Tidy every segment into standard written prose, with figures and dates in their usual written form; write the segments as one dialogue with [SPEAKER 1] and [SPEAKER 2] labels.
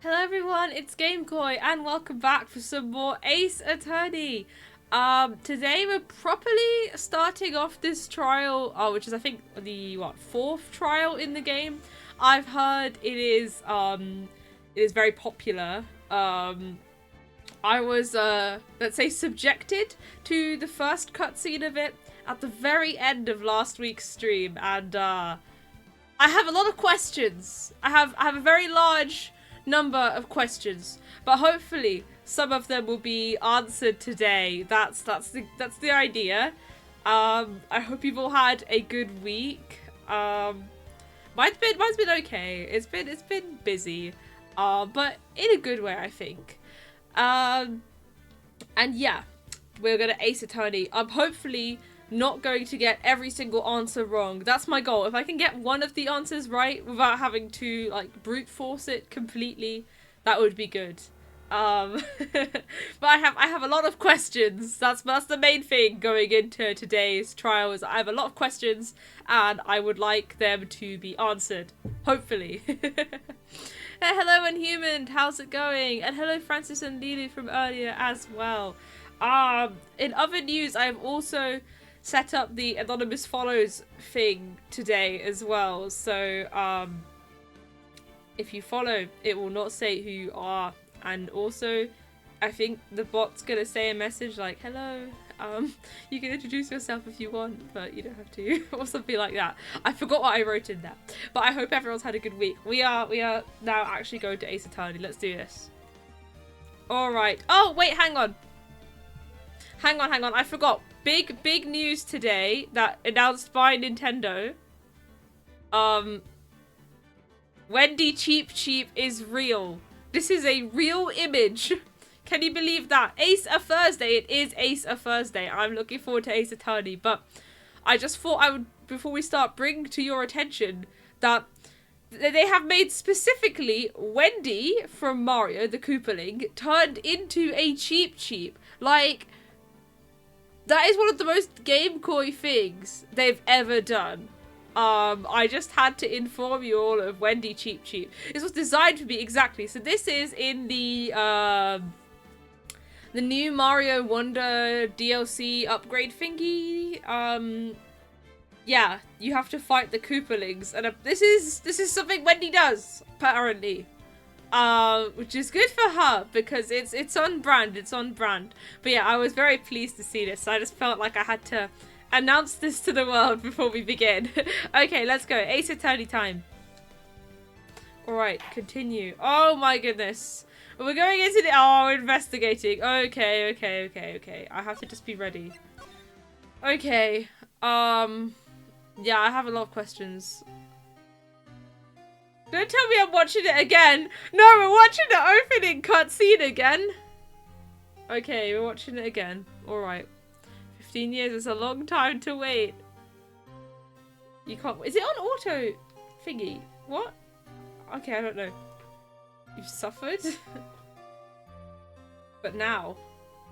[SPEAKER 1] Hello everyone, it's GameCoy and welcome back for some more Ace Attorney. Today we're properly starting off this trial, which is I think the fourth trial in the game. I've heard it is very popular. I was let's say subjected to the first cutscene of it at the very end of last week's stream, and I have a lot of questions. I have a very large number of questions, but hopefully some of them will be answered today. That's the idea. I hope you've all had a good week. Mine's been okay. It's been busy, but in a good way, I think. And yeah, we're gonna Ace Attorney. I'm hopefully not going to get every single answer wrong. That's my goal. If I can get one of the answers right without having to like brute force it completely, that would be good. But I have a lot of questions. That's the main thing going into today's trial is I have a lot of questions and I would like them to be answered. Hopefully. Hello Unhuman, how's it going? And hello Francis and Lulu from earlier as well. In other news, I've also set up the anonymous follows thing today as well. So if you follow, it will not say who you are. And also, I think the bot's gonna say a message like, hello, you can introduce yourself if you want, but you don't have to, or something like that. I forgot what I wrote in there, but I hope everyone's had a good week. We are now actually going to Ace Attorney. Let's do this. All right. Oh, wait, hang on. Hang on. I forgot. Big news today that announced by Nintendo. Wendy Cheep Cheep is real. This is a real image. Can you believe that? Ace a Thursday. It is Ace a Thursday. I'm looking forward to Ace Attorney, but I just thought I would, before we start, bring to your attention that they have made specifically Wendy from Mario, the Koopaling, turned into a Cheep Cheep. Like, that is one of the most GameCoy things they've ever done. I just had to inform you all of Wendy Cheep Cheep. This was designed for me exactly. So this is in the new Mario Wonder DLC upgrade thingy. Yeah, you have to fight the Koopalings, and this is something Wendy does apparently. Which is good for her because it's on brand. It's on brand. But yeah, I was very pleased to see this. I just felt like I had to announce this to the world before we begin. Okay, let's go. Ace Attorney time. Alright, continue. Oh my goodness. We're going into the... Oh, investigating. Okay. I have to just be ready. Okay. Yeah, I have a lot of questions. Don't tell me I'm watching it again. No, we're watching the opening cutscene again. Okay, we're watching it again. Alright. 15 years is a long time to wait. You can't... Is it on auto thingy? What? Okay, I don't know. You've suffered? But now,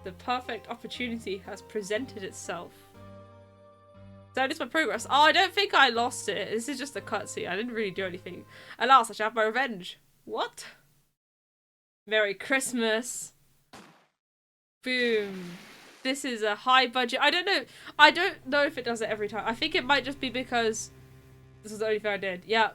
[SPEAKER 1] the perfect opportunity has presented itself. That is my progress. Oh, I don't think I lost it. This is just a cutscene. I didn't really do anything. Alas, I shall have my revenge. What? Merry Christmas. Boom. This is a high budget. I don't know if it does it every time. I think it might just be because this was the only thing I did. Yeah.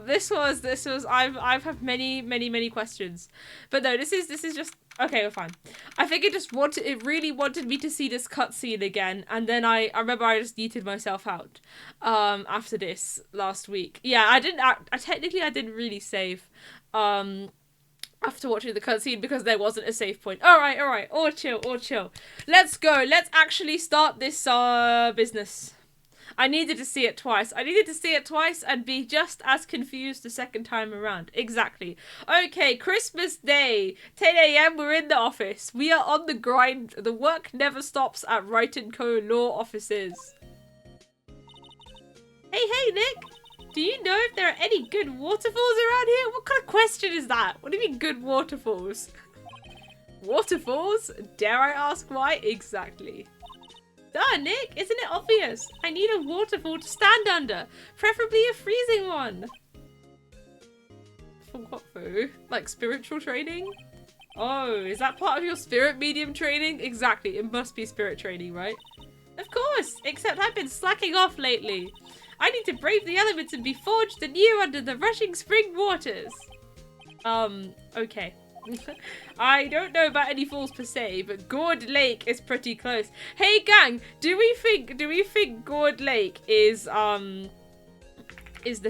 [SPEAKER 1] This was I've had many questions. But no, this is just okay, we're fine. I think it really wanted me to see this cutscene again, and then I remember I just yeeted myself out after this last week. Yeah, I didn't really save after watching the cutscene because there wasn't a save point. Alright, all chill. Let's go. Let's actually start this business. I needed to see it twice. And be just as confused the second time around. Exactly. Okay, Christmas Day. 10 AM, we're in the office. We are on the grind. The work never stops at Wright & Co. law offices. Hey, Nick. Do you know if there are any good waterfalls around here? What kind of question is that? What do you mean good waterfalls? Waterfalls? Dare I ask why? Exactly. Duh, Nick, isn't it obvious? I need a waterfall to stand under, preferably a freezing one. For what though? Like spiritual training? Oh, is that part of your spirit medium training? Exactly, it must be spirit training, right? Of course, except I've been slacking off lately. I need to brave the elements and be forged anew under the rushing spring waters. Okay. I don't know about any falls per se, but Gourd Lake is pretty close. Hey gang, do we think Gourd Lake is the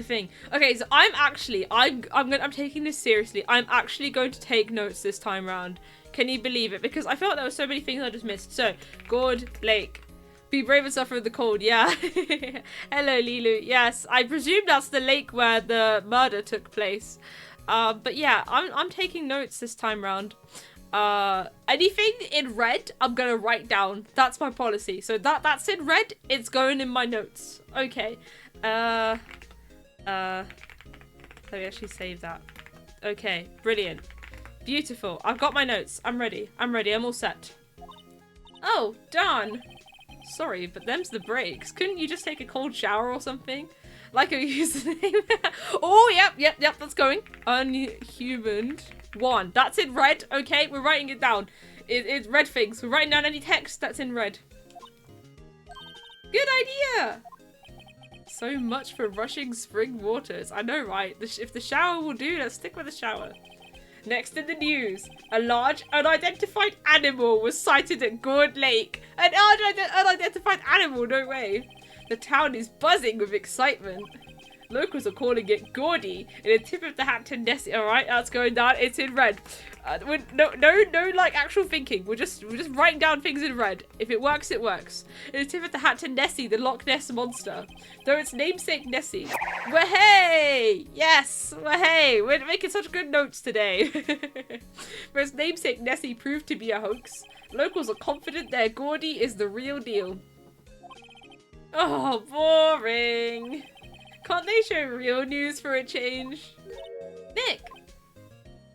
[SPEAKER 1] thing? Okay, so I'm taking this seriously. I'm actually going to take notes this time round. Can you believe it? Because I felt there were so many things I just missed. So, Gourd Lake. Be brave and suffer in the cold, yeah. Hello, Lilu. Yes, I presume that's the lake where the murder took place. But yeah, I'm taking notes this time round. Anything in red, I'm gonna write down. That's my policy. So that's in red, it's going in my notes. Okay. Let me actually save that. Okay, brilliant. Beautiful. I've got my notes. I'm ready. I'm all set. Oh, darn. Sorry, but them's the breaks. Couldn't you just take a cold shower or something? Like a username. Oh, yep, that's going. Unhumaned 1. That's in red. Okay, we're writing it down. It's red things. We're writing down any text that's in red. Good idea. So much for rushing spring waters. I know, right? If the shower will do, let's stick with the shower. Next in the news, a large unidentified animal was sighted at Gourd Lake. An unidentified animal, no way. The town is buzzing with excitement. Locals are calling it Gordy in a tip of the hat to Nessie. Alright, that's going down. It's in red. No, like actual thinking. We're just writing down things in red. If it works, it works. In a tip of the hat to Nessie, the Loch Ness monster. Though its namesake Nessie. Wahey! Yes! Wahey! We're making such good notes today. For its namesake Nessie proved to be a hoax. Locals are confident their Gordy is the real deal. Oh, boring. Can't they show real news for a change? Nick!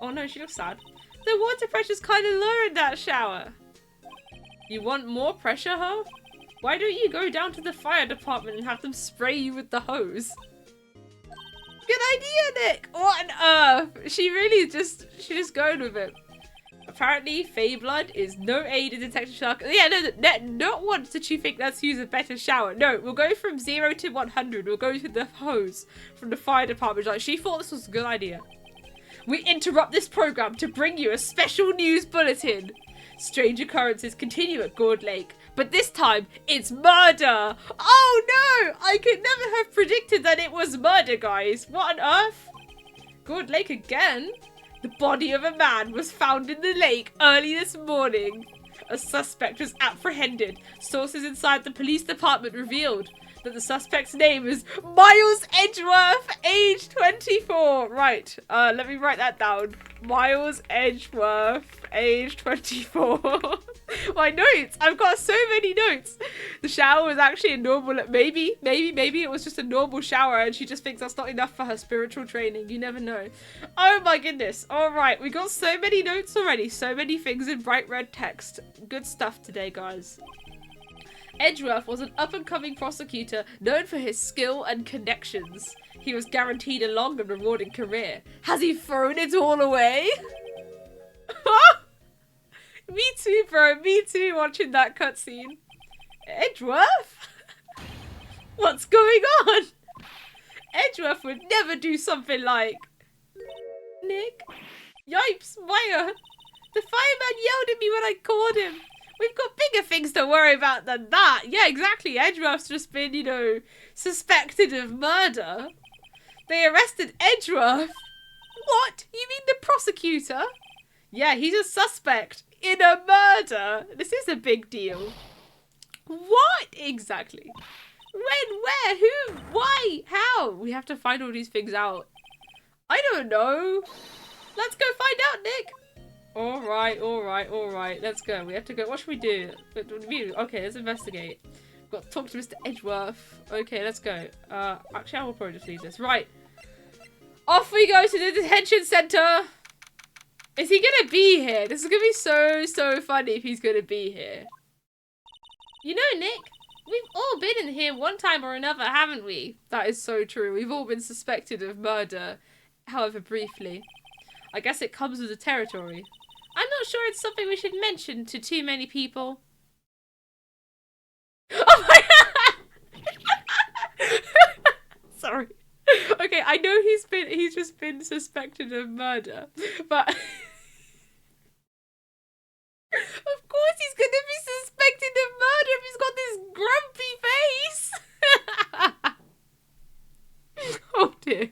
[SPEAKER 1] Oh no, she looks sad. The water pressure's kind of low in that shower. You want more pressure, huh? Why don't you go down to the fire department and have them spray you with the hose? Good idea, Nick! What on earth? She's just going with it. Apparently, Fey blood is no aid in detecting shark. Yeah, no, not once did she think let's use a better shower. No, we'll go from 0 to 100. We'll go to the hose from the fire department. Like, she thought this was a good idea. We interrupt this program to bring you a special news bulletin. Strange occurrences continue at Gourd Lake, but this time it's murder. Oh no! I could never have predicted that it was murder, guys. What on earth? Gourd Lake again? The body of a man was found in the lake early this morning. A suspect was apprehended. Sources inside the police department revealed that the suspect's name is Miles Edgeworth, age 24. Right, let me write that down. Miles Edgeworth, age 24. My notes! I've got so many notes. The shower was actually a normal, maybe it was just a normal shower and she just thinks that's not enough for her spiritual training. You never know. Oh my goodness. Alright, we got so many notes already. So many things in bright red text. Good stuff today, guys. Edgeworth was an up-and-coming prosecutor known for his skill and connections. He was guaranteed a long and rewarding career. Has he thrown it all away? Me too, bro. Me too, watching that cutscene. Edgeworth? What's going on? Edgeworth would never do something like... Nick? Yipes, Maya. The fireman yelled at me when I called him. We've got bigger things to worry about than that. Yeah, exactly. Edgeworth's just been, you know, suspected of murder. They arrested Edgeworth. What? You mean the prosecutor? Yeah, he's a suspect in a murder. This is a big deal. What? Exactly. When? Where? Who? Why? How? We have to find all these things out. I don't know. Let's go find out, Nick. Alright. Let's go. We have to go. What should we do? Okay, let's investigate. We've got to talk to Mr. Edgeworth. Okay, let's go. Actually, I will probably just leave this. Right. Off we go to the detention center. Is he gonna be here? This is gonna be so funny if he's gonna be here. You know, Nick, we've all been in here one time or another, haven't we? That is so true. We've all been suspected of murder however briefly. I guess it comes with the territory. I'm not sure it's something we should mention to too many people. Oh my god! Sorry. Okay, I know he's just been suspected of murder, but of course he's gonna be suspected of murder if he's got this grumpy face. Oh dear.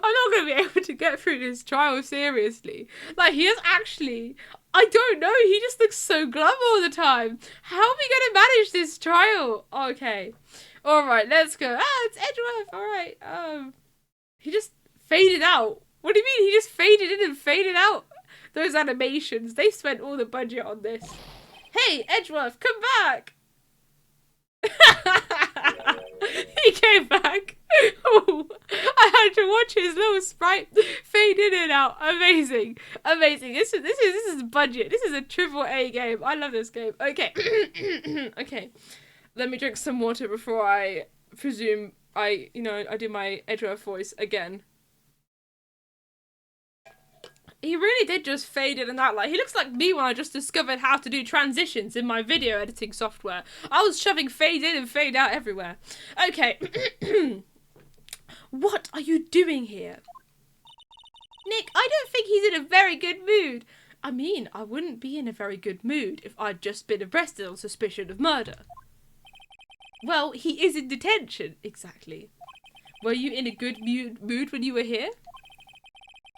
[SPEAKER 1] I'm not gonna be able to get through this trial seriously. Like, he is actually, I don't know, he just looks so glum all the time. How are we gonna manage this trial? Okay. Alright, let's go. Ah, it's Edgeworth, alright. He just faded out. What do you mean? He just faded in and faded out. Those animations, they spent all the budget on this. Hey, Edgeworth, come back! He came back. Oh, I had to watch his little sprite fade in and out. Amazing, amazing. This is budget. This is a AAA game. I love this game. Okay, okay. Let me drink some water before I presume I do my Edgeworth voice again. He really did just fade in and out. Like, he looks like me when I just discovered how to do transitions in my video editing software. I was shoving fade in and fade out everywhere. Okay. What are you doing here? Nick, I don't think he's in a very good mood. I mean, I wouldn't be in a very good mood if I'd just been arrested on suspicion of murder. Well, he is in detention. Exactly. Were you in a good mood when you were here?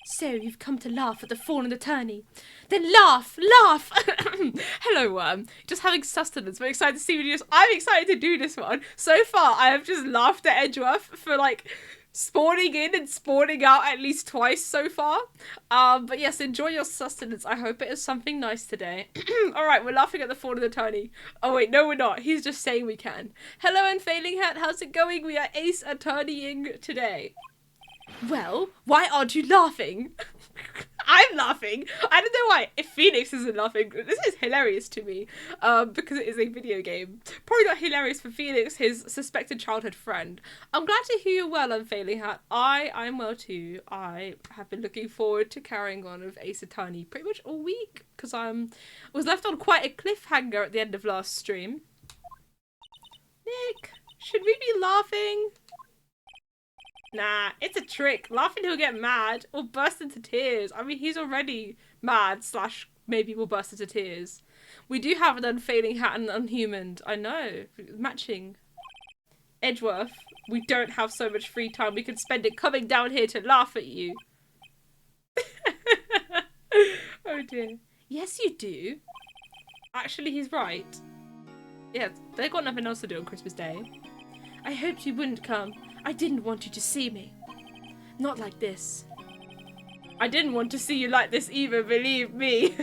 [SPEAKER 1] So, you've come to laugh at the fallen attorney. Then laugh! Laugh! Hello, Worm. Just having sustenance. We're excited to see videos. I'm excited to do this one. So far, I have just laughed at Edgeworth for, like, spawning in and spawning out at least twice so far. But yes, enjoy your sustenance. I hope it is something nice today. Alright, we're laughing at the fallen attorney. Oh wait, no we're not. He's just saying we can. Hello, Unfailing Hat. How's it going? We are ace attorneying today. Well, why aren't you laughing? I'm laughing. I don't know why. If Phoenix isn't laughing, this is hilarious to me. Because it is a video game. Probably not hilarious for Phoenix, his suspected childhood friend. I'm glad to hear you're well, Unfailing Hat. I'm well too. I have been looking forward to carrying on with Ace Attorney pretty much all week. Because I was left on quite a cliffhanger at the end of last stream. Nick, should we be laughing? Nah, it's a trick. Laughing he'll get mad or burst into tears. I mean, he's already mad / maybe will burst into tears. We do have an Unfailing Hat and an Unhumaned. I know. Matching. Edgeworth, we don't have so much free time. We can spend it coming down here to laugh at you. Oh dear. Yes, you do. Actually, he's right. Yeah, they've got nothing else to do on Christmas Day. I hoped you wouldn't come. I didn't want you to see me. Not like this. I didn't want to see you like this either, believe me.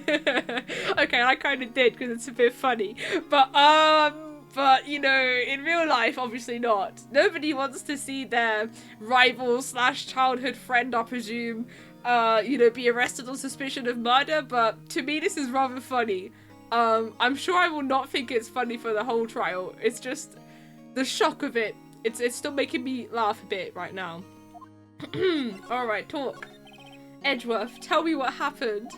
[SPEAKER 1] Okay, I kind of did because it's a bit funny. But, you know, in real life, obviously not. Nobody wants to see their rival / childhood friend, I presume, you know, be arrested on suspicion of murder. But to me, this is rather funny. I'm sure I will not think it's funny for the whole trial. It's just the shock of it. It's still making me laugh a bit right now. Alright, talk. Edgeworth, tell me what happened.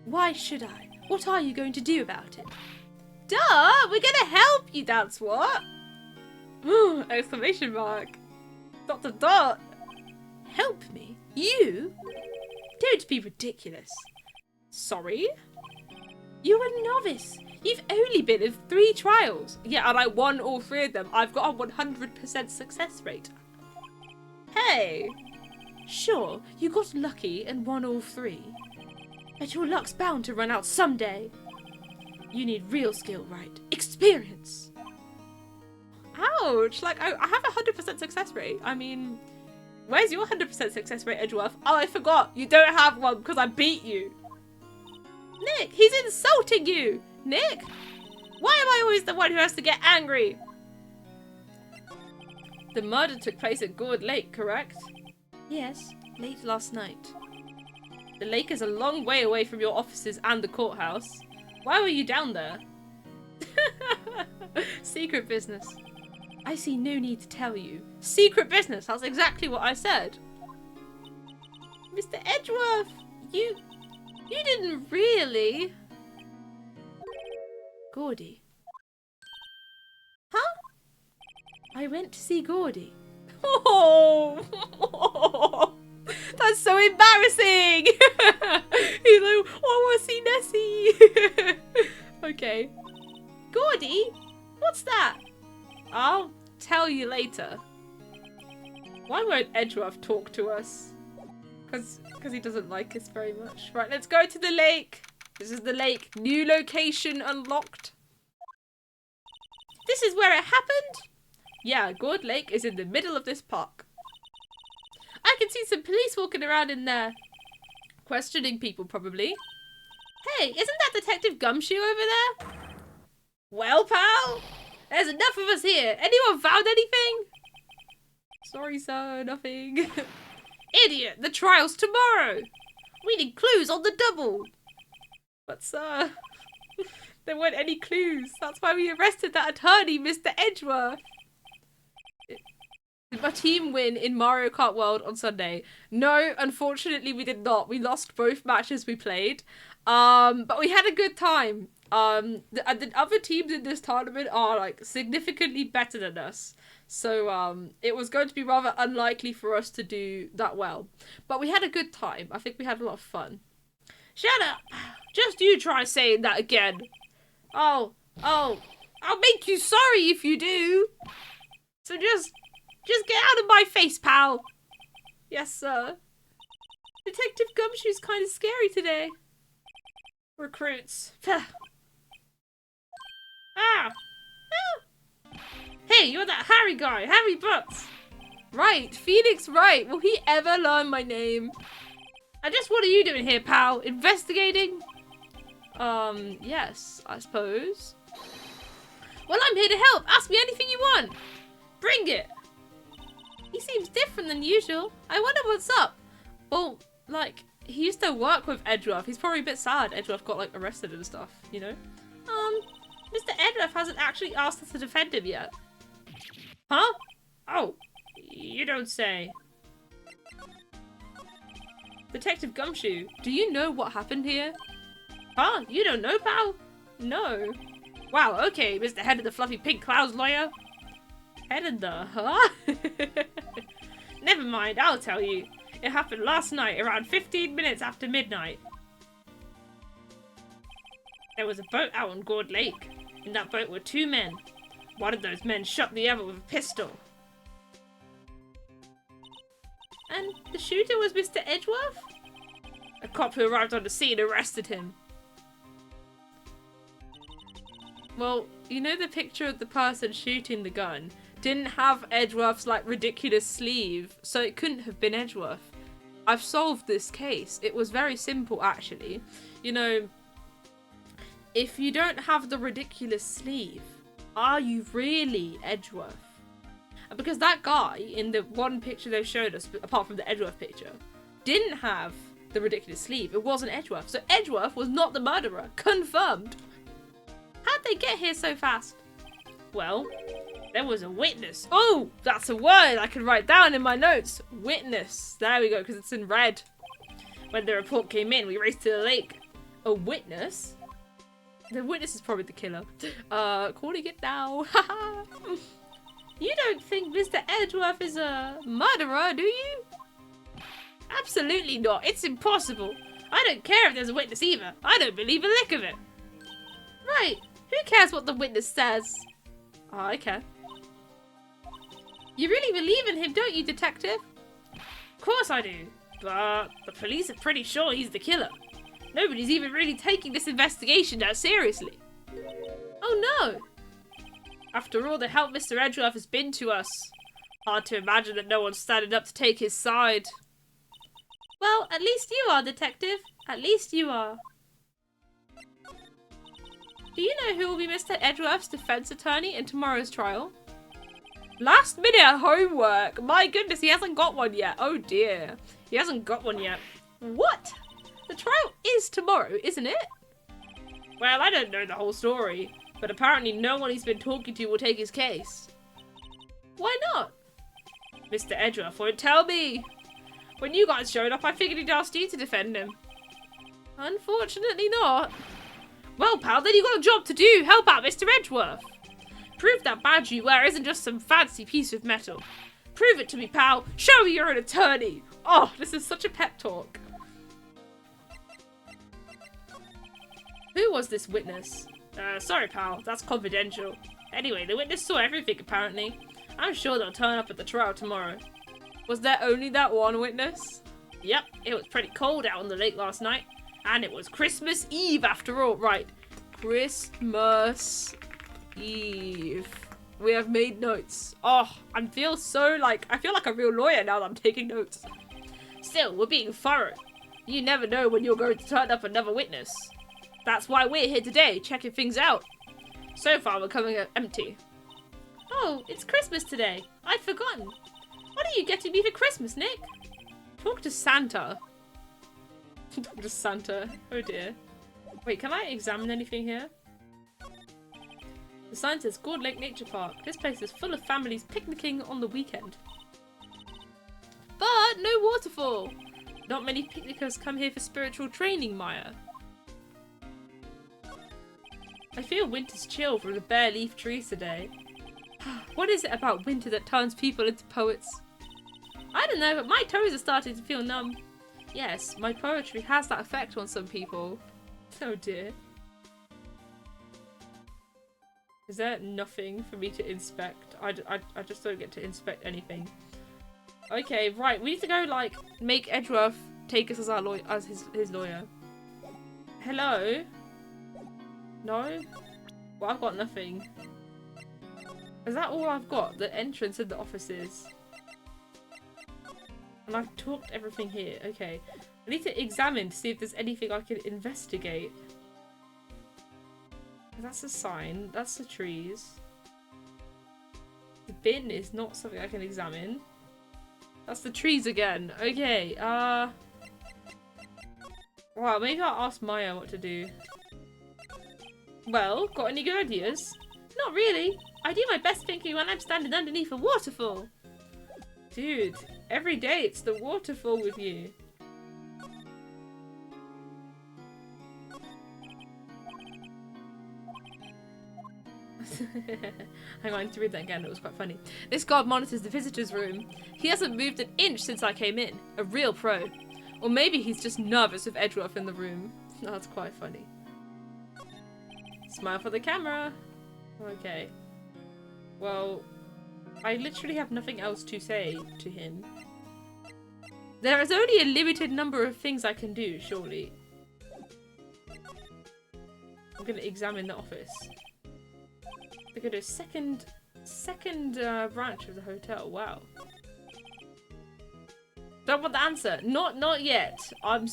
[SPEAKER 1] Why should I? What are you going to do about it? Duh! We're gonna help you, that's what! Exclamation mark. ... Help me? You? Don't be ridiculous. Sorry? You're a novice. You've only been in 3 trials. Yeah, and I won all 3 of them. I've got a 100% success rate. Hey! Sure, you got lucky and won all 3. But your luck's bound to run out someday. You need real skill, Wright. Experience! Ouch! Like, I have a 100% success rate. I mean, where's your 100% success rate, Edgeworth? Oh, I forgot. You don't have one because I beat you. Nick, he's insulting you! Nick? Why am I always the one who has to get angry? The murder took place at Gourd Lake, correct? Yes, late last night. The lake is a long way away from your offices and the courthouse. Why were you down there? Secret business. I see no need to tell you. Secret business, that's exactly what I said. Mr. Edgeworth, you didn't really. Gordy. Huh? I went to see Gordy. Oh, that's so embarrassing. He's like, oh, I want to see Nessie. Okay. Gordy? What's that? I'll tell you later. Why won't Edgeworth talk to us? Because he doesn't like us very much. Right, let's go to the lake. This is the lake. New location unlocked. This is where it happened? Yeah, Gourd Lake is in the middle of this park. I can see some police walking around in there. Questioning people, probably. Hey, isn't that Detective Gumshoe over there? Well, pal, there's enough of us here. Anyone found anything? Sorry, sir, nothing. Idiot, the trial's tomorrow. We need clues on the double. But, sir, there weren't any clues. That's why we arrested that attorney, Mr. Edgeworth. Did my team win in Mario Kart World on Sunday? No, unfortunately we did not. We lost both matches we played. But we had a good time. The other teams in this tournament are like significantly better than us. So it was going to be rather unlikely for us to do that well. But we had a good time. I think we had a lot of fun. Shut up! Just you try saying that again. Oh, I'll make you sorry if you do. So just get out of my face, pal. Yes, sir. Detective Gumshoe's kind of scary today. Recruits. Ah! Hey, you're that Harry guy, Harry Butts. Right, Phoenix Wright. Will he ever learn my name? And just what are you doing here, pal? Investigating? Yes, I suppose. Well, I'm here to help. Ask me anything you want. Bring it. He seems different than usual. I wonder what's up. Well, like, he used to work with Edgeworth. He's probably a bit sad Edgeworth got, like, arrested and stuff, you know? Mr. Edgeworth hasn't actually asked us to defend him yet. Huh? Oh, you don't say. Detective Gumshoe, do you know what happened here? Huh? You don't know, pal? No. Wow, okay, Mr. Head of the Fluffy Pink Clouds lawyer. Head of the, huh? Never mind, I'll tell you. It happened last night, around 15 minutes after midnight. There was a boat out on Gourd Lake. In that boat were two men. One of those men shot the other with a pistol. And the shooter was Mr. Edgeworth? A cop who arrived on the scene arrested him. Well, you know the picture of the person shooting the gun didn't have Edgeworth's, like, ridiculous sleeve, so it couldn't have been Edgeworth. I've solved this case. It was very simple, actually. You know, if you don't have the ridiculous sleeve, are you really Edgeworth? Because that guy, in the one picture they showed us, apart from the Edgeworth picture, didn't have the ridiculous sleeve. It wasn't Edgeworth. So Edgeworth was not the murderer. Confirmed. How'd they get here so fast? Well, there was a witness. Oh, that's a word I can write down in my notes. Witness. There we go, because it's in red. When the report came in, we raced to the lake. A witness? The witness is probably the killer. Calling it now. You don't think Mr. Edgeworth is a murderer, do you? Absolutely not. It's impossible. I don't care if there's a witness either. I don't believe a lick of it. Right. Who cares what the witness says? Oh, I care. You really believe in him, don't you, detective? Of course I do. But the police are pretty sure he's the killer. Nobody's even really taking this investigation that seriously. Oh no! After all the help Mr. Edgeworth has been to us, hard to imagine that no one's standing up to take his side. Well, at least you are, detective. At least you are. Do you know who will be Mr. Edgeworth's defense attorney in tomorrow's trial? Last minute homework! My goodness, he hasn't got one yet. Oh dear. He hasn't got one yet. What? The trial is tomorrow, isn't it? Well, I don't know the whole story, but apparently no one he's been talking to will take his case. Why not? Mr. Edgeworth won't tell me. When you guys showed up, I figured he'd asked you to defend him. Unfortunately not. Well, pal, then you got a job to do. Help out Mr. Edgeworth. Prove that badge you wear isn't just some fancy piece of metal. Prove it to me, pal. Show me you're an attorney. Oh, this is such a pep talk. Who was this witness? Sorry, pal. That's confidential. Anyway, the witness saw everything, apparently. I'm sure they'll turn up at the trial tomorrow. Was there only that one witness? Yep, it was pretty cold out on the lake last night. And it was Christmas Eve after all. Right. Christmas Eve. We have made notes. Oh, I feel like a real lawyer now that I'm taking notes. Still, we're being thorough. You never know when you're going to turn up another witness. That's why we're here today, checking things out. So far, we're coming up empty. Oh, it's Christmas today. I'd forgotten. What are you getting me for Christmas, Nick? Talk to Santa. Talk to Santa. Oh dear. Wait, can I examine anything here? The sign says Gourd Lake Nature Park. This place is full of families picnicking on the weekend. But no waterfall. Not many picnickers come here for spiritual training, Maya. I feel winter's chill from the bare leaf trees today. What is it about winter that turns people into poets? I don't know, but my toes are starting to feel numb. Yes, my poetry has that effect on some people. Oh dear. Is there nothing for me to inspect? I just don't get to inspect anything. Okay, right. We need to go, like, make Edgeworth take us as our lawyer, as his lawyer. Hello? No? Well, I've got nothing. Is that all I've got? The entrance and the offices. And I've talked everything here. Okay. I need to examine to see if there's anything I can investigate. That's a sign. That's the trees. The bin is not something I can examine. That's the trees again. Okay, wow, maybe I'll ask Maya what to do. Well, got any good ideas? Not really. I do my best thinking when I'm standing underneath a waterfall. Dude, every day it's the waterfall with you. Hang on, I need to read that again. It was quite funny. This guard monitors the visitors' room. He hasn't moved an inch since I came in. A real pro. Or maybe he's just nervous with Edgeworth in the room. That's quite funny. Smile for the camera. Okay. Well, I literally have nothing else to say to him. There is only a limited number of things I can do, surely. I'm going to examine the office. We're going to do second branch of the hotel. Wow. Don't want the answer. Not yet. I'm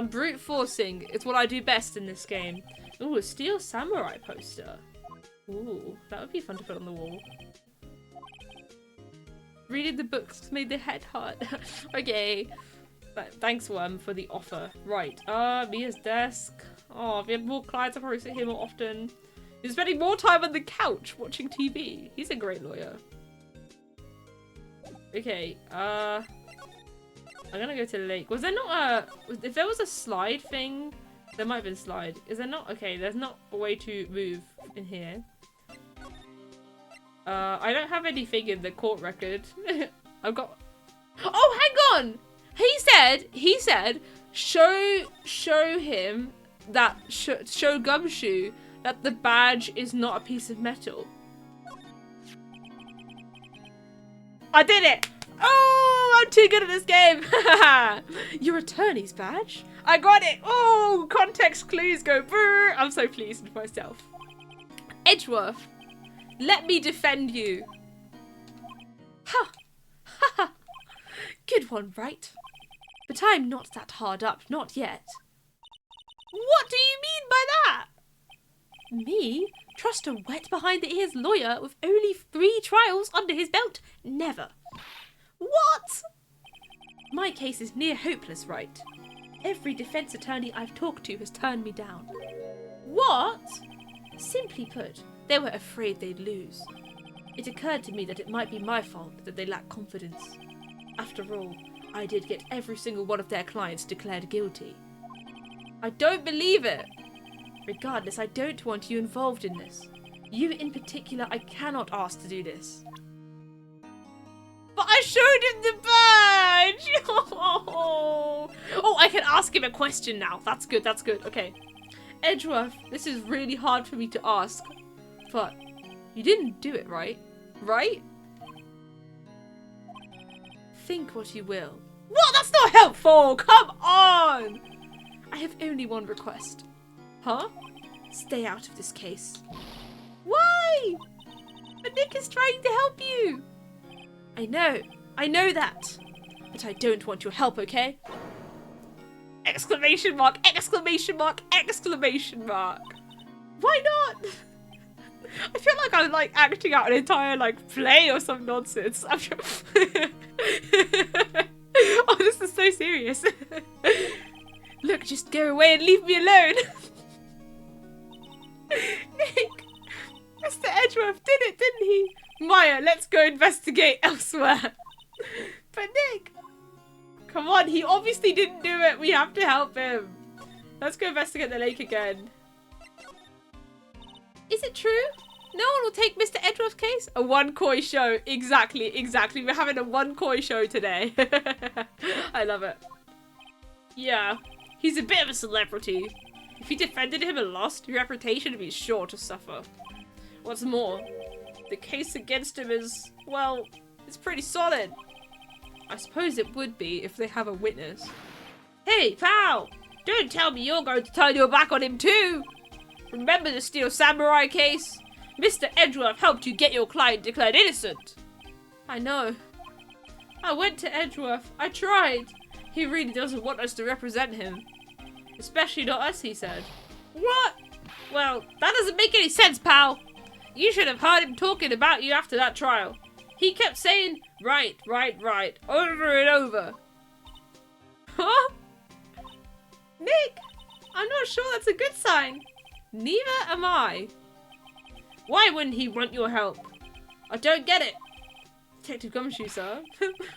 [SPEAKER 1] brute forcing. It's what I do best in this game. Ooh, a steel samurai poster. Ooh, that would be fun to put on the wall. Reading the books made the head hurt. Okay. Thanks, Worm, for the offer. Right. Mia's desk. Oh, if we had more clients, I'd probably sit here more often. He's spending more time on the couch watching TV. He's a great lawyer. Okay, I'm gonna go to the lake. Was there not if there was a slide thing, there might have been slide. Is there not? Okay, there's not a way to move in here. I don't have anything in the court record. I've got... Oh, hang on! He said, show him that, show Gumshoe that the badge is not a piece of metal. I did it! Oh, I'm too good at this game! Your attorney's badge? I got it! Oh, context clues go brrr! I'm so pleased with myself. Edgeworth, let me defend you. Ha! Ha ha! Good one, Wright. But I'm not that hard up, not yet. What do you mean by that? Me? Trust a wet behind the ears lawyer with only 3 trials under his belt? Never. What? My case is near hopeless, Wright. Every defense attorney I've talked to has turned me down. What? Simply put, they were afraid they'd lose. It occurred to me that it might be my fault that they lack confidence. After all, I did get every single one of their clients declared guilty. I don't believe it. Regardless, I don't want you involved in this. You in particular, I cannot ask to do this. But I showed him the badge! Oh, I can ask him a question now. That's good, that's good. Okay. Edgeworth, this is really hard for me to ask. But you didn't do it, right? Right? Think what you will. What? That's not helpful! Come on! I have only one request. Huh? Stay out of this case. Why? But Nick is trying to help you. I know that. But I don't want your help, okay? Exclamation mark, exclamation mark, exclamation mark. Why not? I feel like I'm like acting out an entire like play or some nonsense. I'm sure. Oh, this is so serious. Look, just go away and leave me alone. Nick, Mr. Edgeworth did it, didn't he? Maya, let's go investigate elsewhere. But Nick, come on, he obviously didn't do it. We have to help him. Let's go investigate the lake again. Is it true? No one will take Mr. Edgeworth's case? A one koi show. Exactly, exactly. We're having a one koi show today. I love it. Yeah, he's a bit of a celebrity. If he defended him and lost, your reputation would be sure to suffer. What's more, the case against him is, well, it's pretty solid. I suppose it would be if they have a witness. Hey, pal! Don't tell me you're going to turn your back on him too! Remember the Steel Samurai case? Mr. Edgeworth helped you get your client declared innocent. I know. I went to Edgeworth. I tried. He really doesn't want us to represent him. Especially not us, he said. What? Well, that doesn't make any sense, pal. You should have heard him talking about you after that trial. He kept saying, right, over and over. Huh? Nick, I'm not sure that's a good sign. Neither am I. Why wouldn't he want your help? I don't get it. Detective Gumshoe, sir.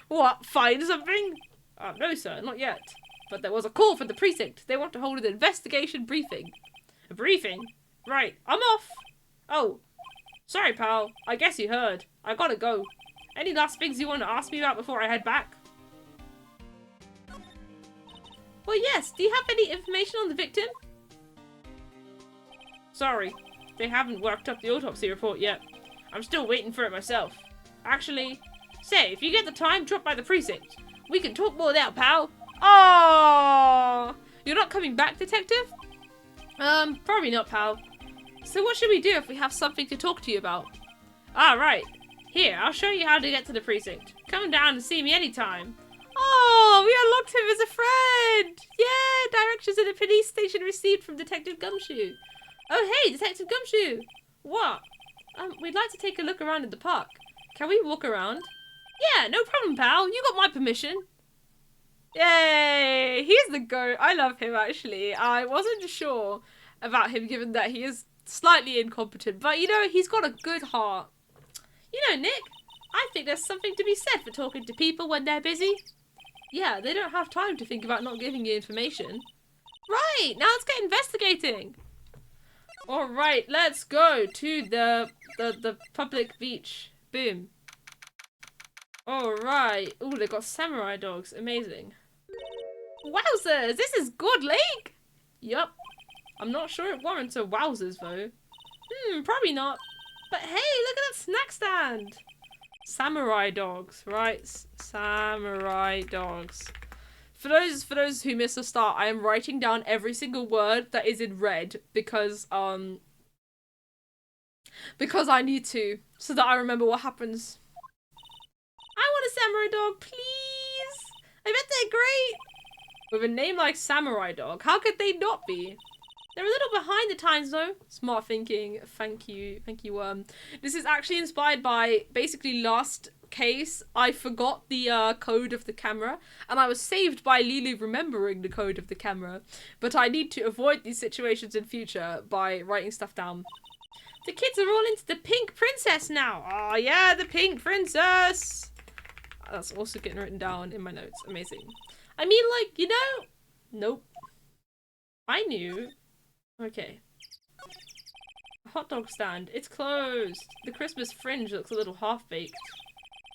[SPEAKER 1] What, find something? No, sir, not yet. But there was a call from the precinct. They want to hold an investigation briefing. A briefing? Right, I'm off. Oh, sorry, pal. I guess you heard. I gotta go. Any last things you want to ask me about before I head back? Well, yes. Do you have any information on the victim? Sorry. They haven't worked up the autopsy report yet. I'm still waiting for it myself. Actually, say, if you get the time, drop by the precinct. We can talk more now, pal. Oh, you're not coming back, detective? Probably not, pal. So what should we do if we have something to talk to you about? Ah, right. Here, I'll show you how to get to the precinct. Come down and see me anytime. Oh, we unlocked him as a friend. Yeah, directions to the police station received from Detective Gumshoe. Oh, hey, Detective Gumshoe. What? We'd like to take a look around in the park. Can we walk around? Yeah, no problem, pal. You got my permission. Yay! He's the GOAT. I love him, actually. I wasn't sure about him, given that he is slightly incompetent. But, you know, he's got a good heart. You know, Nick, I think there's something to be said for talking to people when they're busy. Yeah, they don't have time to think about not giving you information. Right, now let's get investigating. Alright, let's go to the public beach. Boom. Alright. Ooh, they got samurai dogs. Amazing. Wowzers! This is good lake! Yup. I'm not sure it warrants a wowzers, though. Probably not. But hey, look at that snack stand! Samurai dogs, right? Samurai dogs. For those who missed the start, I am writing down every single word that is in red because I need to, so that I remember what happens. I want a samurai dog, please! I bet they're great! With a name like Samurai Dog, how could they not be? They're a little behind the times though. Smart thinking, thank you. This is actually inspired by, basically last case, I forgot the code of the camera, and I was saved by Lily remembering the code of the camera, but I need to avoid these situations in future by writing stuff down. The kids are all into the Pink Princess now. Oh yeah, the Pink Princess! That's also getting written down in my notes. Amazing. I mean, like, you know... Nope. I knew. Okay. A hot dog stand. It's closed. The Christmas fringe looks a little half-baked.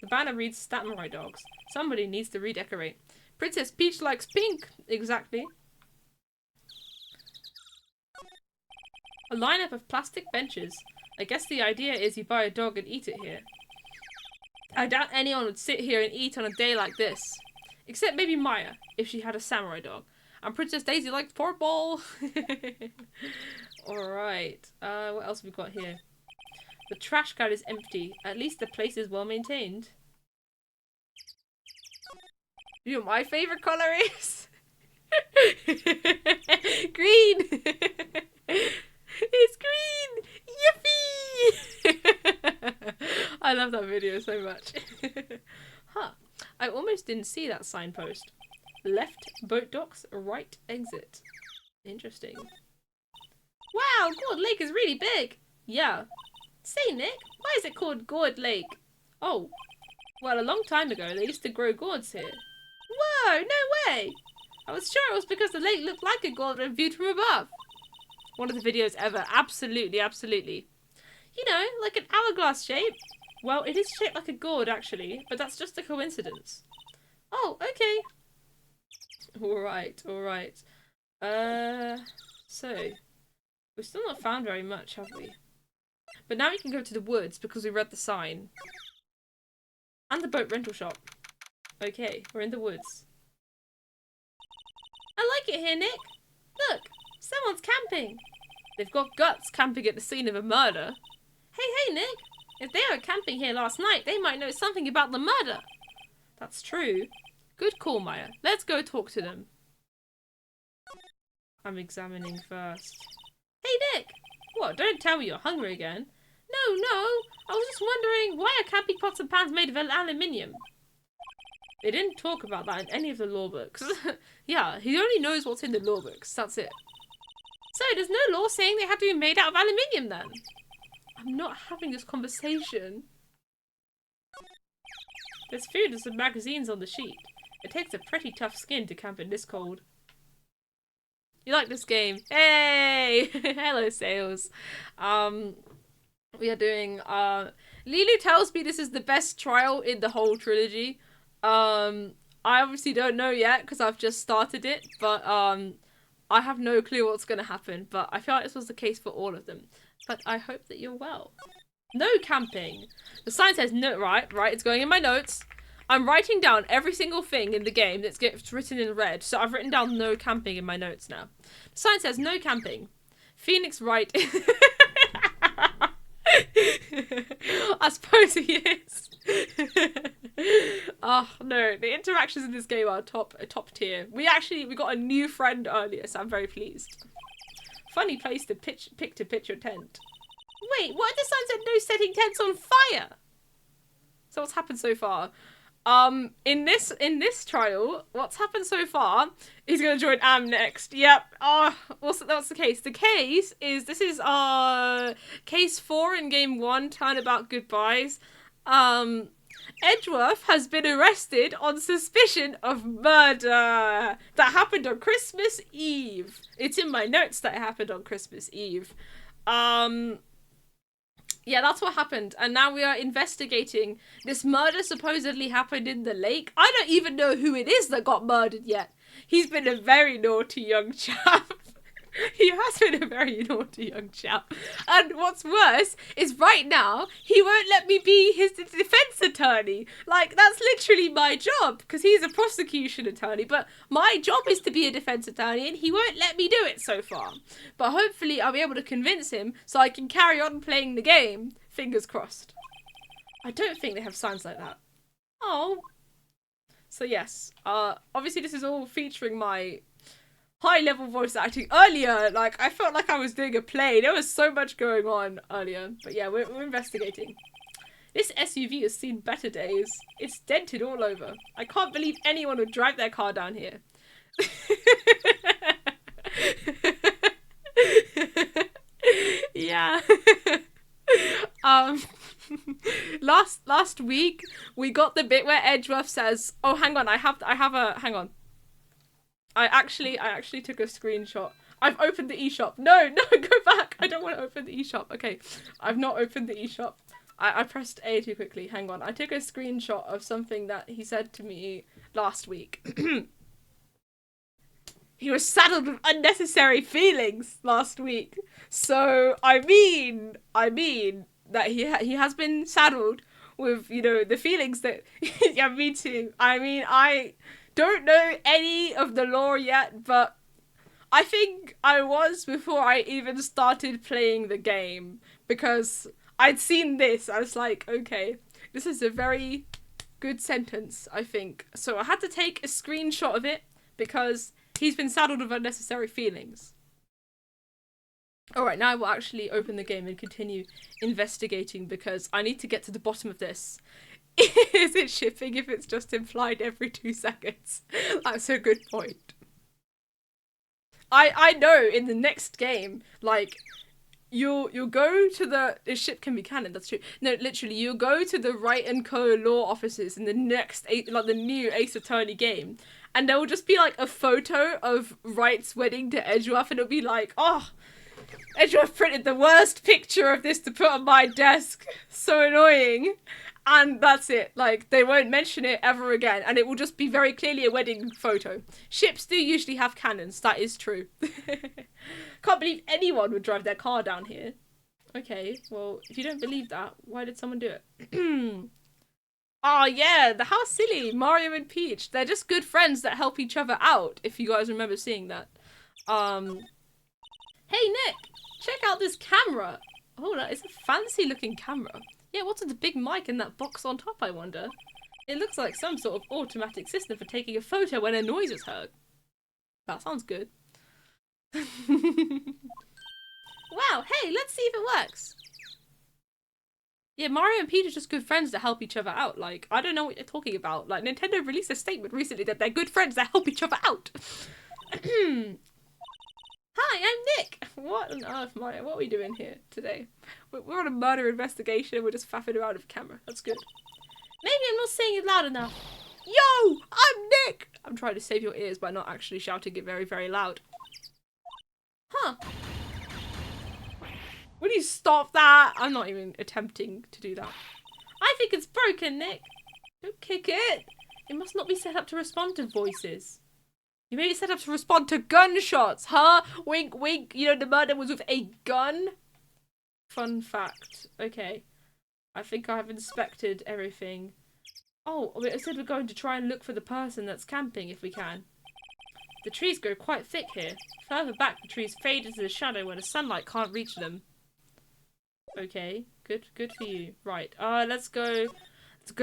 [SPEAKER 1] The banner reads Samurai Dogs. Somebody needs to redecorate. Princess Peach likes pink. Exactly. A lineup of plastic benches. I guess the idea is you buy a dog and eat it here. I doubt anyone would sit here and eat on a day like this. Except maybe Maya, if she had a samurai dog. And Princess Daisy likes purple. Alright. What else have we got here? The trash can is empty. At least the place is well maintained. You know what my favourite colour is? Green! It's green! Yippee! I love that video so much. Huh. I almost didn't see that signpost. Left boat docks, right exit. Interesting. Wow, Gourd Lake is really big. Yeah. Say, Nick, why is it called Gourd Lake? Oh. Well, a long time ago, they used to grow gourds here. Whoa, no way! I was sure it was because the lake looked like a gourd when viewed from above. One of the videos ever. Absolutely, absolutely. You know, like an hourglass shape. Well, it is shaped like a gourd, actually, but that's just a coincidence. Oh, okay. Alright, alright. So, we've still not found very much, have we? But now we can go to the woods because we read the sign. And the boat rental shop. Okay, we're in the woods. I like it here, Nick. Look, someone's camping. They've got guts camping at the scene of a murder. Hey, Nick. If they were camping here last night, they might know something about the murder. That's true. Good call, Maya. Let's go talk to them. I'm examining first. Hey, Nick. What, don't tell me you're hungry again. No. I was just wondering, why are camping pots and pans made of aluminium? They didn't talk about that in any of the law books. Yeah, he only knows what's in the law books. That's it. So, there's no law saying they have to be made out of aluminium then? I'm not having this conversation. There's food and some magazines on the sheet. It takes a pretty tough skin to camp in this cold. You like this game? Hey! Hello, Sales. We are doing, Lilu tells me this is the best trial in the whole trilogy. I obviously don't know yet because I've just started it, but, I have no clue what's going to happen, but I feel like this was the case for all of them. But I hope that you're well. No camping. The sign says no, right, it's going in my notes. I'm writing down every single thing in the game that gets written in red, so I've written down no camping in my notes now. The sign says no camping. Phoenix Wright. I suppose he is. Oh no, the interactions in this game are top tier. We got a new friend earlier, so I'm very pleased. Funny place to pick to pitch your tent. Wait, what if the sign said no setting tents on fire? So what's happened so far? In this trial, what's happened so far, he's gonna join Am next. Yep. That's the case. The case is, this is case 4 in game 1, Turnabout Goodbyes. Edgeworth has been arrested on suspicion of murder. That happened on Christmas Eve. It's in my notes that it happened on Christmas Eve. Yeah, that's what happened. And now we are investigating. This murder supposedly happened in the lake. I don't even know who it is that got murdered yet. He's been a very naughty young chap. He has been a very naughty young chap. And what's worse is right now, he won't let me be his defense attorney. Like, that's literally my job, because he's a prosecution attorney. But my job is to be a defense attorney, and he won't let me do it so far. But hopefully I'll be able to convince him so I can carry on playing the game. Fingers crossed. I don't think they have signs like that. Oh. So yes, obviously this is all featuring my high-level voice acting. Earlier, like, I felt like I was doing a play. There was so much going on earlier. But yeah, we're investigating. This SUV has seen better days. It's dented all over. I can't believe anyone would drive their car down here. Yeah. last week we got the bit where Edgeworth says, "Oh, hang on, hang on. I actually took a screenshot. I've opened the eShop. No, go back. I don't want to open the eShop. Okay, I've not opened the eShop. I pressed A too quickly. Hang on. I took a screenshot of something that he said to me last week. He was saddled with unnecessary feelings last week. So, I mean that he has been saddled with, you know, the feelings that... yeah, me too. I mean, I don't know any of the lore yet, but I think I was before I even started playing the game, because I'd seen this. I was like, okay, this is a very good sentence, I think. So I had to take a screenshot of it because he's been saddled with unnecessary feelings. Alright, now I will actually open the game and continue investigating because I need to get to the bottom of this. Is it shipping if it's just implied every 2 seconds? That's a good point. I know in the next game, like, you'll go to the ship can be canon, that's true. No, literally, you'll go to the Wright and Co. law offices in the next, like, the new Ace Attorney game, and there will just be, like, a photo of Wright's wedding to Edgeworth, and it'll be like, oh, Edgeworth printed the worst picture of this to put on my desk. So annoying. And that's it. Like, they won't mention it ever again. And it will just be very clearly a wedding photo. Ships do usually have cannons. That is true. Can't believe anyone would drive their car down here. Okay, well, if you don't believe that, why did someone do it? Oh, yeah, how silly. Mario and Peach. They're just good friends that help each other out, if you guys remember seeing that. Hey, Nick, check out this camera. Oh, that is a fancy-looking camera. Yeah, what's with the big mic and that box on top, I wonder? It looks like some sort of automatic system for taking a photo when a noise is heard. That sounds good. Wow, hey, let's see if it works. Yeah, Mario and Peach are just good friends that help each other out. Like, I don't know what you're talking about. Like, Nintendo released a statement recently that they're good friends that help each other out. Hi, I'm Nick! What on earth, Mario? What are we doing here today? We're on a murder investigation and we're just faffing around with camera. That's good. Maybe I'm not saying it loud enough. Yo! I'm Nick! I'm trying to save your ears by not actually shouting it very, very loud. Huh. Will you stop that? I'm not even attempting to do that. I think it's broken, Nick. Don't kick it. It must not be set up to respond to voices. You made it set up to respond to gunshots, huh? Wink, wink. You know, the murder was with a gun? Fun fact. Okay. I think I've inspected everything. Oh, it said we're going to try and look for the person that's camping if we can. The trees grow quite thick here. Further back, the trees fade into the shadow when the sunlight can't reach them. Okay. Good for you. Right. Let's go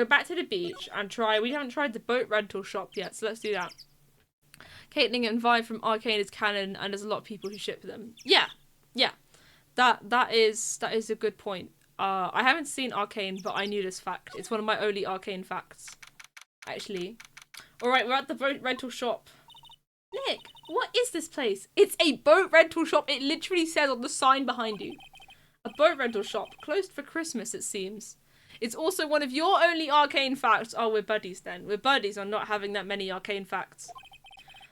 [SPEAKER 1] back to the beach and try. We haven't tried the boat rental shop yet, so let's do that. Caitlin and Vi from Arcane is canon, and there's a lot of people who ship them. Yeah. That is a good point. I haven't seen Arcane, but I knew this fact. It's one of my only Arcane facts, actually. All right, we're at the boat rental shop. Nick, what is this place? It's a boat rental shop. It literally says on the sign behind you. A boat rental shop, closed for Christmas, it seems. It's also one of your only Arcane facts. Oh, we're buddies then. We're buddies on not having that many Arcane facts.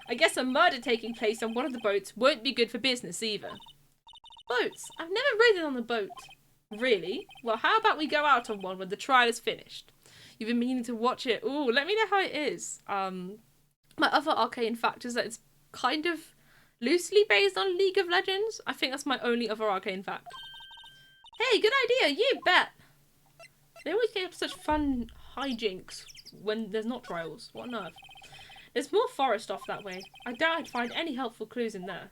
[SPEAKER 1] I guess a murder taking place on one of the boats won't be good for business either. Boats? I've never ridden on a boat. Really? Well, how about we go out on one when the trial is finished? You've been meaning to watch it. Ooh, let me know how it is. My other Arcane fact is that it's kind of loosely based on League of Legends. I think that's my only other Arcane fact. Hey, good idea. You bet. They always get up such fun hijinks when there's not trials. What on earth? There's more forest off that way. I doubt I'd find any helpful clues in there.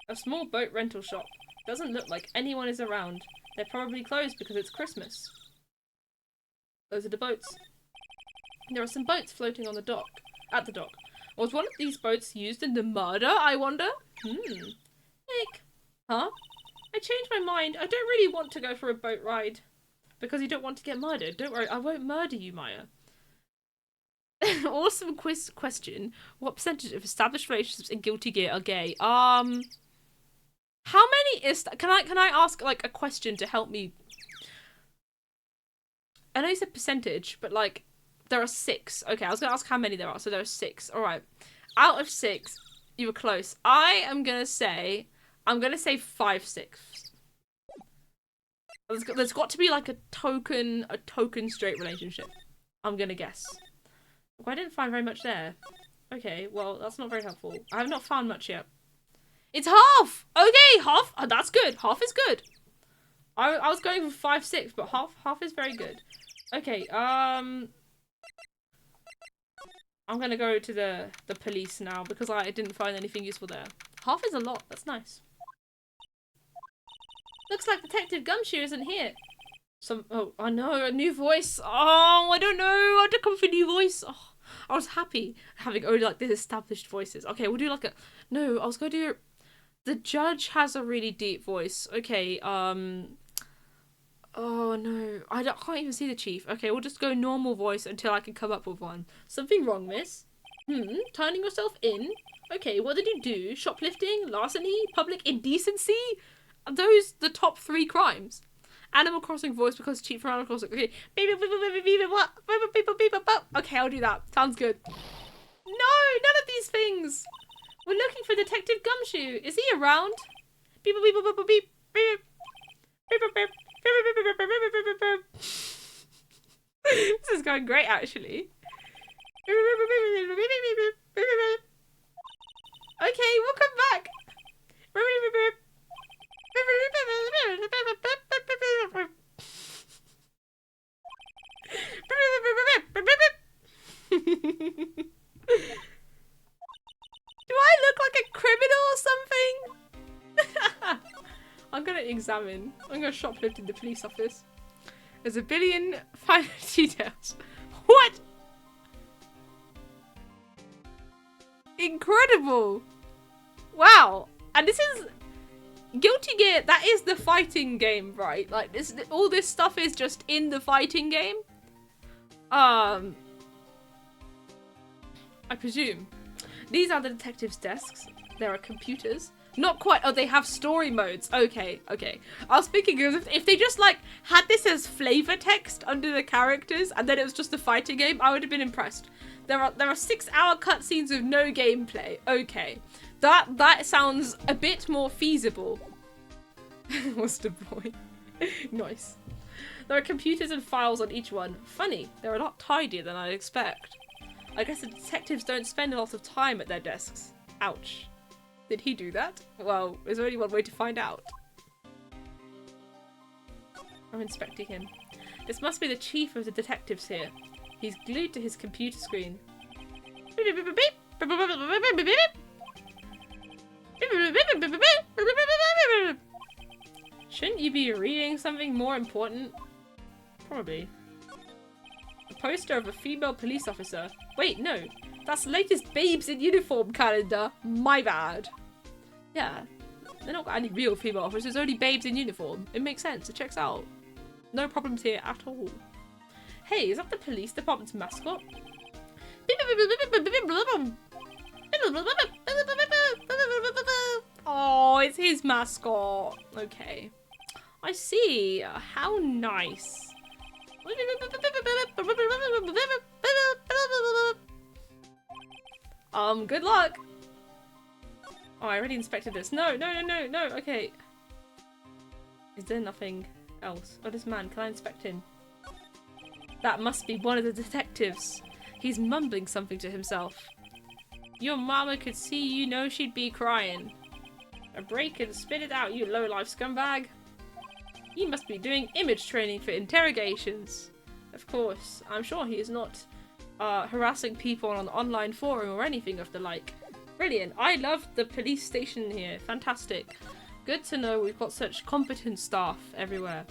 [SPEAKER 1] A small boat rental shop. Doesn't look like anyone is around. They're probably closed because it's Christmas. Those are the boats. There are some boats floating on the dock. At the dock. Was one of these boats used in the murder, I wonder? Nick. Huh? I changed my mind. I don't really want to go for a boat ride. Because you don't want to get murdered. Don't worry, I won't murder you, Maya. Awesome quiz question. What percentage of established relationships in Guilty Gear are gay? How many is that? Can I ask like a question to help me? I know you said percentage, but like, there are 6. Okay, I was gonna ask how many there are. So there are 6. All right. Out of 6, you were close. I'm gonna say 5/6. There's got to be like a token straight relationship. I'm gonna guess. Well, I didn't find very much there. Okay, well, that's not very helpful. I have not found much yet. It's half! Okay, half. Oh, that's good. Half is good. I was going for 5/6, but half is very good. Okay, I'm gonna go to the police now because I didn't find anything useful there. Half is a lot. That's nice. Looks like Detective Gumshoe isn't here. Oh no, a new voice. Oh, I don't know. I had to come for a new voice. Oh, I was happy having only like these established voices. Okay, we'll do like a. No, I was gonna do. The judge has a really deep voice. Okay, Oh no, can't even see the chief. Okay, we'll just go normal voice until I can come up with one. Something wrong, miss? Turning yourself in? Okay, what did you do? Shoplifting? Larceny? Public indecency? Are those the top 3 crimes? Animal Crossing voice because cheap for Animal Crossing. Okay. Okay, I'll do that. Sounds good. No, none of these things. We're looking for Detective Gumshoe. Is he around? Beep beep beep beep beep beep. This is going great, actually. Okay, we'll come back. Do I look like a criminal or something? I'm gonna examine. I'm gonna shoplift in the police office. There's a billion finer details. What? Incredible! Wow. And this is Guilty Gear. That is the fighting game, right? Like this. All this stuff is just in the fighting game. I presume. These are the detectives' desks. There are computers. Not quite. Oh, they have story modes. Okay, okay. I was thinking if they just like had this as flavor text under the characters and then it was just a fighting game, I would have been impressed. There are 6-hour cutscenes with no gameplay. Okay, that sounds a bit more feasible. What's the point? Nice. There are computers and files on each one. Funny, they're a lot tidier than I'd expect. I guess the detectives don't spend a lot of time at their desks. Ouch. Did he do that? Well, there's only one way to find out. I'm inspecting him. This must be the chief of the detectives here. He's glued to his computer screen. Shouldn't you be reading something more important? Probably. A poster of a female police officer. Wait, no. That's the latest Babes in Uniform calendar. My bad. Yeah. They're not got any real female officers, only babes in uniform. It makes sense. It checks out. No problems here at all. Hey, is that the police department's mascot? Oh, it's his mascot. Okay. I see. How nice. Good luck. Oh, I already inspected this. No, no. Okay. Is there nothing else? Oh, this man. Can I inspect him? That must be one of the detectives. He's mumbling something to himself. Your mama could see you know she'd be crying. A break and spit it out, you low-life scumbag. He must be doing image training for interrogations. Of course, I'm sure he is not harassing people on an online forum or anything of the like. Brilliant. I love the police station here. Fantastic. Good to know we've got such competent staff everywhere.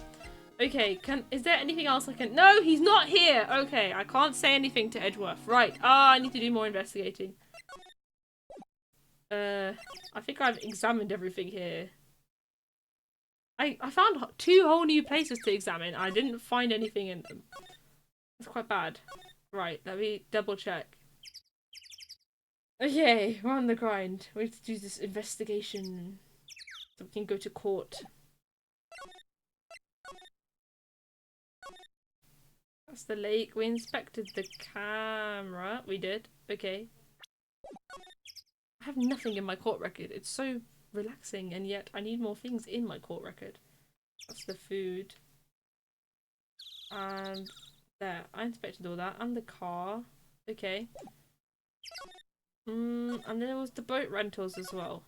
[SPEAKER 1] Okay, is there anything else I can... No, he's not here! Okay, I can't say anything to Edgeworth. Right. I need to do more investigating. I think I've examined everything here. I found 2 whole new places to examine. I didn't find anything in them. That's quite bad. Right, let me double check. Okay, we're on the grind. We have to do this investigation so we can go to court. That's the lake. We inspected the camera. We did. Okay. I have nothing in my court record. It's so relaxing, and yet I need more things in my court record. That's the food. And there. I inspected all that. And the car. Okay. And then there was the boat rentals as well.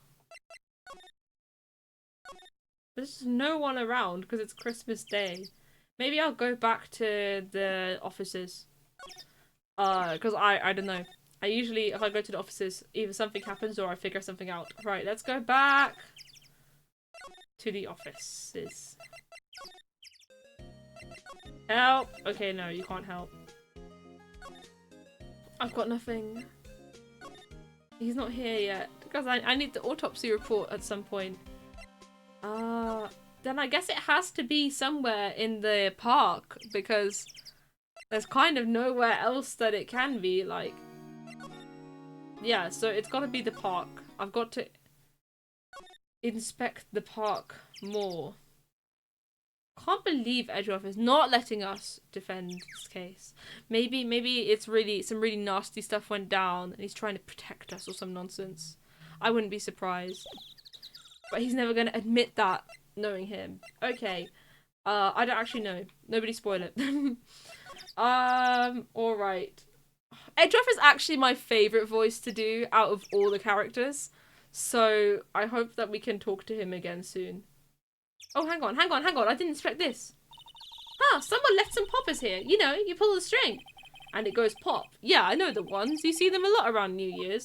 [SPEAKER 1] There's no one around because it's Christmas Day. Maybe I'll go back to the offices. Because I don't know. I usually, if I go to the offices, either something happens or I figure something out. Right, let's go back to the offices. Help! Okay, no, you can't help. I've got nothing. He's not here yet. Because I need the autopsy report at some point. Then I guess it has to be somewhere in the park. Because there's kind of nowhere else that it can be, like... Yeah, so it's gotta be the park. I've got to inspect the park more. Can't believe Edgeworth is not letting us defend this case. Maybe it's really, some really nasty stuff went down and he's trying to protect us or some nonsense. I wouldn't be surprised. But he's never gonna admit that, knowing him. Okay. I don't actually know. Nobody spoil it. Alright. Edgeworth is actually my favourite voice to do out of all the characters. So I hope that we can talk to him again soon. Oh, hang on. I didn't expect this. Ah, someone left some poppers here. You know, you pull the string. And it goes pop. Yeah, I know the ones. You see them a lot around New Year's.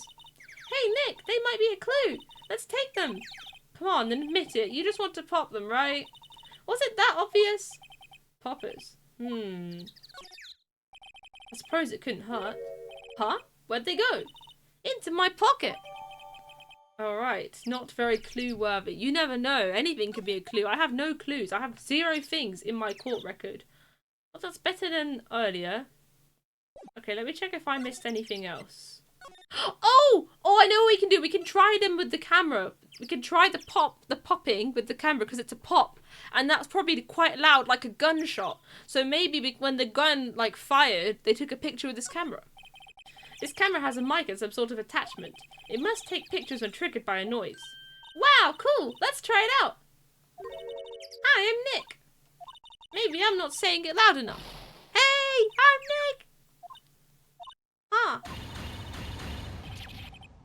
[SPEAKER 1] Hey, Nick, they might be a clue. Let's take them. Come on, admit it. You just want to pop them, right? Was it that obvious? Poppers. I suppose it couldn't hurt. Huh? Where'd they go? Into my pocket. Alright, not very clue-worthy. You never know. Anything could be a clue. I have no clues. I have 0 things in my court record. Well, that's better than earlier. Okay, let me check if I missed anything else. Oh! Oh, I know what we can do. We can try them with the camera. We can try the popping with the camera because it's a pop. And that's probably quite loud, like a gunshot. So maybe when the gun, like, fired, they took a picture with this camera. This camera has a mic and some sort of attachment. It must take pictures when triggered by a noise. Wow, cool! Let's try it out! Hi, I'm Nick. Maybe I'm not saying it loud enough. Hey, I'm Nick! Ah.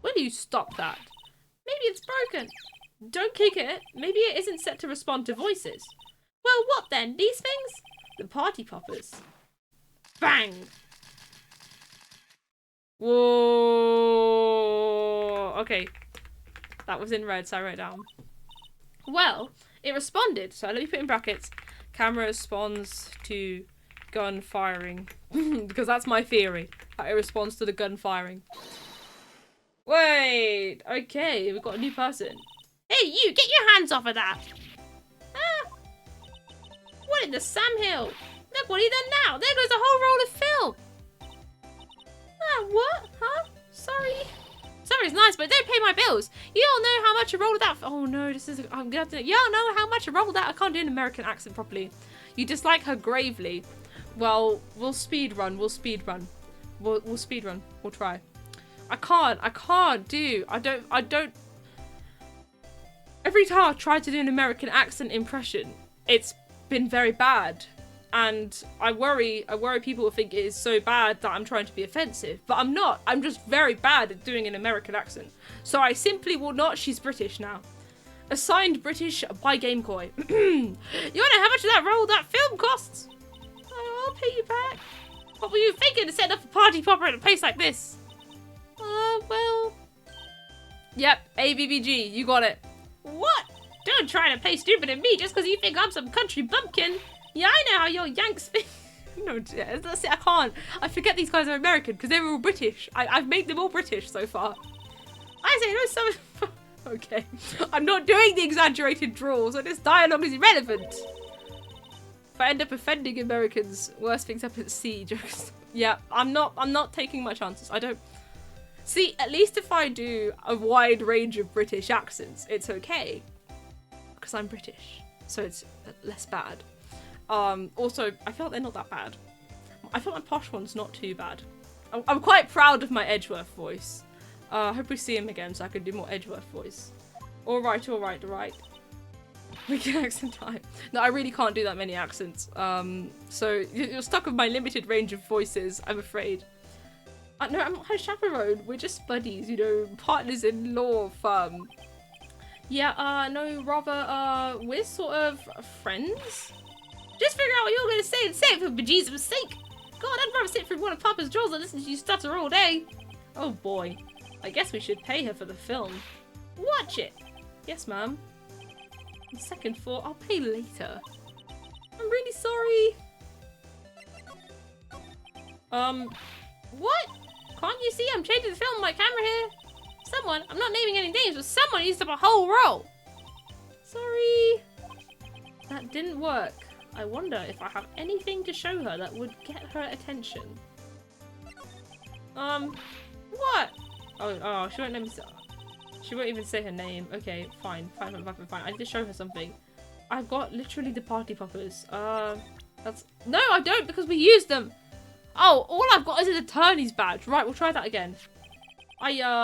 [SPEAKER 1] Will you stop that? Maybe it's broken. Don't kick it. Maybe it isn't set to respond to voices. Well, what then? These things? The party poppers. Bang! Whoa! Okay. That was in red, so I wrote it down. Well, it responded. So let me put in brackets. Camera responds to gun firing. Because that's my theory. It responds to the gun firing. Wait! Okay, we've got a new person. Hey, you! Get your hands off of that! Ah! What in the Sam Hill? Look what he done now! There goes a whole roll of film! Ah, what? Huh? Sorry. Sorry's nice, but don't pay my bills. You all know how much a roll of that... Oh no, this is... I'm gonna have to... Y'all know how much a roll of that... I can't do an American accent properly. You dislike her gravely. Well, we'll speed run. We'll speed run. We'll speed run. We'll try. I can't do... I don't... Every time I've tried to do an American accent impression, it's been very bad. And I worry people will think it is so bad that I'm trying to be offensive. But I'm not. I'm just very bad at doing an American accent. So I simply will not. She's British now. Assigned British by Gamecoy. You wanna know how much that roll that film costs? Oh, I'll pay you back. What were you thinking to set up a party popper at a place like this? Well... Yep, ABBG, you got it. What? Don't try to play stupid at me just because you think I'm some country bumpkin. Yeah, I know how your Yanks think. No, that's it, I can't. I forget these guys are American because they were all British. I've made them all British so far. I say no, some... Okay. I'm not doing the exaggerated drawl, so this dialogue is irrelevant. If I end up offending Americans, worse things happen at sea jokes. Yeah, I'm not taking my chances. I don't... See, at least if I do a wide range of British accents, it's okay. Because I'm British, so it's less bad. Also, I feel like they're not that bad. I thought my posh one's not too bad. I'm quite proud of my Edgeworth voice. I hope we see him again so I can do more Edgeworth voice. Alright, alright, alright. We can accent time. No, I really can't do that many accents. So you're stuck with my limited range of voices, I'm afraid. No, I'm not her chaperone. We're just buddies, you know, partners in law firm. Yeah, no, rather, we're sort of friends. Just figure out what you're gonna say and say it for bejesus' sake. God, I'd rather sit through one of Papa's drawers and listen to you stutter all day. Oh boy. I guess we should pay her for the film. Watch it. Yes, ma'am. The second floor, I'll pay later. I'm really sorry. What? Can't you see I'm changing the film with my camera here? Someone, I'm not naming any names, but someone used up a whole roll. Sorry. That didn't work. I wonder if I have anything to show her that would get her attention. What? Oh, she won't let me say. She won't even say her name. Okay, fine. I need to show her something. I've got literally the party poppers. That's... No, I don't, because we used them. Oh, all I've got is an attorney's badge. Right, we'll try that again.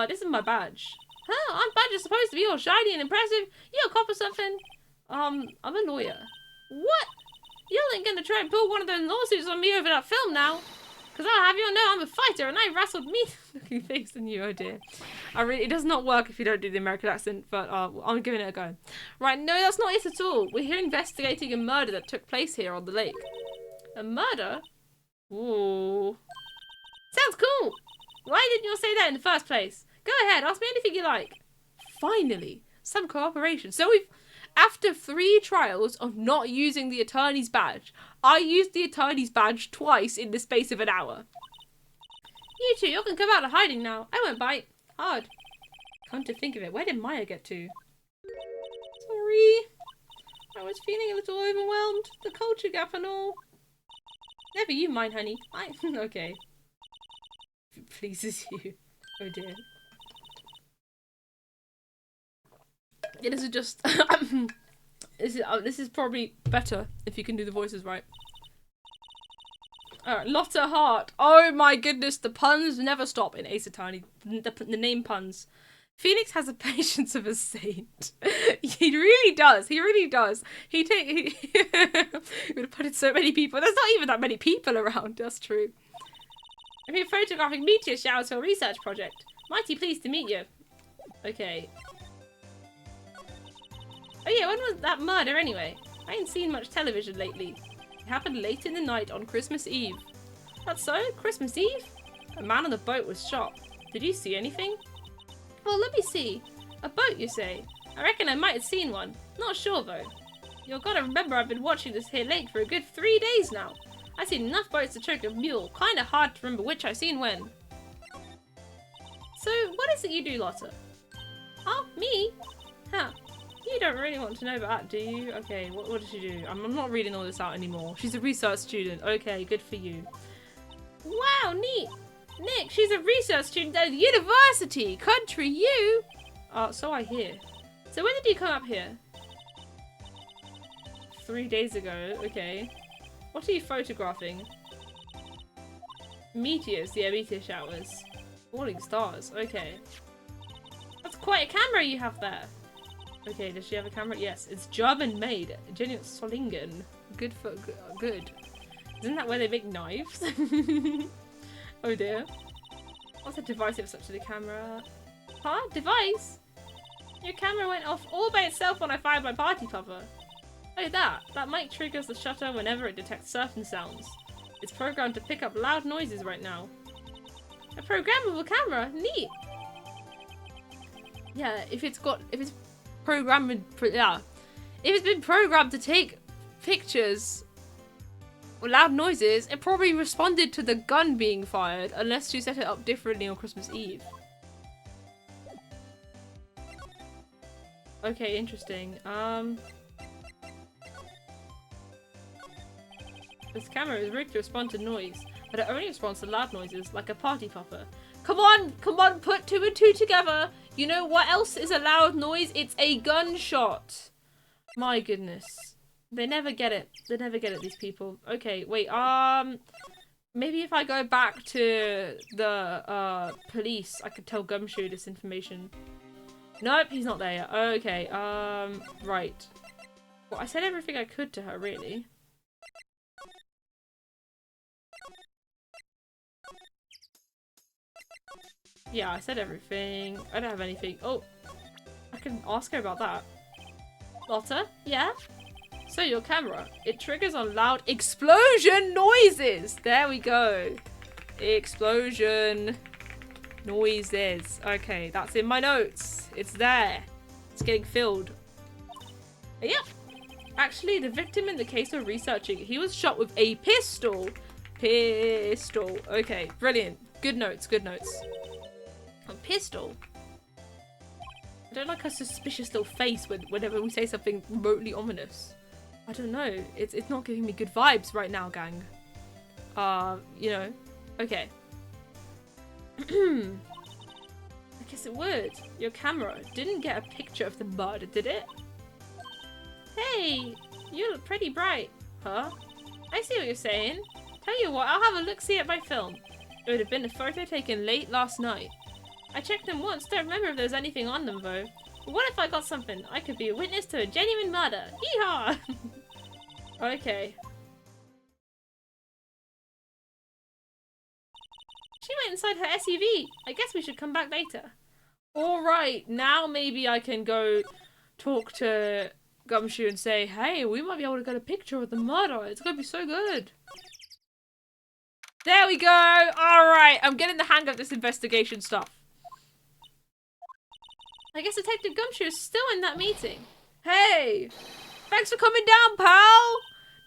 [SPEAKER 1] This is my badge. Huh, our badge is supposed to be all shiny and impressive. You a cop or something? I'm a lawyer. What? You ain't gonna try and pull one of those lawsuits on me over that film now? Because I'll have you know I'm a fighter and I wrestled meat-looking things than you, oh dear. It does not work if you don't do the American accent, but I'm giving it a go. Right, no, that's not it at all. We're here investigating a murder that took place here on the lake. A murder? Ooh. Sounds cool. Why didn't you say that in the first place? Go ahead, ask me anything you like. Finally, some cooperation. So after 3 trials of not using the attorney's badge, I used the attorney's badge twice in the space of an hour. You two, you can come out of hiding now. I won't bite. Hard. Come to think of it, where did Maya get to? Sorry. I was feeling a little overwhelmed. The culture gap and all. Never you mind, honey. Okay. If it pleases you. Oh dear. Yeah, this is just... this is probably better if you can do the voices right. Alright, Lotta Hart. Oh my goodness, the puns never stop in Ace Attorney. The name puns. Phoenix has the patience of a saint. He really does. He really does. He would have put in so many people. There's not even that many people around. That's true. I'm here photographing meteor showers for a research project. Mighty pleased to meet you. Okay. Oh yeah, when was that murder anyway? I ain't seen much television lately. It happened late in the night on Christmas Eve. That's so? Christmas Eve? A man on the boat was shot. Did you see anything? Well, let me see. A boat, you say? I reckon I might have seen one. Not sure though. You've got to remember I've been watching this here lake for a good 3 days now. I've seen enough boats to choke a mule. Kinda hard to remember which I've seen when. So, what is it you do, Lotta? Oh, me? Huh. You don't really want to know that, do you? Okay, what does she do? I'm not reading all this out anymore. She's a research student. Okay, good for you. Wow, neat. Nick, she's a research student at the university. Country, you. So I hear. So when did you come up here? 3 days ago. Okay. What are you photographing? Meteors. Yeah, meteor showers. Falling stars. Okay. That's quite a camera you have there. Okay, does she have a camera? Yes, it's German made. Genuine Solingen. Good for good. Isn't that where they make knives? Oh dear. What's a device of such a camera? Huh? Device? Your camera went off all by itself when I fired my party popper. Oh, that mic triggers the shutter whenever it detects certain sounds. It's programmed to pick up loud noises right now. A programmable camera? Neat! Yeah, if it's programmed, if it's been programmed to take pictures with loud noises, it probably responded to the gun being fired, unless you set it up differently on Christmas Eve. Okay, interesting. This camera is rigged to respond to noise, but it only responds to loud noises, like a party popper. Come on, put 2 and 2 together. You know what else is a loud noise? It's a gunshot. My goodness. They never get it. They never get it, these people. Okay, wait, Maybe if I go back to the police, I could tell Gumshoe this information. Nope, he's not there yet. Okay, right. Well, I said everything I could to her, really. Yeah, I said everything. I don't have anything. Oh, I can ask her about that. Lotta? Yeah? So your camera, it triggers on loud explosion noises. There we go. Explosion noises. Okay, that's in my notes. It's there. It's getting filled. Yep. Actually, the victim in the case we're researching, he was shot with a pistol. Pistol. Okay, brilliant. Good notes, good notes. A pistol? I don't like her suspicious little face whenever we say something remotely ominous. I don't know. It's not giving me good vibes right now, gang. You know. Okay. I guess it would. Your camera didn't get a picture of the murder, did it? Hey, you look pretty bright. Huh? I see what you're saying. Tell you what, I'll have a look-see at my film. It would have been a photo taken late last night. I checked them once, don't remember if there was anything on them though. But what if I got something? I could be a witness to a genuine murder. Yeehaw! Okay. She went inside her SUV. I guess we should come back later. Alright, now maybe I can go talk to Gumshoe and say, hey, we might be able to get a picture of the murder. It's gonna be so good. There we go! Alright, I'm getting the hang of this investigation stuff. I guess Detective Gumshoe is still in that meeting. Hey! Thanks for coming down, pal!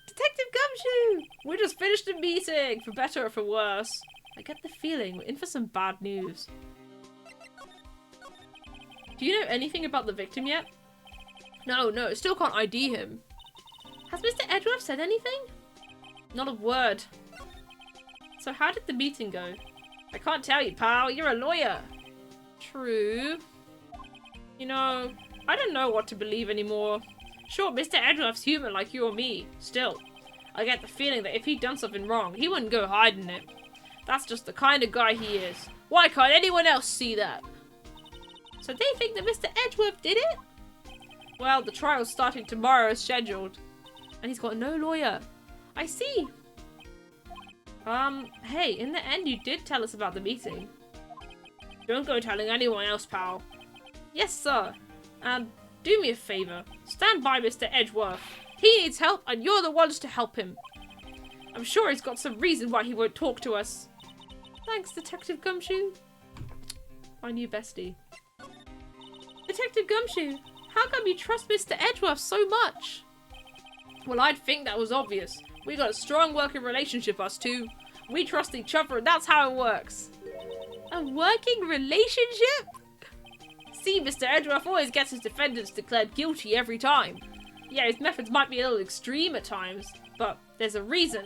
[SPEAKER 1] Detective Gumshoe! We just finished the meeting, for better or for worse. I get the feeling we're in for some bad news. Do you know anything about the victim yet? No, still can't ID him. Has Mr. Edgeworth said anything? Not a word. So how did the meeting go? I can't tell you, pal. You're a lawyer. True. You know, I don't know what to believe anymore. Sure, Mr. Edgeworth's human like you or me. Still, I get the feeling that if he'd done something wrong, he wouldn't go hiding it. That's just the kind of guy he is. Why can't anyone else see that? So they think that Mr. Edgeworth did it? Well, the trial's starting tomorrow as scheduled. And he's got no lawyer. I see. Hey, in the end you did tell us about the meeting. Don't go telling anyone else, pal. Yes, sir. And do me a favour. Stand by Mr. Edgeworth. He needs help and you're the ones to help him. I'm sure he's got some reason why he won't talk to us. Thanks, Detective Gumshoe. My new bestie. Detective Gumshoe, how come you trust Mr. Edgeworth so much? Well, I'd think that was obvious. We got a strong working relationship, us two. We trust each other and that's how it works. A working relationship? See, Mr. Edgeworth always gets his defendants declared guilty every time. Yeah, his methods might be a little extreme at times, but there's a reason.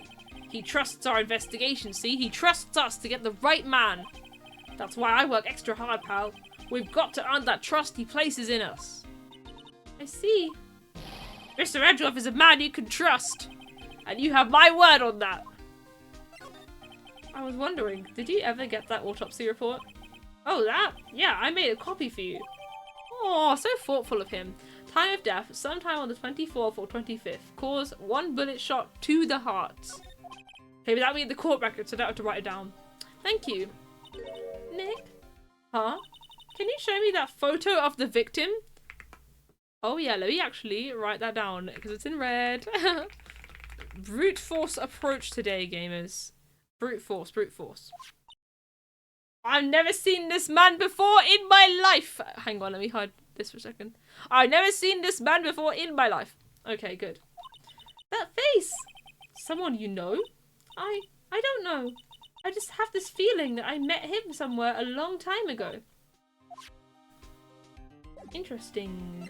[SPEAKER 1] He trusts our investigation, see? He trusts us to get the right man. That's why I work extra hard, pal. We've got to earn that trust he places in us. I see. Mr. Edgeworth is a man you can trust. And you have my word on that. I was wondering, did you ever get that autopsy report? Oh, that? Yeah, I made a copy for you. Oh, so thoughtful of him. Time of death, sometime on the 24th or 25th. Cause, 1 bullet shot to the heart. Okay, but that'll be in the court record, so I don't have to write it down. Thank you. Nick? Huh? Can you show me that photo of the victim? Oh yeah, let me actually write that down, because it's in red. Brute force approach today, gamers. Brute force, brute force. I've never seen this man before in my life. Hang on, let me hide this for a second. I've never seen this man before in my life. Okay, good. That face! Someone you know? I don't know. I just have this feeling that I met him somewhere a long time ago. Interesting.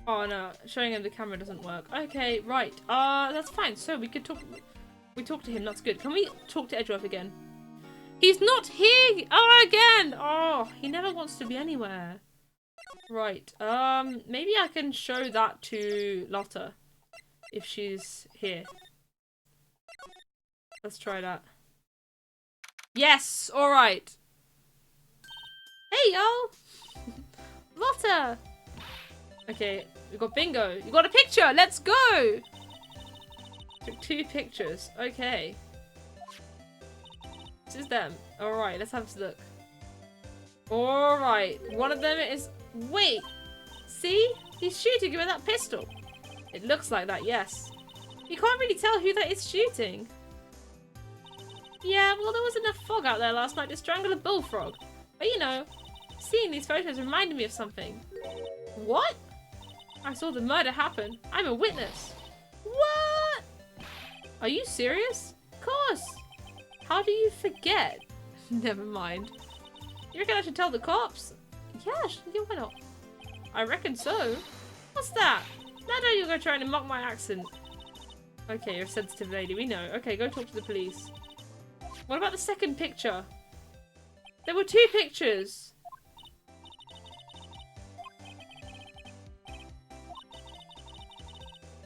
[SPEAKER 1] Oh no, showing him the camera doesn't work. Okay, right. That's fine. So we could talk. We talked to him. That's good. Can we talk to Edgeworth again? He's not here. Oh, again. Oh, he never wants to be anywhere. Right. Maybe I can show that to Lotta. if she's here. Let's try that. Yes! Alright. Hey, yo! Lotta! Okay, we got bingo. You got a picture! Let's go! Took 2 pictures. Okay. This is them. Alright, let's have a look. Alright. One of them is... Wait! See? He's shooting with that pistol. It looks like that, yes. You can't really tell who that is shooting. Yeah, well, there was enough fog out there last night to strangle a bullfrog. But you know, seeing these photos reminded me of something. What? I saw the murder happen. I'm a witness. What? Are you serious? Of course. How do you forget? Never mind. You reckon I should tell the cops? Yeah, why not? I reckon so. What's that? Now you're going to try and mock my accent. Okay, you're a sensitive lady. We know. Okay, go talk to the police. What about the second picture? There were 2 pictures.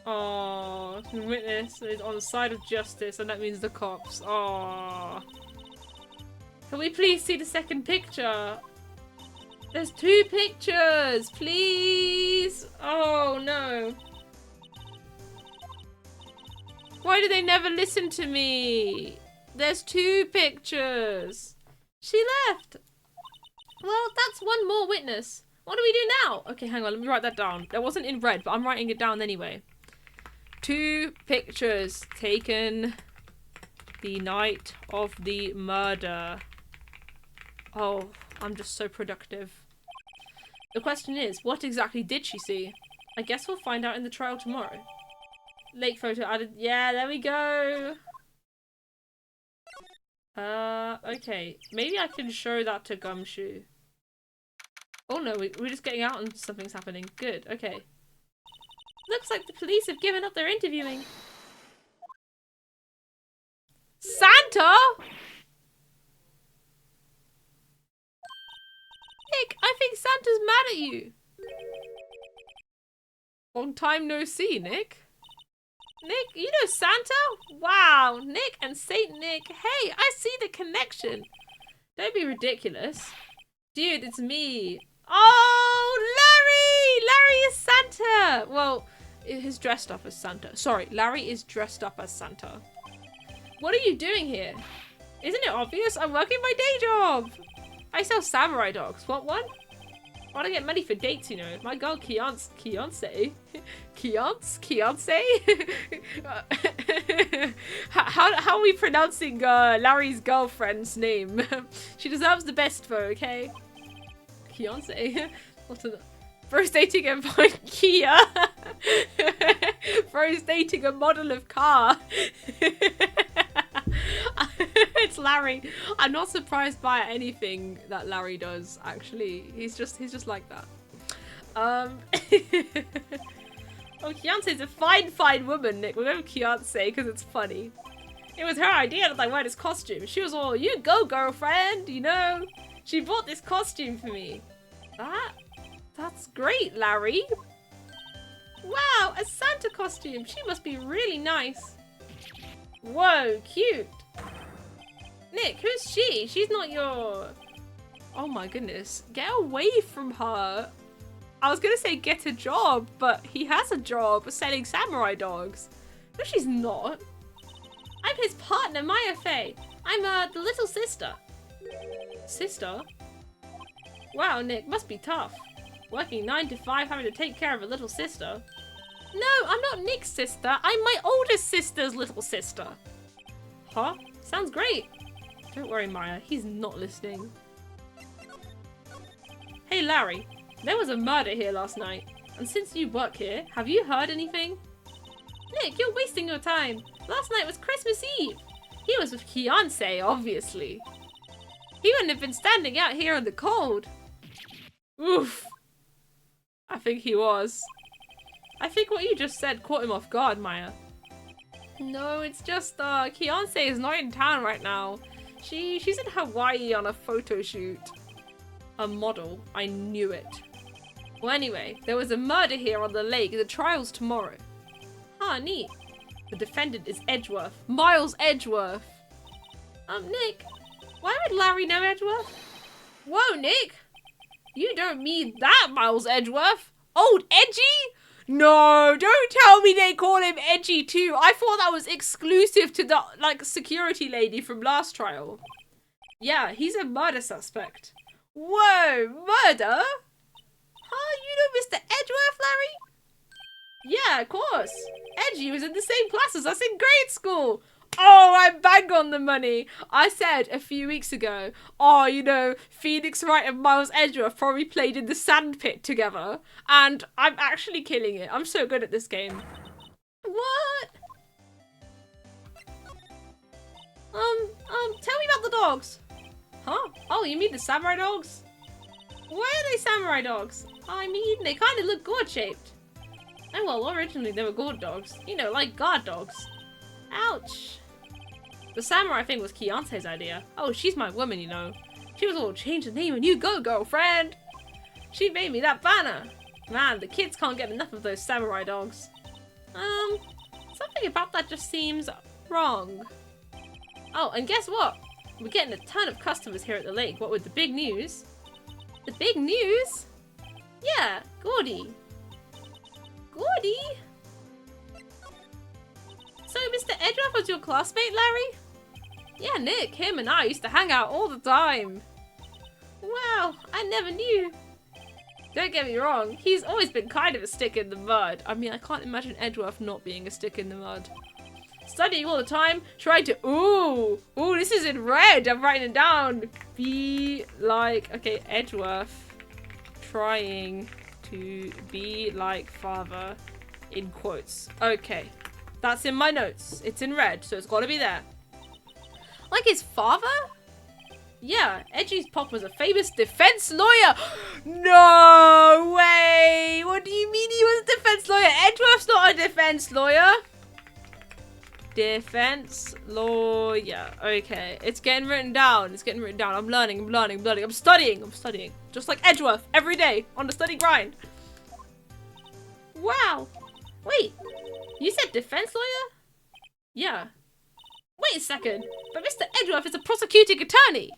[SPEAKER 1] Oh, the witness is on the side of justice, and that means the cops. Oh. Can we please see the second picture? There's 2 pictures, please. Oh no. Why do they never listen to me? There's 2 pictures. She left. Well, that's one more witness. What do we do now? Okay, hang on. Let me write that down. That wasn't in red, but I'm writing it down anyway. 2 pictures taken the night of the murder. Oh, I'm just so productive. The question is, what exactly did she see? I guess we'll find out in the trial tomorrow. Lake photo added. Yeah, there we go. Okay. Maybe I can show that to Gumshoe. Oh no, we're just getting out and something's happening. Good, okay. Looks like the police have given up their interviewing. Santa? Nick, I think Santa's mad at you. Long time no see, Nick. Nick, you know Santa? Wow, Nick and Saint Nick. Hey, I see the connection. Don't be ridiculous. Dude, it's me. Oh, Larry! Larry is Santa! Well, he's dressed up as Santa. Sorry, Larry is dressed up as Santa. What are you doing here? Isn't it obvious? I'm working my day job. I sell samurai dogs. Want one? Why do I get money for dates, you know? My girl Beyonce. How are we pronouncing Larry's girlfriend's name? She deserves the best though, okay? Beyonce. What's a Bro's dating a Kia. Bro's dating a model of car. It's Larry. I'm not surprised by anything that Larry does, actually. He's just like that. Oh, Beyonce's a fine woman, Nick. We'll go with Beyonce because it's funny. It was her idea that I wear this costume. She was all, you go, girlfriend, you know. She bought this costume for me. That's great, Larry. Wow, a Santa costume. She must be really nice. Whoa, cute. Nick, who's she? She's not your... Oh my goodness. Get away from her. I was gonna say get a job, but he has a job selling samurai dogs. No, she's not. I'm his partner, Maya Fey. I'm the little sister. Sister? Wow, Nick, must be tough. Working 9 to 5, having to take care of a little sister. No, I'm not Nick's sister. I'm my oldest sister's little sister. Huh? Sounds great. Don't worry, Maya. He's not listening. Hey, Larry. There was a murder here last night. And since you work here, have you heard anything? Nick, you're wasting your time. Last night was Christmas Eve. He was with Beyonce, obviously. He wouldn't have been standing out here in the cold. Oof. I think he was. I think what you just said caught him off guard, Maya. No, it's just, Beyonce is not in town right now. She's in Hawaii on a photo shoot. A model. I knew it. Well, anyway, there was a murder here on the lake. The trial's tomorrow. Ah, neat. The defendant is Edgeworth. Miles Edgeworth. Nick. Why would Larry know Edgeworth? Whoa, Nick. You don't mean that Miles Edgeworth. Old Edgy? No, don't tell me they call him Edgy too. I thought that was exclusive to the, like, security lady from last trial. Yeah, he's a murder suspect. Whoa, murder? Huh, you know Mr. Edgeworth, Larry? Yeah, of course. Edgy was in the same class as us in grade school. Oh, I'm bang on the money. I said a few weeks ago, oh, you know, Phoenix Wright and Miles Edgeworth probably played in the sandpit together. And I'm actually killing it. I'm so good at this game. What? Tell me about the dogs. Huh? Oh, you mean the samurai dogs? Why are they samurai dogs? I mean, they kind of look gourd-shaped. Oh, well, originally they were gourd dogs. You know, like guard dogs. Ouch. The samurai thing was Keontae's idea. Oh, she's my woman, you know. She was all, change the name and you go, girlfriend. She made me that banner. Man, the kids can't get enough of those samurai dogs. Something about that just seems wrong. Oh, and guess what? We're getting a ton of customers here at the lake. What with the big news? The big news? Yeah, Gordy. Gordy? So Mr. Edgeworth was your classmate, Larry? Yeah, Nick, him and I used to hang out all the time. Wow, I never knew. Don't get me wrong, he's always been kind of a stick in the mud. I mean, I can't imagine Edgeworth not being a stick in the mud. Studying all the time, trying to, ooh, this is in red, I'm writing it down. Be like, okay, Edgeworth, trying to be like father, in quotes. Okay, that's in my notes. It's in red, so it's gotta be there. Like his father? Yeah, Edgy's pop was a famous defense lawyer. No way! What do you mean he was a defense lawyer? Edgeworth's not a defense lawyer. Defense lawyer. Okay, it's getting written down. It's getting written down. I'm learning. I'm studying. Just like Edgeworth, every day, on the study grind. Wow. Wait, you said defense lawyer? Yeah. Wait a second, but Mr. Edgeworth is a prosecuting attorney.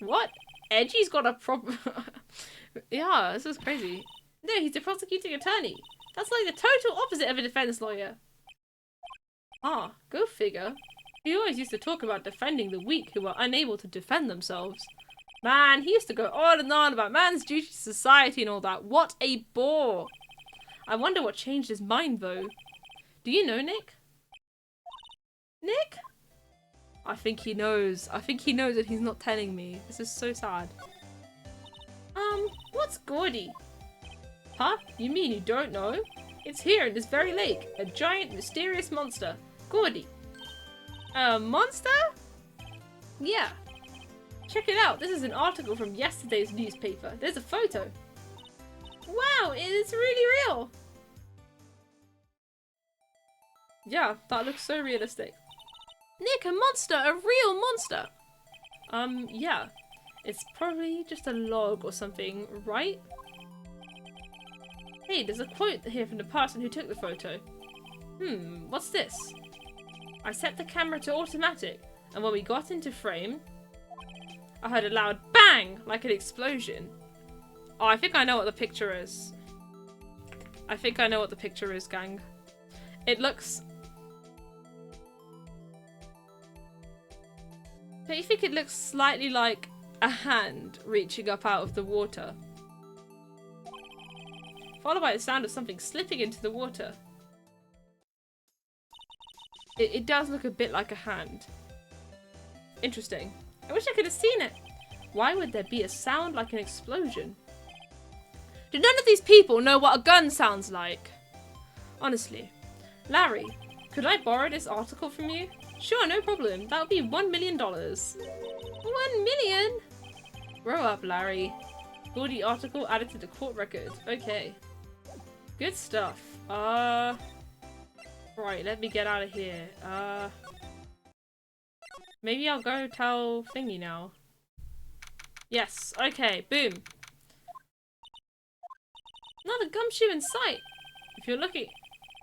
[SPEAKER 1] What? Edgy's got a Yeah, this is crazy. No, he's a prosecuting attorney. That's like the total opposite of a defense lawyer. Ah, go figure. He always used to talk about defending the weak who were unable to defend themselves. Man, he used to go on and on about man's duty to society and all that. What a bore. I wonder what changed his mind, though. Do you know, Nick? Nick? I think he knows. I think he knows that he's not telling me. This is so sad. What's Gordy? Huh? You mean you don't know? It's here in this very lake. A giant, mysterious monster. Gordy. A monster? Yeah. Check it out. This is an article from yesterday's newspaper. There's a photo. Wow, it's really real. Yeah, that looks so realistic. Nick, a monster! A real monster! Yeah. It's probably just a log or something, right? Hey, there's a quote here from the person who took the photo. What's this? I set the camera to automatic, and when we got into frame, I heard a loud bang, like an explosion. Oh, I think I know what the picture is. I think I know what the picture is, gang. It looks... Don't you think it looks slightly like a hand reaching up out of the water? Followed by the sound of something slipping into the water. It does look a bit like a hand. Interesting. I wish I could have seen it. Why would there be a sound like an explosion? Do none of these people know what a gun sounds like? Honestly. Larry, could I borrow this article from you? Sure, no problem. That would be $1 million. 1 million? Grow up, Larry. Gordy article added to the court record. Okay. Good stuff. Right, let me get out of here. Maybe I'll go tell Thingy now. Yes, okay, boom. Not a gumshoe in sight. If you're looking...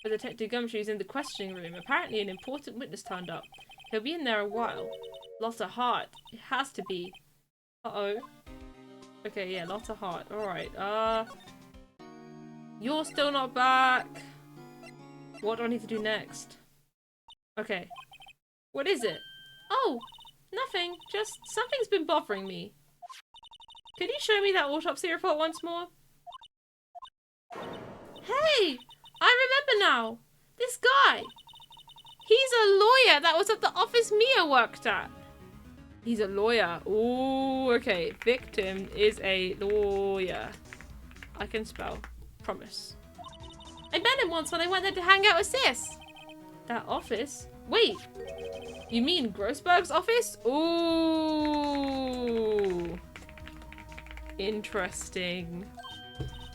[SPEAKER 1] But Detective Gumshoe's in the questioning room. Apparently an important witness turned up. He'll be in there a while. Lots of heart. It has to be. Uh-oh. Okay, yeah, lots of heart. Alright, you're still not back. What do I need to do next? Okay. What is it? Oh, nothing. Just something's been bothering me. Could you show me that autopsy report once more? Hey! I remember now! This guy! He's a lawyer that was at the office Mia worked at. He's a lawyer. Ooh, okay. Victim is a lawyer. I can spell. Promise. I met him once when I went there to hang out with Sis. That office? Wait. You mean Grossberg's office? Ooh. Interesting.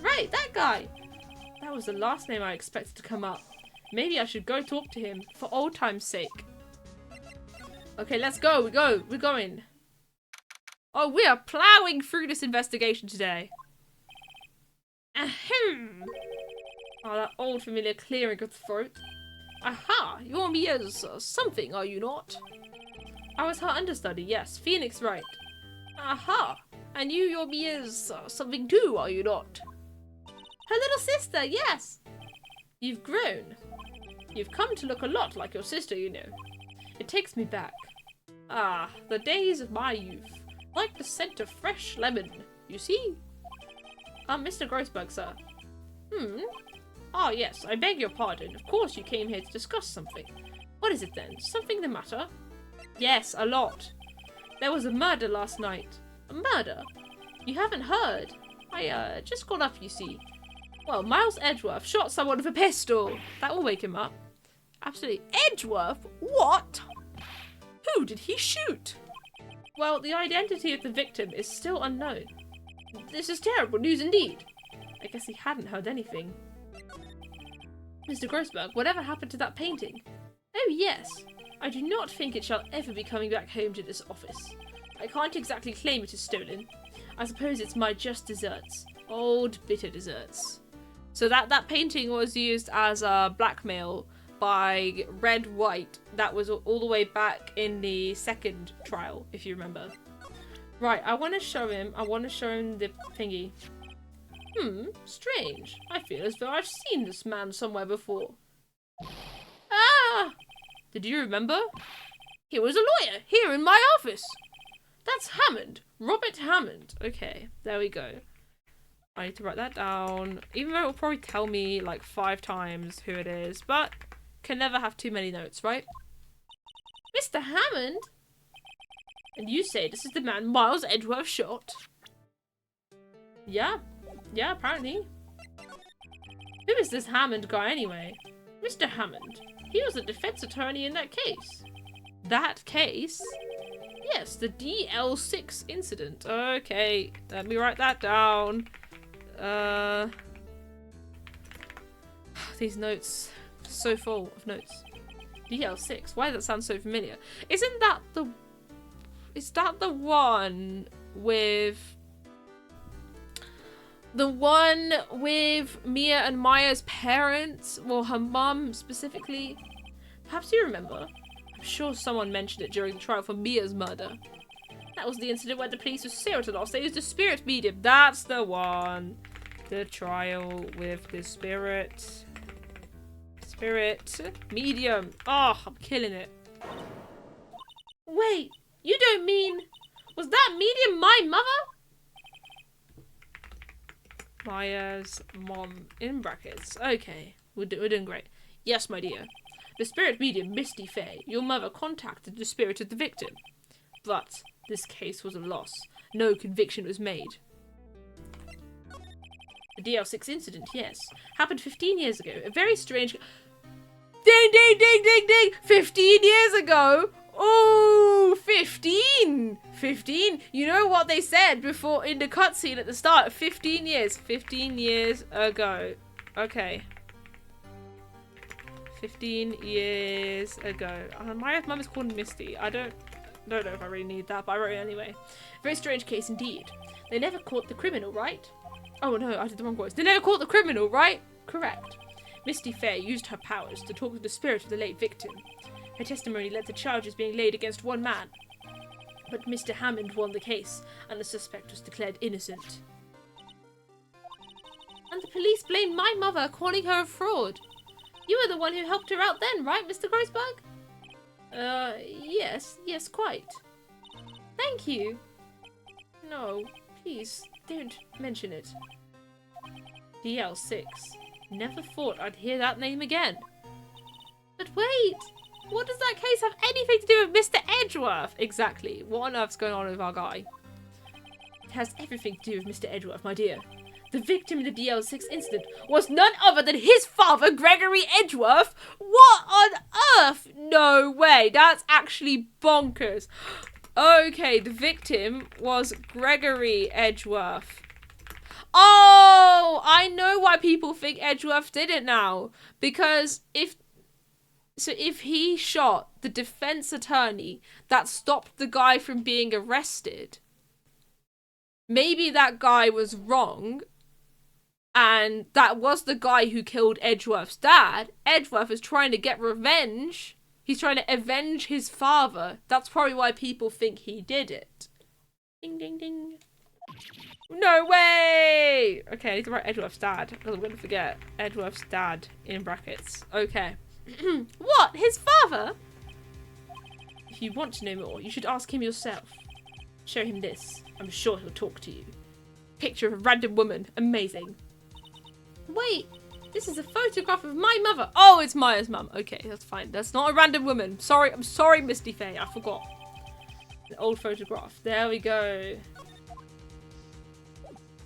[SPEAKER 1] Right, that guy. That was the last name I expected to come up. Maybe I should go talk to him for old time's sake. Okay, let's go. We're going. Oh, we are plowing through this investigation today. Ahem. Oh, that old familiar clearing of the throat. Aha! You're Mia's something, are you not? I was her understudy, yes. Phoenix Wright. Aha! And you're Mia's something too, are you not? Her little sister, yes! You've grown. You've come to look a lot like your sister, you know. It takes me back. Ah, the days of my youth. Like the scent of fresh lemon, you see? Mr. Grossberg, sir. Ah, yes, I beg your pardon. Of course you came here to discuss something. What is it then? Something the matter? Yes, a lot. There was a murder last night. A murder? You haven't heard? I, just got up, you see. Well, Miles Edgeworth shot someone with a pistol. That will wake him up. Absolutely. Edgeworth? What? Who did he shoot? Well, the identity of the victim is still unknown. This is terrible news indeed. I guess he hadn't heard anything. Mr. Grossberg, whatever happened to that painting? Oh, yes. I do not think it shall ever be coming back home to this office. I can't exactly claim it is stolen. I suppose it's my just desserts. Old, bitter desserts. So that painting was used as a blackmail by Wright. That was all the way back in the second trial, if you remember. Right, I want to show him the thingy. Strange. I feel as though I've seen this man somewhere before. Ah! Did you remember? He was a lawyer here in my office. That's Hammond. Robert Hammond. Okay, there we go. I need to write that down. Even though it will probably tell me like 5 times who it is, but can never have too many notes, right? Mr. Hammond? And you say this is the man Miles Edgeworth shot? Yeah. Yeah, apparently. Who is this Hammond guy anyway? Mr. Hammond. He was a defense attorney in that case. That case? Yes, the DL6 incident. Okay, let me write that down. These notes. So full of notes. DL6. Why does that sound so familiar? Isn't that the... Is that the one with... The one with Mia and Maya's parents? Well, her mum specifically? Perhaps you remember. I'm sure someone mentioned it during the trial for Mia's murder. That was the incident where the police was Sarah to lost. They used a spirit medium. That's the one. The trial with the spirit medium. Oh, I'm killing it. Wait, you don't mean... Was that medium my mother? Maya's mom in brackets. Okay, we're doing great. Yes, my dear. The spirit medium, Misty Faye, your mother contacted the spirit of the victim. But this case was a loss. No conviction was made. The DL6 incident, yes. Happened 15 years ago. A very strange... Ding, ding, ding, ding, ding! 15 years ago! Oh, 15! 15? You know what they said before in the cutscene at the start? 15 years. 15 years ago. Okay. 15 years ago. My mum is called Misty. I don't know if I really need that, but I wrote it anyway. Very strange case indeed. They never caught the criminal, right? Oh no, I did the wrong voice. They never caught the criminal, right? Correct. Misty Fair used her powers to talk to the spirit of the late victim. Her testimony led to charges being laid against one man. But Mr. Hammond won the case, and the suspect was declared innocent. And the police blamed my mother, calling her a fraud. You were the one who helped her out then, right, Mr. Grossberg? Yes, quite. Thank you. No, please, don't mention it. DL6. Never thought I'd hear that name again. But wait! What does that case have anything to do with Mr. Edgeworth? Exactly. What on earth's going on with our guy? It has everything to do with Mr. Edgeworth, my dear. The victim in the DL6 incident was none other than his father, Gregory Edgeworth. What on earth? No way. That's actually bonkers. Okay, the victim was Gregory Edgeworth. Oh, I know why people think Edgeworth did it now. Because if he shot the defense attorney that stopped the guy from being arrested, maybe that guy was wrong, and that was the guy who killed Edgeworth's dad. Edgeworth is trying to get revenge. He's trying to avenge his father. That's probably why people think he did it. Ding, ding, ding. No way! Okay, I need to write Edgeworth's dad, because I'm going to forget. Edgeworth's dad, in brackets. Okay. What? His father? If you want to know more, you should ask him yourself. Show him this. I'm sure he'll talk to you. Picture of a random woman. Amazing. Wait, this is a photograph of my mother. Oh, it's Maya's mum. Okay, that's fine. That's not a random woman. Sorry, I'm sorry, Misty Faye. I forgot. An old photograph. There we go.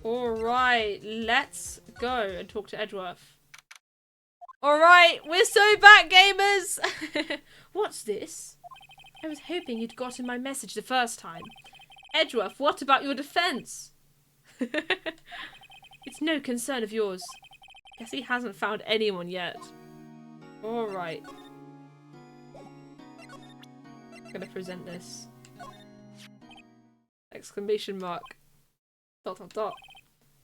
[SPEAKER 1] Alright, let's go and talk to Edgeworth. Alright, we're so back, gamers! What's this? I was hoping you'd gotten my message the first time. Edgeworth, what about your defense? It's no concern of yours. Guess he hasn't found anyone yet. Alright. I'm gonna present this. Exclamation mark. ...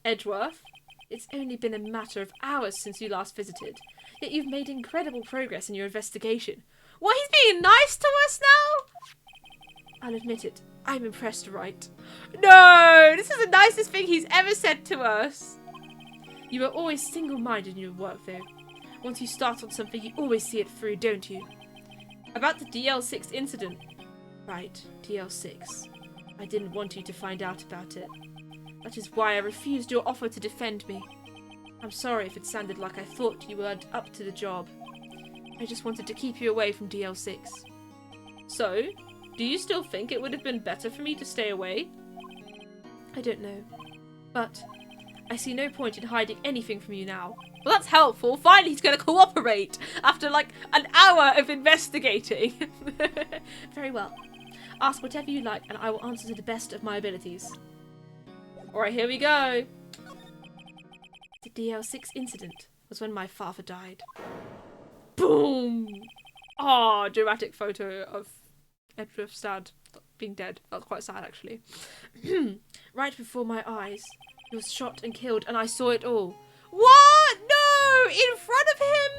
[SPEAKER 1] Edgeworth, it's only been a matter of hours since you last visited, yet you've made incredible progress in your investigation. What, he's being nice to us now? I'll admit it, I'm impressed, Wright. No, this is the nicest thing he's ever said to us. You are always single-minded in your work, though. Once you start on something, you always see it through, don't you? About the DL6 incident. Right, DL6. I didn't want you to find out about it. That is why I refused your offer to defend me. I'm sorry if it sounded like I thought you weren't up to the job. I just wanted to keep you away from DL6. So, do you still think it would have been better for me to stay away? I don't know. But I see no point in hiding anything from you now. Well, that's helpful. Finally, he's going to cooperate after like an hour of investigating. Very well. Ask whatever you like and I will answer to the best of my abilities. Alright, here we go. The DL6 incident was when my father died. Boom! Oh, dramatic photo of Edgeworth's dad being dead. That was quite sad, actually. Right before my eyes, he was shot and killed, and I saw it all. What? No! In front of him?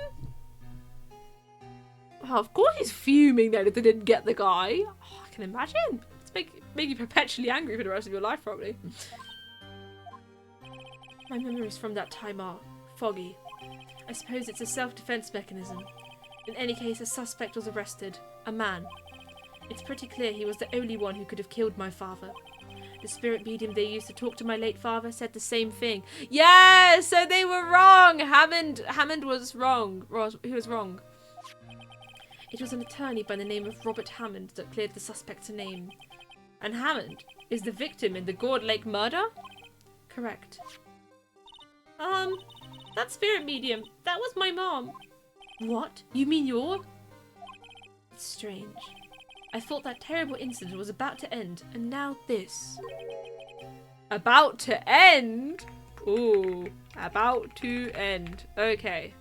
[SPEAKER 1] Oh, of course he's fuming then if they didn't get the guy. Oh, I can imagine. It's make you perpetually angry for the rest of your life, probably. My memories from that time are foggy. I suppose it's a self-defense mechanism. In any case, a suspect was arrested. A man. It's pretty clear he was the only one who could have killed my father. The spirit medium they used to talk to my late father said the same thing. Yeah, so they were wrong. Hammond was wrong. He was wrong. It was an attorney by the name of Robert Hammond that cleared the suspect's name. And Hammond is the victim in the Gourd Lake murder? Correct. That spirit medium, that was my mom. What? You mean you're? It's strange. I thought that terrible incident was about to end, and now this. About to end? Ooh, about to end. Okay.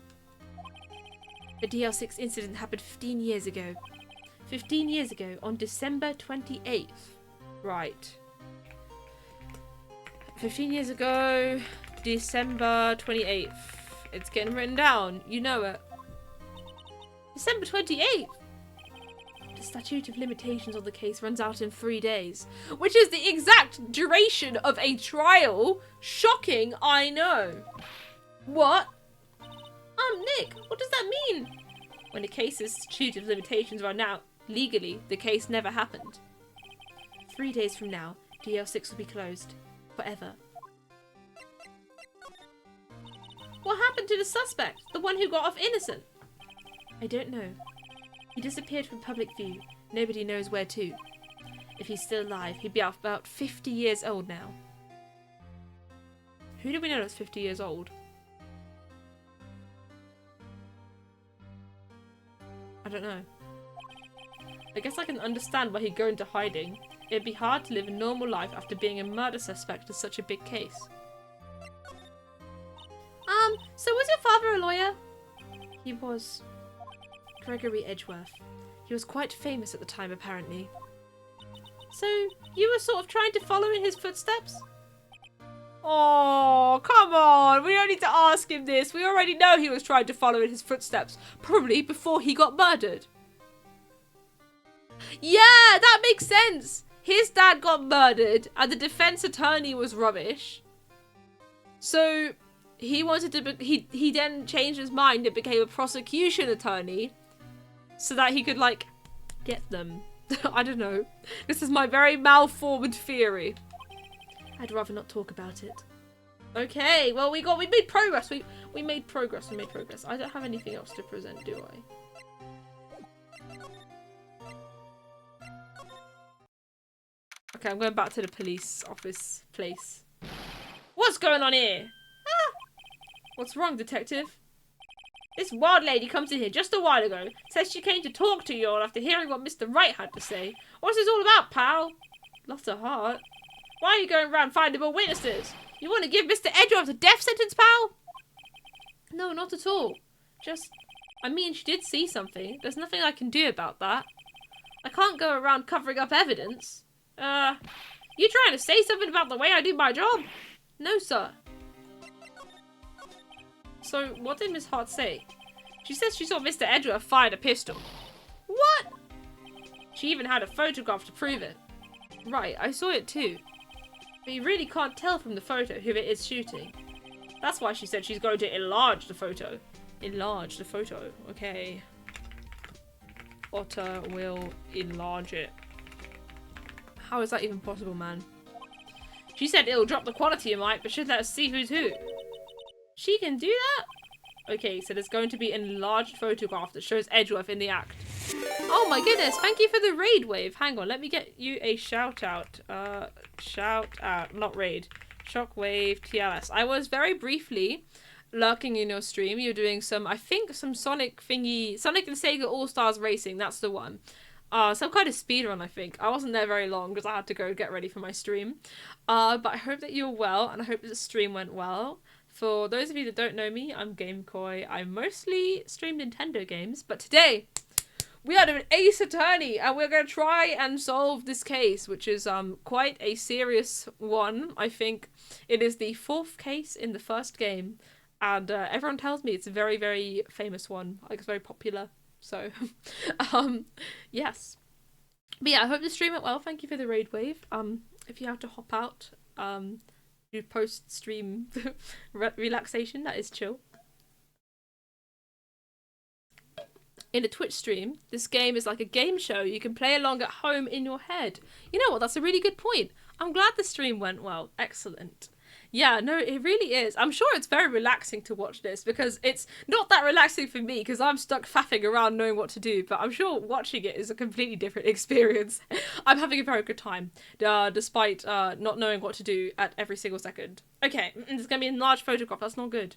[SPEAKER 1] The DL6 incident happened 15 years ago. 15 years ago, on December 28th. Right. 15 years ago, December 28th. It's getting written down. You know it. December 28th. The statute of limitations on the case runs out in 3 days, which is the exact duration of a trial. Shocking, I know. What? Nick, what does that mean? When a case's statute of limitations run out, legally, the case never happened. 3 days from now, DL6 will be closed. Forever. What happened to the suspect? The one who got off innocent? I don't know. He disappeared from public view. Nobody knows where to. If he's still alive, he'd be about 50 years old now. Who do we know that's 50 years old? I don't know. I guess I can understand why he'd go into hiding. It'd be hard to live a normal life after being a murder suspect in such a big case. So was your father a lawyer? He was. Gregory Edgeworth. He was quite famous at the time, apparently. So, you were sort of trying to follow in his footsteps? Oh, come on. We don't need to ask him this. We already know he was trying to follow in his footsteps. Probably before he got murdered. Yeah, that makes sense. His dad got murdered and the defense attorney was rubbish. So, he wanted to... He then changed his mind and became a prosecution attorney so that he could, like, get them. I don't know. This is my very malformed theory. I'd rather not talk about it. Okay, well we made progress. We made progress. I don't have anything else to present, do I? Okay, I'm going back to the police office place. What's going on here? Ah! What's wrong, detective? This wild lady comes in here just a while ago. Says she came to talk to you all after hearing what Mr. Wright had to say. What's this all about, pal? Lost her heart. Why are you going around finding more witnesses? You want to give Mr. Edgeworth a death sentence, pal? No, not at all. Just, I mean, she did see something. There's nothing I can do about that. I can't go around covering up evidence. You trying to say something about the way I do my job? No, sir. So, what did Miss Hart say? She says she saw Mr. Edgeworth fired a pistol. What? She even had a photograph to prove it. Right, I saw it too. But you really can't tell from the photo who it is shooting. That's why she said she's going to enlarge the photo. Enlarge the photo, okay. Otter will enlarge it. How is that even possible, man? She said it'll drop the quality a mite, but should let us see who's who. She can do that? Okay, so there's going to be an enlarged photograph that shows Edgeworth in the act. Oh my goodness, thank you for the raid wave. Hang on, let me get you a shout out. Shout out, not raid. Shockwave TLS. I was very briefly lurking in your stream. You're doing some, I think, some Sonic thingy. Sonic and Sega All-Stars Racing, that's the one. Some kind of speedrun, I think. I wasn't there very long because I had to go get ready for my stream. But I hope that you're well, and I hope that the stream went well. For those of you that don't know me, I'm GameCoy. I mostly stream Nintendo games, but today we are doing Ace Attorney, and we're going to try and solve this case, which is quite a serious one. I think it is the 4th case in the first game, and everyone tells me it's a very, very famous one. Like, it's very popular. So, yes. But yeah, I hope the stream went well. Thank you for the raid wave. If you have to hop out, do post-stream relaxation, that is chill. In a Twitch stream, this game is like a game show. You can play along at home in your head. You know what? That's a really good point. I'm glad the stream went well. Excellent. Yeah, no, it really is. I'm sure it's very relaxing to watch this because it's not that relaxing for me because I'm stuck faffing around knowing what to do, but I'm sure watching it is a completely different experience. I'm having a very good time, despite not knowing what to do at every single second. Okay, there's going to be a enlarged photograph. That's not good.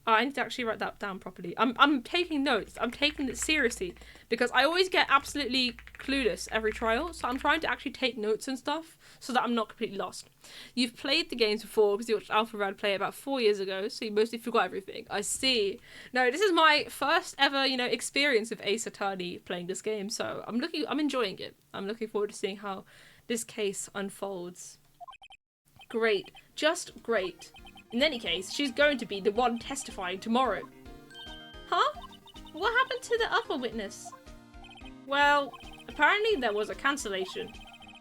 [SPEAKER 1] I need to actually write that down properly. I'm taking notes. I'm taking it seriously because I always get absolutely clueless every trial, so I'm trying to actually take notes and stuff so that I'm not completely lost. You've played the games before because you watched Alpha Rad play about 4 years ago, so you mostly forgot everything. I see. No, this is my first ever, experience of Ace Attorney playing this game, so I'm enjoying it. I'm looking forward to seeing how this case unfolds. Great. Just great. In any case, she's going to be the one testifying tomorrow. Huh? What happened to the other witness? Well, apparently there was a cancellation.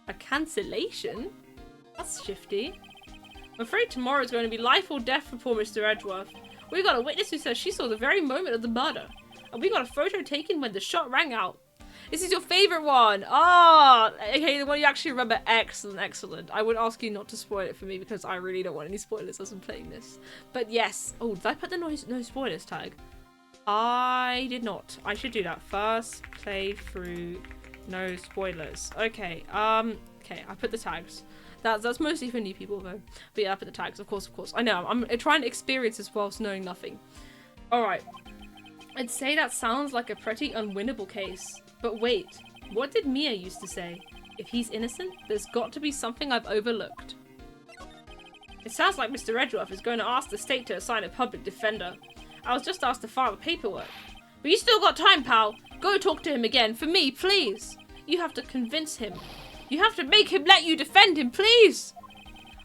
[SPEAKER 1] A cancellation? That's shifty. I'm afraid tomorrow's going to be life or death for poor Mr. Edgeworth. We got a witness who says she saw the very moment of the murder. And we got a photo taken when the shot rang out. This is your favourite one. Ah, okay, the one you actually remember. Excellent, excellent. I would ask you not to spoil it for me because I really don't want any spoilers as I'm playing this. But yes. Oh, did I put the no spoilers tag? I did not. I should do that. First playthrough, no spoilers. Okay, okay, I put the tags. That's mostly for new people though. But yeah, I put the tags, of course. I know, I'm trying to experience this whilst knowing nothing. Alright. I'd say that sounds like a pretty unwinnable case. But wait, what did Mia used to say? If he's innocent, there's got to be something I've overlooked. It sounds like Mr. Edgeworth is going to ask the state to assign a public defender. I was just asked to file the paperwork. But you still got time, pal. Go talk to him again. For me, please. You have to convince him. You have to make him let you defend him, please.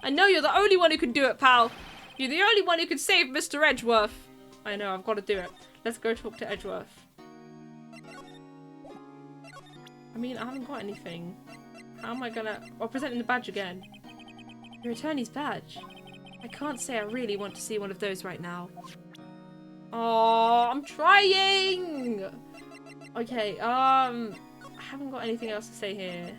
[SPEAKER 1] I know you're the only one who can do it, pal. You're the only one who can save Mr. Edgeworth. I know, I've got to do it. Let's go talk to Edgeworth. I mean, I haven't got anything. How am I gonna... I'll present him the badge again. Your attorney's badge? I can't say I really want to see one of those right now. Oh, I'm trying! Okay, I haven't got anything else to say here.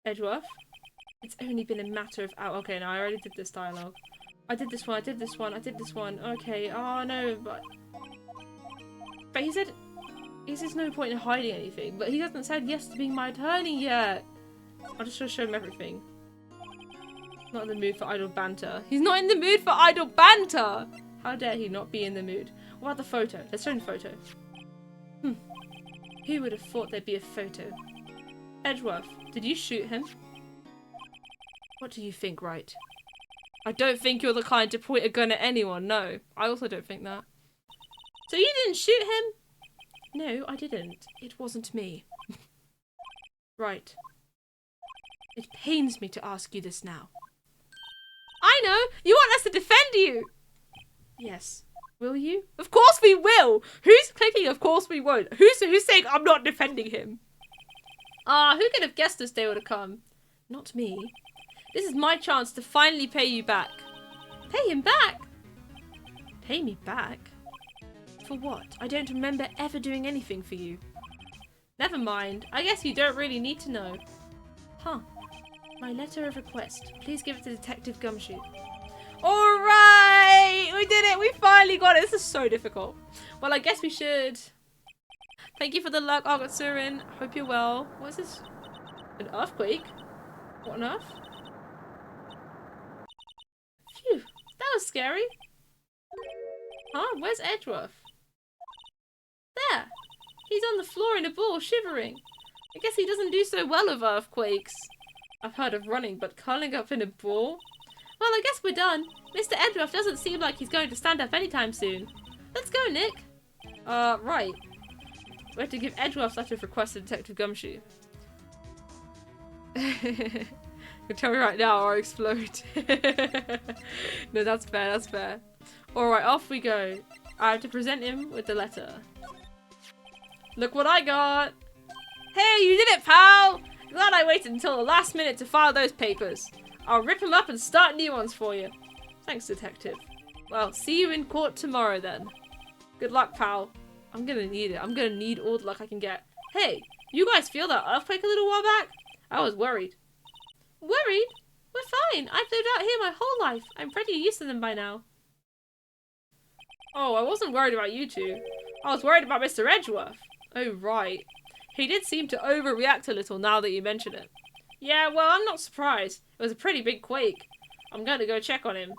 [SPEAKER 1] Edgeworth? It's only been a matter of hours. Okay, no, I already did this dialogue. I did this one, I did this one, I did this one. Okay, oh no, but he said there's no point in hiding anything, but he hasn't said yes to being my attorney yet. I'll just show him everything. Not in the mood for idle banter. He's not in the mood for idle banter! How dare he not be in the mood? What about the photo? Let's show him the photo. Who would have thought there'd be a photo? Edgeworth, did you shoot him? What do you think, Wright? I don't think you're the kind to point a gun at anyone, no. I also don't think that. So you didn't shoot him? No, I didn't. It wasn't me. Right. It pains me to ask you this now. I know! You want us to defend you! Yes. Will you? Of course we will! Who's clicking of course we won't? Who's saying I'm not defending him? Ah, who could have guessed this day would have come? Not me. This is my chance to finally pay you back. Pay him back? Pay me back? For what? I don't remember ever doing anything for you. Never mind. I guess you don't really need to know. Huh. My letter of request. Please give it to Detective Gumshoe. Alright! We did it! We finally got it! This is so difficult. Well, I guess we should. Thank you for the luck, Argotsurin. Hope you're well. What is this? An earthquake? What on earth? Phew, that was scary. Huh? Where's Edgeworth? There! He's on the floor in a ball, shivering. I guess he doesn't do so well with earthquakes. I've heard of running, but curling up in a ball? Well, I guess we're done. Mr. Edgeworth doesn't seem like he's going to stand up anytime soon. Let's go, Nick. Right. We have to give Edgeworth's letter of request to Detective Gumshoe. You tell me right now or I'll explode. No, that's fair, that's fair. Alright, off we go. I have to present him with the letter. Look what I got! Hey, you did it, pal! Glad I waited until the last minute to file those papers. I'll rip them up and start new ones for you. Thanks, Detective. Well, see you in court tomorrow then. Good luck, pal. I'm gonna need it. I'm gonna need all the luck I can get. Hey, you guys feel that earthquake a little while back? I was worried. Worried? We're fine. I've lived out here my whole life. I'm pretty used to them by now. Oh, I wasn't worried about you two. I was worried about Mr. Edgeworth. Oh, right. He did seem to overreact a little now that you mention it. Yeah, well, I'm not surprised. It was a pretty big quake. I'm going to go check on him.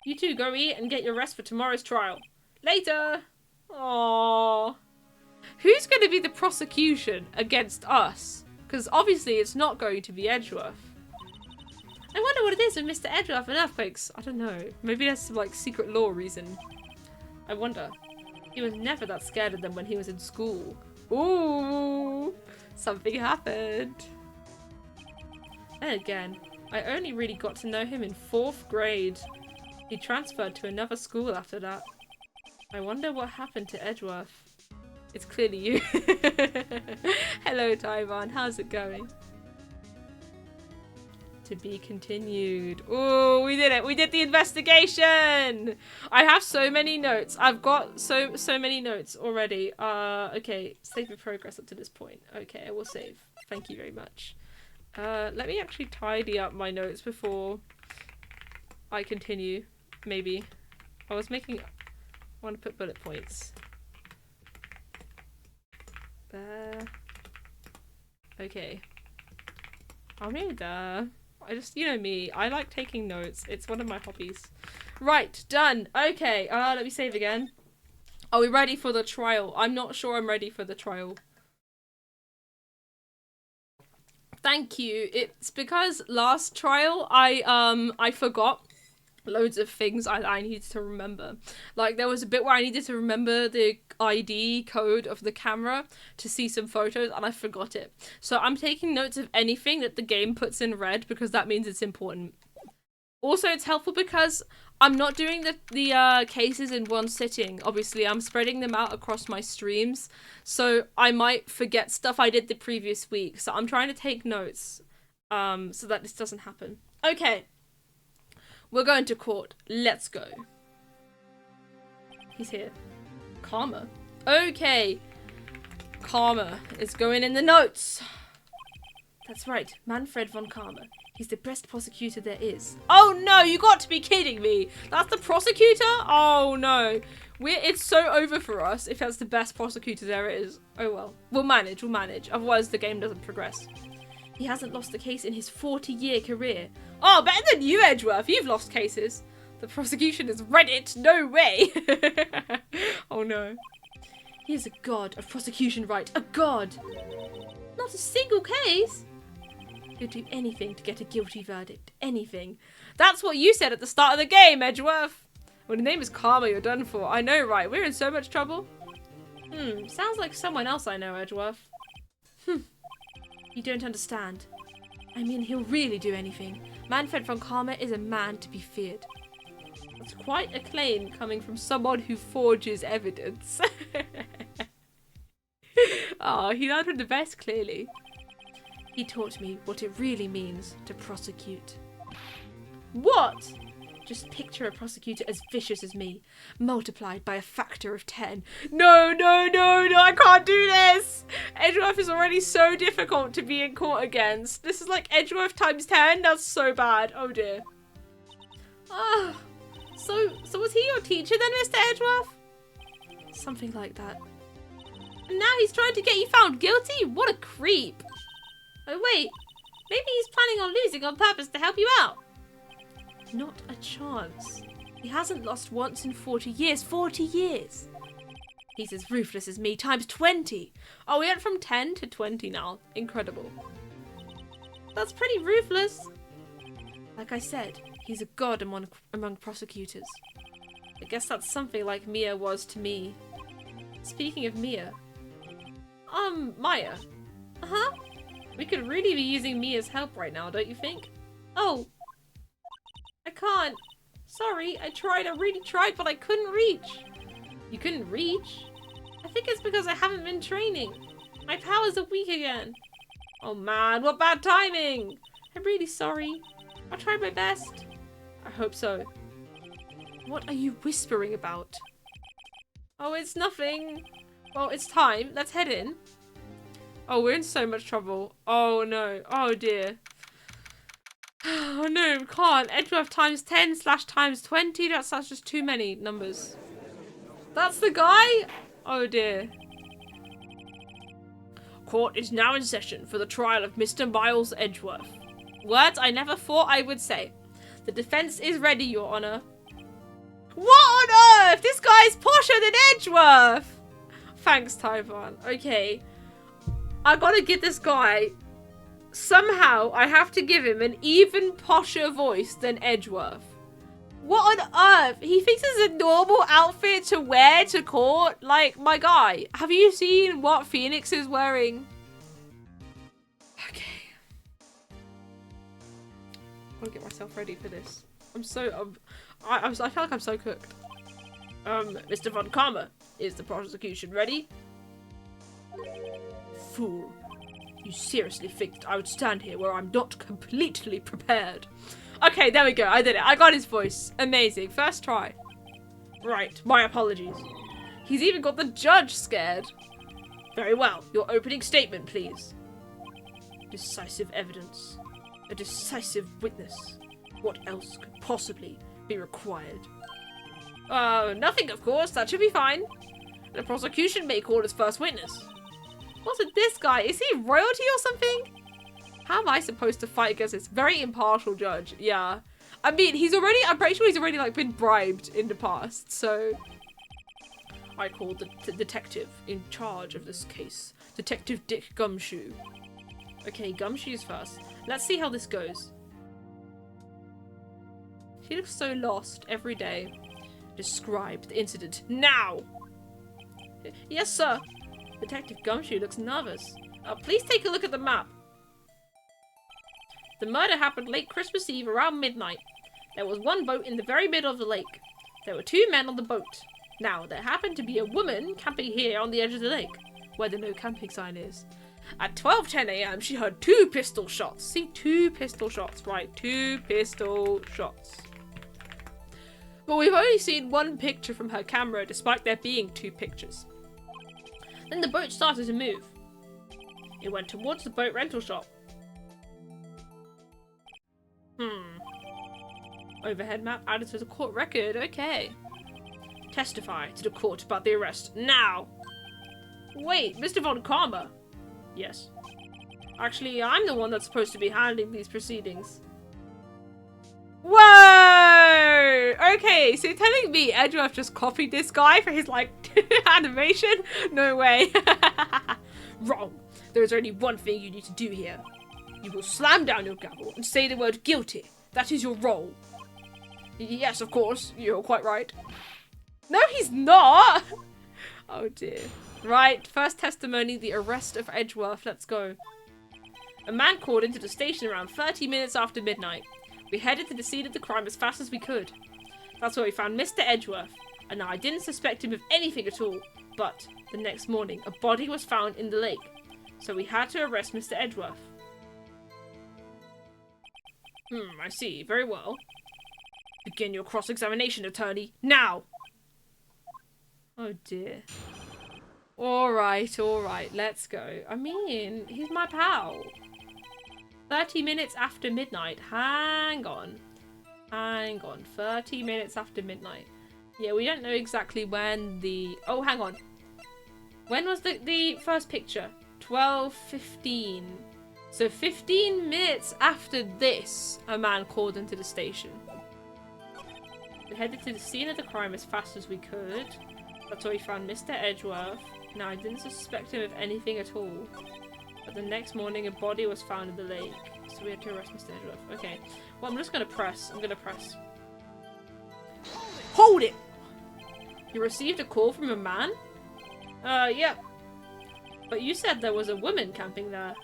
[SPEAKER 1] You two go eat and get your rest for tomorrow's trial. Later! Aww. Who's going to be the prosecution against us? Because obviously it's not going to be Edgeworth. I wonder what it is with Mr. Edgeworth and earthquakes. I don't know. Maybe there's some, like, secret law reason. I wonder. He was never that scared of them when he was in school. Ooh! Something happened. And again, I only really got to know him in 4th grade. He transferred to another school after that. I wonder what happened to Edgeworth. It's clearly you. Hello, Taiwan. How's it going? To be continued. Oh, we did it. We did the investigation. I have so many notes. I've got so many notes already. Okay. Save your progress up to this point. Okay, I will save. Thank you very much. Let me actually tidy up my notes before I continue. Maybe. I want to put bullet points. There. Okay. I mean, there. I just, you know me, I like taking notes. It's one of my hobbies. Right, done. Okay, let me save again. Are we ready for the trial? I'm not sure I'm ready for the trial. Thank you. It's because last trial I forgot loads of things I needed to remember. Like, there was a bit where I needed to remember the ID code of the camera to see some photos, and I forgot it. So I'm taking notes of anything that the game puts in red, because that means it's important. Also, it's helpful because I'm not doing the cases in one sitting. Obviously, I'm spreading them out across my streams, so I might forget stuff I did the previous week. So I'm trying to take notes so that this doesn't happen. Okay. We're going to court. Let's go. He's here. Karma. Okay. Karma is going in the notes. That's right. Manfred von Karma. He's the best prosecutor there is. Oh no, you got to be kidding me. That's the prosecutor? Oh no. It's so over for us if that's the best prosecutor there is. Oh well. We'll manage. Otherwise the game doesn't progress. He hasn't lost a case in his 40-year career. Oh, better than you, Edgeworth. You've lost cases. The prosecution is Reddit. No way. Oh, no. He is a god of prosecution, Wright. A god. Not a single case. He'll do anything to get a guilty verdict. Anything. That's what you said at the start of the game, Edgeworth. When the name is Karma, you're done for. I know, right? We're in so much trouble. Sounds like someone else I know, Edgeworth. You don't understand. I mean, he'll really do anything. Manfred von Karma is a man to be feared. That's quite a claim coming from someone who forges evidence. Oh, he learned from the best, clearly. He taught me what it really means to prosecute. What? Just picture a prosecutor as vicious as me, multiplied by a factor of 10. No, I can't do this! Edgeworth is already so difficult to be in court against. This is like Edgeworth times 10? That's so bad. Oh dear. Ah, so was he your teacher then, Mr. Edgeworth? Something like that. And now he's trying to get you found guilty? What a creep. Oh wait, maybe he's planning on losing on purpose to help you out. Not a chance. He hasn't lost once in 40 years. 40 years! He's as ruthless as me, times 20! Oh, we went from 10 to 20 now. Incredible. That's pretty ruthless. Like I said, he's a god among prosecutors. I guess that's something like Mia was to me. Speaking of Mia. Maya. Uh-huh. We could really be using Mia's help right now, don't you think? Oh. I can't. Sorry, I really tried, but I couldn't reach. You couldn't reach? I think it's because I haven't been training. My powers are weak again. Oh man, what bad timing. I'm really sorry. I'll try my best. I hope so. What are you whispering about? Oh, it's nothing. Well, it's time. Let's head in. Oh, we're in so much trouble. Oh no. Oh dear. Oh no, we can't. Edgeworth times 10 / times 20. That's just too many numbers. That's the guy? Oh dear. Court is now in session for the trial of Mr. Miles Edgeworth. Words I never thought I would say. The defense is ready, Your Honor. What on earth? This guy's posher than Edgeworth! Thanks, Taiwan. Okay. I gotta give this guy... Somehow, I have to give him an even posher voice than Edgeworth. What on earth? He thinks it's a normal outfit to wear to court? Like, my guy, have you seen what Phoenix is wearing? gotta get myself ready for this. I'm so, I feel like I'm so cooked. Mr. Von Karma, is the prosecution ready? Fool. You seriously think I would stand here where I'm not completely prepared? Okay, there we go. I did it. I got his voice. Amazing. First try. Right. My apologies. He's even got the judge scared. Very well. Your opening statement, please. Decisive evidence. A decisive witness. What else could possibly be required? Nothing, of course. That should be fine. The prosecution may call his first witness. What's with this guy? Is he royalty or something? How am I supposed to fight against this very impartial judge? Yeah. I mean, I'm pretty sure he's already, like, been bribed in the past, so... I called the detective in charge of this case. Detective Dick Gumshoe. Okay, Gumshoe's first. Let's see how this goes. She looks so lost every day. Describe the incident now! Yes, sir. Detective Gumshoe looks nervous. Please take a look at the map. The murder happened late Christmas Eve around midnight. There was one boat in the very middle of the lake. There were 2 men on the boat. Now, there happened to be a woman camping here on the edge of the lake, where the no camping sign is. At 12:10 AM, she heard 2 pistol shots. See, 2 pistol shots, right? 2 pistol shots. But we've only seen 1 picture from her camera, despite there being 2 pictures. Then the boat started to move. It went towards the boat rental shop. Overhead map added to the court record. Okay. Testify to the court about the arrest now. Wait, Mr. Von Karma. Yes. Actually, I'm the one that's supposed to be handling these proceedings. Whoa! Okay, so you're telling me Edgeworth just copied this guy for his, like, animation? No way. Wrong. There is only one thing you need to do here. You will slam down your gavel and say the word guilty. That is your role. Yes, of course. You're quite right. No, he's not! Oh dear. Right, first testimony, the arrest of Edgeworth. Let's go. A man called into the station around 30 minutes after midnight. We headed to the scene of the crime as fast as we could. That's where we found Mr. Edgeworth. And now I didn't suspect him of anything at all. But the next morning, a body was found in the lake. So we had to arrest Mr. Edgeworth. I see. Very well. Begin your cross-examination, attorney. Now! Oh dear. Alright, let's go. I mean, he's my pal. 30 minutes after midnight. Hang on. 30 minutes after midnight. Yeah, we don't know exactly when the... Oh, hang on. When was the first picture? 12:15. So 15 minutes after this, a man called into the station. We headed to the scene of the crime as fast as we could. That's where we found Mr. Edgeworth. Now, I didn't suspect him of anything at all. But the next morning, a body was found in the lake. So we had to arrest Mr. Edgeworth. Okay. Well, I'm just going to press. Hold it! You received a call from a man? Yeah. But you said there was a woman camping there.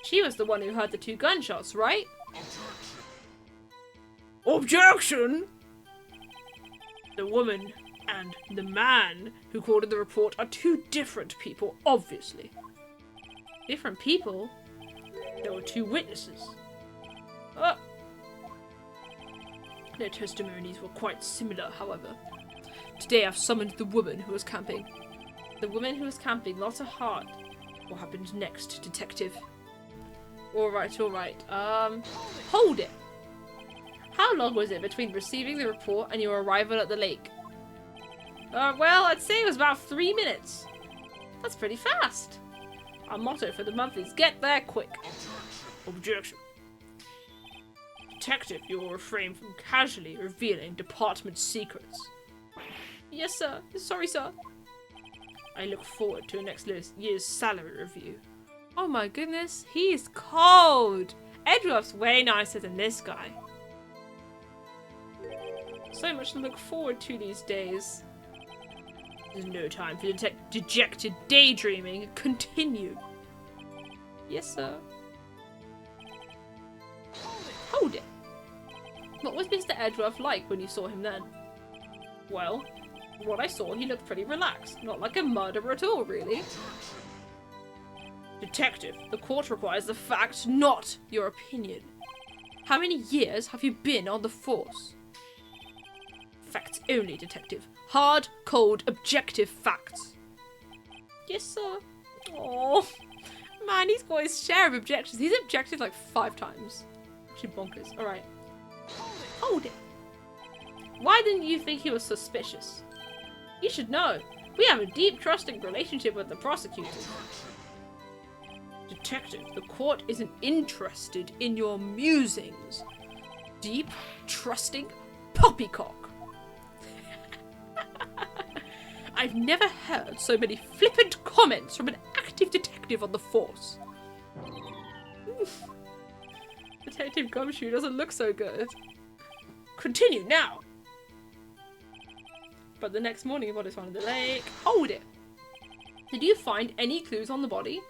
[SPEAKER 1] She was the one who heard the 2 gunshots, right? Objection! The woman and the man who called in the report are 2 different people, obviously. Different people? There were 2 witnesses. Their testimonies were quite similar, however. Today I've summoned the woman who was camping. The woman who was camping, lots of heart. What happened next, detective? Alright. Hold it! How long was it between receiving the report and your arrival at the lake? Well, I'd say it was about 3 minutes. That's pretty fast. Our motto for the month is get there quick. Objection. Detective, you will refrain from casually revealing department secrets. Yes, sir. Sorry, sir. I look forward to next year's salary review. Oh my goodness, he is cold. Edgeworth's way nicer than this guy. So much to look forward to these days. There's no time for dejected daydreaming. Continue. Yes, sir. Hold it. What was Mr. Edgeworth like when you saw him then? Well, from what I saw, he looked pretty relaxed. Not like a murderer at all, really. Detective, the court requires the facts, not your opinion. How many years have you been on the force? Facts only, detective. Hard, cold, objective facts. Yes, sir. Oh, man, he's got his share of objections. He's objected like 5 times. Actually bonkers. Alright. Hold it. Why didn't you think he was suspicious? You should know. We have a deep, trusting relationship with the prosecutor. Detective, the court isn't interested in your musings. Deep, trusting poppycock. I've never heard so many flippant comments from an active detective on the force. Detective Gumshoe doesn't look so good. Continue now. But the next morning, your body's found in the lake. Hold it. Did you find any clues on the body?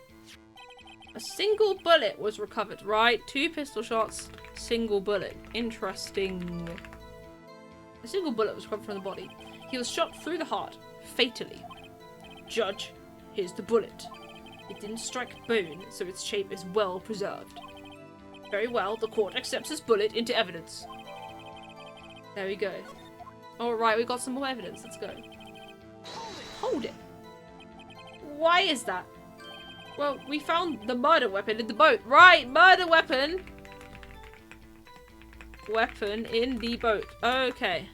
[SPEAKER 1] A single bullet was recovered, right? 2 pistol shots, single bullet. Interesting. A single bullet was recovered from the body. He was shot through the heart, fatally. Judge, here's the bullet. It didn't strike bone, so its shape is well preserved. Very well, the court accepts this bullet into evidence. There we go. Alright, we got some more evidence. Let's go. Hold it. Why is that? Well, we found the murder weapon in the boat. Right, murder weapon. Weapon in the boat. Okay.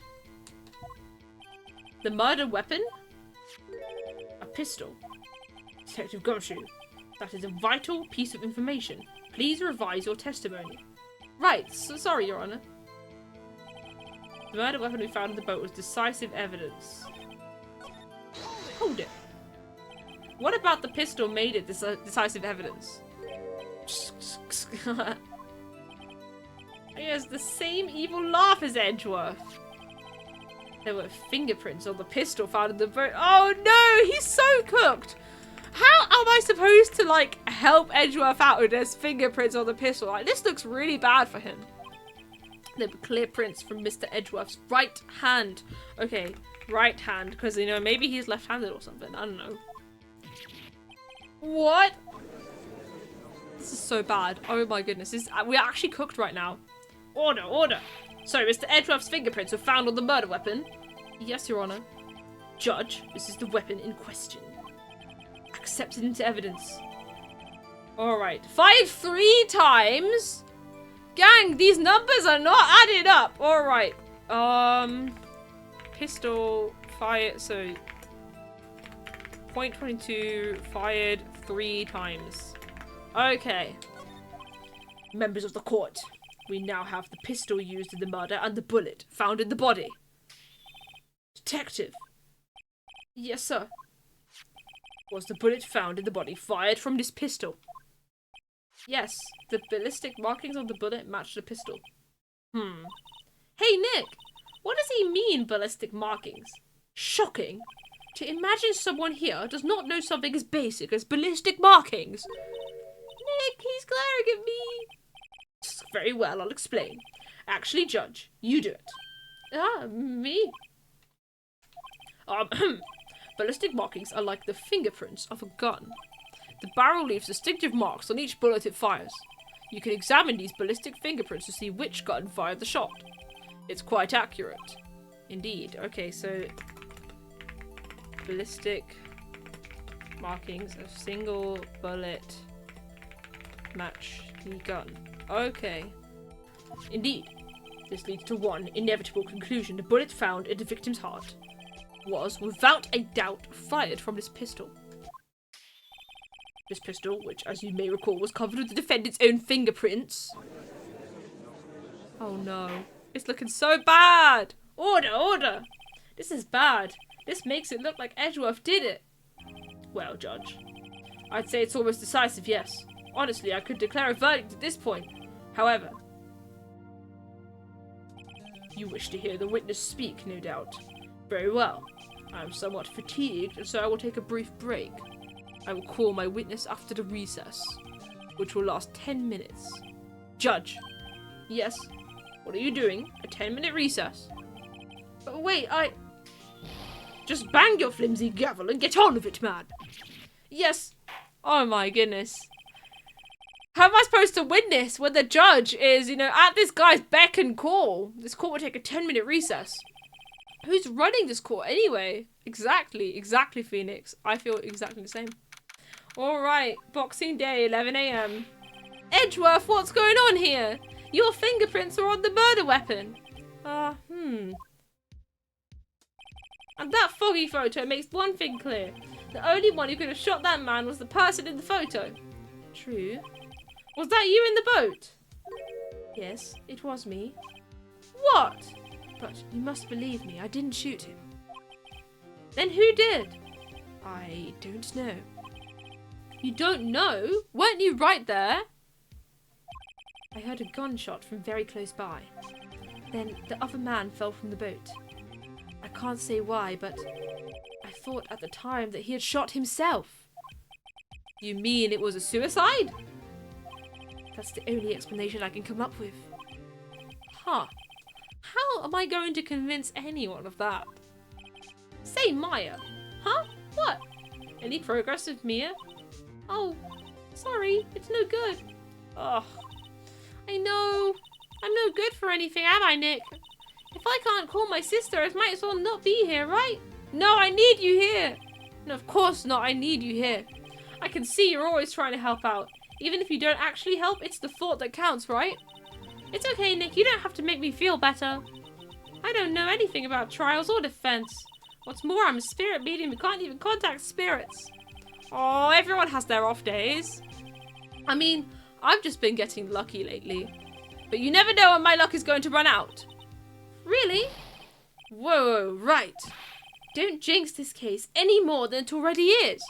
[SPEAKER 1] The murder weapon? A pistol. Detective Gumshoe. That is a vital piece of information. Please revise your testimony. Right, so sorry, Your Honor. The murder weapon we found in the boat was decisive evidence. Hold it. What about the pistol made it decisive evidence? He has the same evil laugh as Edgeworth. There were fingerprints on the pistol found in the boat. Oh no, he's so cooked. How am I supposed to, like, help Edgeworth out with his fingerprints on the pistol? Like, this looks really bad for him. There were clear prints from Mr. Edgeworth's right hand. Okay, right hand, because, you know, maybe he's left-handed or something. I don't know. What? This is so bad. Oh my goodness. We're actually cooked right now. Order, order. So, Mr. Edgeworth's fingerprints were found on the murder weapon. Yes, Your Honor. Judge, this is the weapon in question. Accepted into evidence. Alright. Fired 3 times? Gang, these numbers are not adding up. Alright. Pistol fire, so .22 fired 3 times. Okay. Members of the court, we now have the pistol used in the murder and the bullet found in the body. Detective. Yes, sir. Was the bullet found in the body fired from this pistol? Yes, the ballistic markings on the bullet match the pistol. Hey, Nick! What does he mean, ballistic markings? Shocking! To imagine someone here does not know something as basic as ballistic markings. Nick, he's glaring at me. Very well, I'll explain. Actually, Judge, you do it. Ah, me? Ballistic markings are like the fingerprints of a gun. The barrel leaves distinctive marks on each bullet it fires. You can examine these ballistic fingerprints to see which gun fired the shot. It's quite accurate. Indeed. Okay, so ballistic markings of single bullet match the gun. Okay. Indeed. This leads to one inevitable conclusion. The bullet found in the victim's heart was, without a doubt, fired from this pistol. This pistol, which, as you may recall, was covered with the defendant's own fingerprints. Oh no. It's looking so bad! Order, order! This is bad. This makes it look like Edgeworth did it. Well, Judge, I'd say it's almost decisive, yes. Honestly, I could declare a verdict at this point. However, you wish to hear the witness speak, no doubt. Very well. I am somewhat fatigued, so I will take a brief break. I will call my witness after the recess, which will last 10 minutes. Judge. Yes? What are you doing? A 10-minute recess. But wait, Just bang your flimsy gavel and get on with it, man. Yes. Oh my goodness. How am I supposed to win this when the judge is, at this guy's beck and call? This court will take a 10-minute recess. Who's running this court anyway? Exactly, Phoenix. I feel exactly the same. Alright, Boxing Day, 11 AM. Edgeworth, what's going on here? Your fingerprints are on the murder weapon. And that foggy photo makes one thing clear. The only one who could have shot that man was the person in the photo. True. Was that you in the boat? Yes, it was me. What? But you must believe me, I didn't shoot him. Then who did? I don't know. You don't know? Weren't you right there? I heard a gunshot from very close by. Then the other man fell from the boat. I can't say why, but I thought at the time that he had shot himself. You mean it was a suicide? That's the only explanation I can come up with. Huh. How am I going to convince anyone of that? Say Maya. Huh? What? Any progress with Mia? Oh, sorry, it's no good. Ugh. I know. I'm no good for anything, am I, Nick? If I can't call my sister, I might as well not be here, right? No, I need you here. No, of course not. I need you here. I can see you're always trying to help out. Even if you don't actually help, it's the thought that counts, right? It's okay, Nick. You don't have to make me feel better. I don't know anything about trials or defense. What's more, I'm a spirit medium who can't even contact spirits. Oh, everyone has their off days. I mean, I've just been getting lucky lately. But you never know when my luck is going to run out. Really? Whoa, right. Don't jinx this case any more than it already is.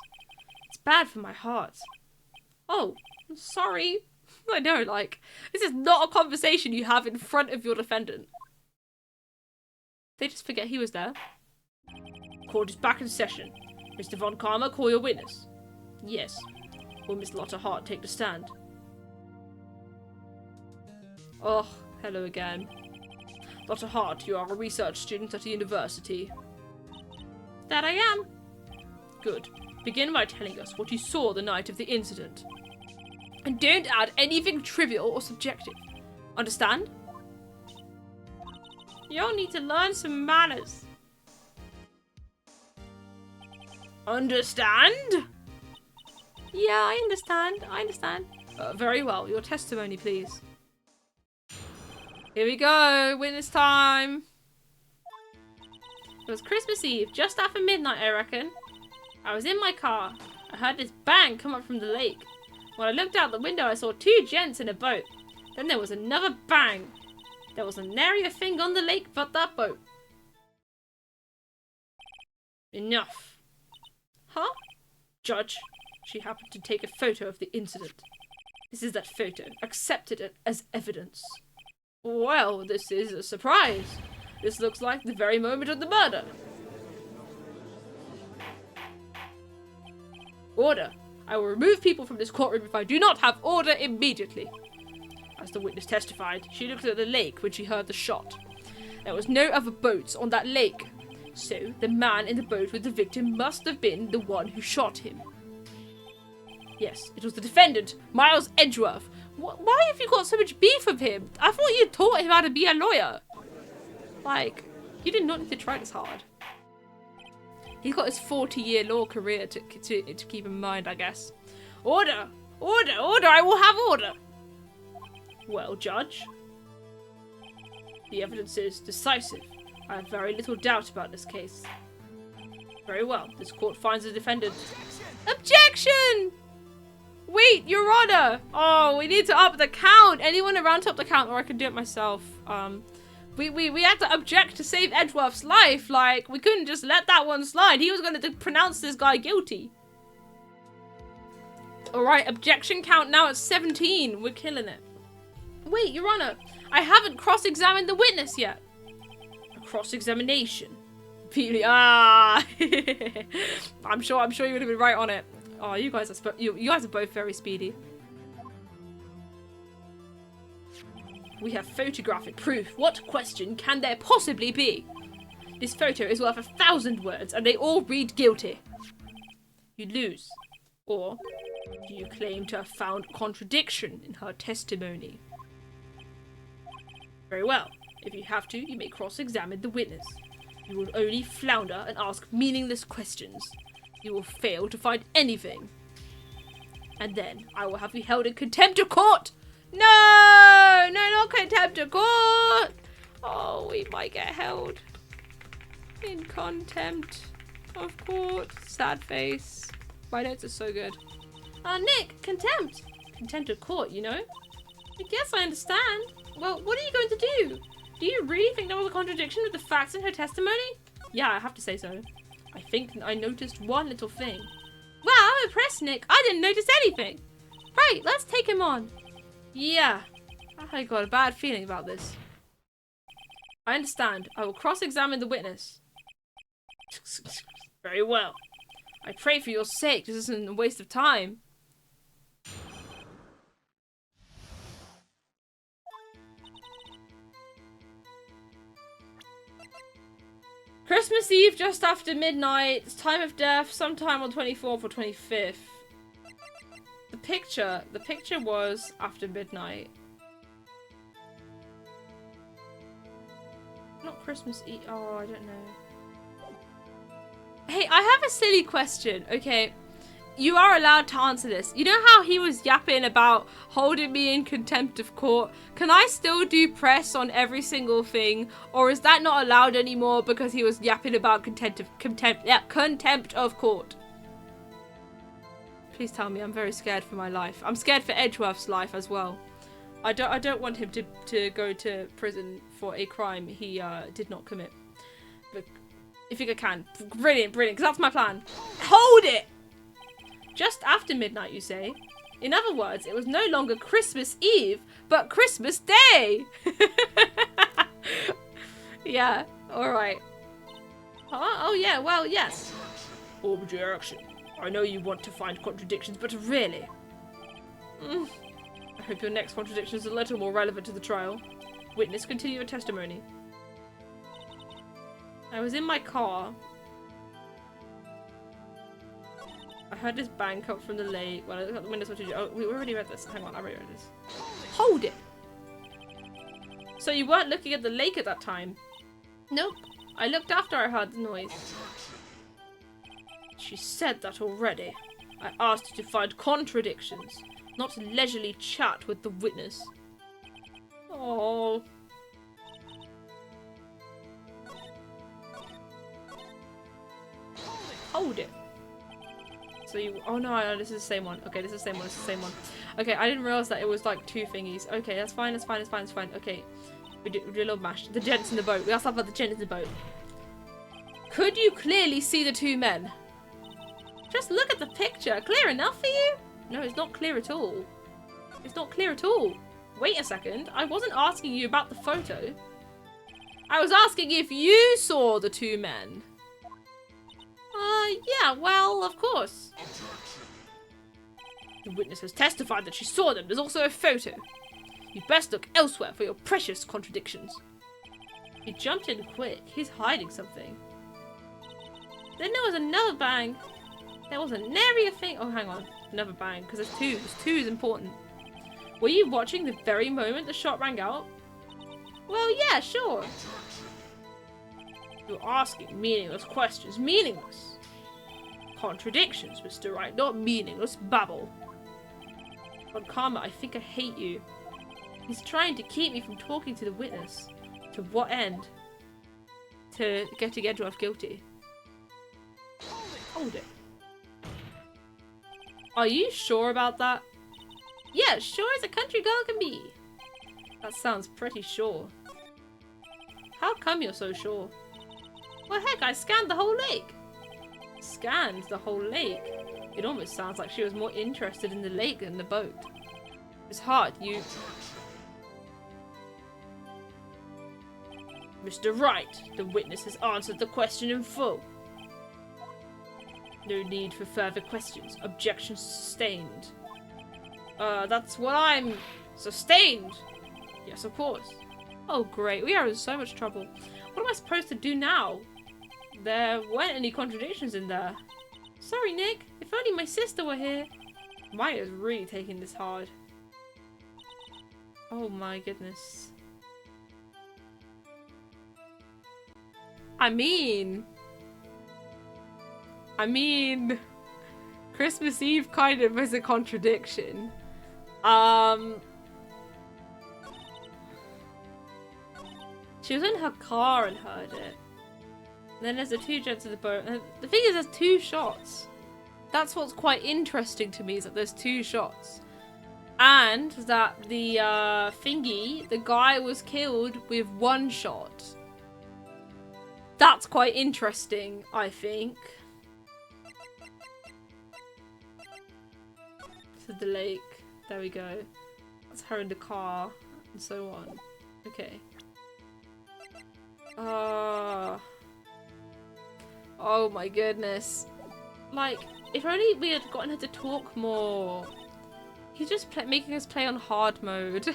[SPEAKER 1] It's bad for my heart. Oh, I'm sorry. I know, this is not a conversation you have in front of your defendant. They just forget he was there. Court is back in session. Mr. Von Karma, call your witness. Yes. Will Miss Lotta Hart take the stand? Oh, hello again. Lotta Hart, you are a research student at the university. That I am. Good. Begin by telling us what you saw the night of the incident. And don't add anything trivial or subjective. Understand? You'll need to learn some manners. Understand? Yeah, I understand. Very well. Your testimony, please. Here we go. Witness time. It was Christmas Eve, just after midnight, I reckon. I was in my car. I heard this bang come up from the lake. When I looked out the window, I saw two gents in a boat. Then there was another bang. There was nary a thing on the lake but that boat. Enough. Huh? Judge, she happened to take a photo of the incident. This is that photo. Accepted it as evidence. Well, this is a surprise. This looks like the very moment of the murder. Order. I will remove people from this courtroom if I do not have order immediately. As the witness testified, she looked at the lake when she heard the shot. There was no other boats on that lake, so the man in the boat with the victim must have been the one who shot him. Yes, it was the defendant, Miles Edgeworth. Why have you got so much beef with him? I thought you taught him how to be a lawyer. You did not need to try this hard. He's got his 40-year law career to keep in mind, I guess. Order! Order! Order! I will have order! Well, Judge, the evidence is decisive. I have very little doubt about this case. Very well. This court finds the defendant. Objection! Wait, Your Honor! Oh, we need to up the count. Anyone around to up the count, or I can do it myself. We had to object to save Edgeworth's life. We couldn't just let that one slide. He was going to pronounce this guy guilty. Alright, objection count now at 17. We're killing it. Wait, Your Honor, I haven't cross-examined the witness yet. A cross-examination? Really? Ah! I'm sure you would have been right on it. Oh, you guys are both very speedy. We have photographic proof. What question can there possibly be? This photo is worth 1,000 words, and they all read guilty. You lose. Or do you claim to have found contradiction in her testimony? Very well. If you have to, you may cross-examine the witness. You will only flounder and ask meaningless questions. You will fail to find anything. And then I will have you held in contempt of court! No! No, not contempt of court! Oh, we might get held in contempt of court. Sad face. My notes are so good. Nick, contempt. Contempt of court, you know? I guess I understand. Well, what are you going to do? Do you really think there was a contradiction with the facts in her testimony? Yeah, I have to say so. I think I noticed one little thing. Wow, I'm impressed, Nick. I didn't notice anything. Right, let's take him on. Yeah, I got a bad feeling about this. I understand. I will cross-examine the witness. Very well. I pray for your sake this isn't a waste of time. Christmas Eve just after midnight. It's time of death sometime on 24th or 25th. The picture was after midnight. Not Christmas Eve. Oh, I don't know. Hey, I have a silly question, okay? You are allowed to answer this. You know how he was yapping about holding me in contempt of court? Can I still do press on every single thing? Or is that not allowed anymore because he was yapping about contempt of court? Please tell me. I'm very scared for my life. I'm scared for Edgeworth's life as well. I don't want him to go to prison for a crime he did not commit. But if you can. Brilliant, because that's my plan. Hold it! Just after midnight, you say? In other words, it was no longer Christmas Eve, but Christmas Day! Yeah, alright. Oh, yeah, well, yes. Objection. I know you want to find contradictions, but really... I hope your next contradiction is a little more relevant to the trial. Witness, continue your testimony. I was in my car. I heard this bang come from the lake. Well, I looked out the windows. What did you? Oh, we already read this. Hang on, I already read this. Hold it! So you weren't looking at the lake at that time? Nope. I looked after I heard the noise. She said that already. I asked you to find contradictions, not leisurely chat with the witness. Oh. Hold it. So you... Oh no, this is the same one. Okay, this is the same one. Okay, I didn't realize that it was like two thingies. Okay, that's fine. Okay. We do a little mash. The gents in the boat. We asked about the gents in the boat. Could you clearly see the two men? Just look at the picture. Clear enough for you? No, it's not clear at all. Wait a second. I wasn't asking you about the photo. I was asking if you saw the two men. Yeah, well, of course. The witness has testified that she saw them. There's also a photo. You best look elsewhere for your precious contradictions. He jumped in quick. He's hiding something. Then there was another bang. There was a nary a thing. Oh, hang on. Another bang, because there's two. Two is important. Were you watching the very moment the shot rang out? Well, yeah, sure. You're asking meaningless questions. Meaningless. Contradictions, Mr. Wright, not meaningless babble. But Karma, I think I hate you. He's trying to keep me from talking to the witness. To what end? To getting Edgeworth guilty. Hold it. Are you sure about that? Yeah, sure as a country girl can be. That sounds pretty sure. How come you're so sure? Well, heck, I scanned the whole lake. Scanned the whole lake? It almost sounds like she was more interested in the lake than the boat. It's hard, you... Mr. Wright, the witness has answered the question in full. No need for further questions. Objection sustained. That's what I'm... Sustained! Yes, of course. Oh, great. We are in so much trouble. What am I supposed to do now? There weren't any contradictions in there. Sorry, Nick. If only my sister were here. Maya's really taking this hard. Oh my goodness. I mean, Christmas Eve kind of is a contradiction. She was in her car and heard it. And then there's the two gents in the boat. And the thing is, there's two shots. That's what's quite interesting to me, is that there's two shots. And that the thingy, the guy was killed with one shot. That's quite interesting, I think. To the lake. There we go. That's her in the car. And so on. Okay. Oh my goodness. Like, if only we had gotten her to talk more. He's just making us play on hard mode.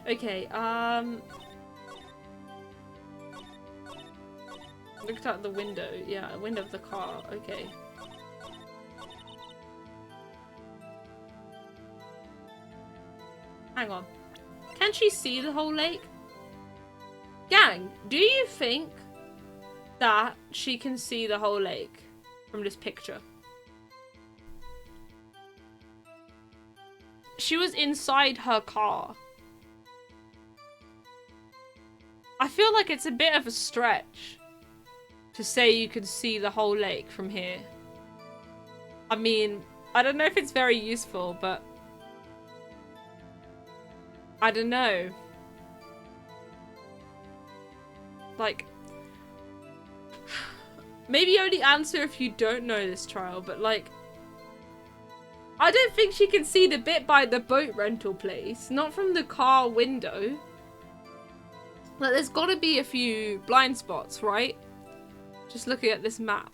[SPEAKER 1] Okay, looked out the window. Yeah, window of the car. Okay. Hang on. Can she see the whole lake? Gang, do you think that she can see the whole lake from this picture? She was inside her car. I feel like it's a bit of a stretch to say you can see the whole lake from here. I mean, I don't know if it's very useful, but I don't know. Like, maybe only answer if you don't know this trial, but like, I don't think she can see the bit by the boat rental place, not from the car window. Like, there's gotta be a few blind spots, right? Just looking at this map.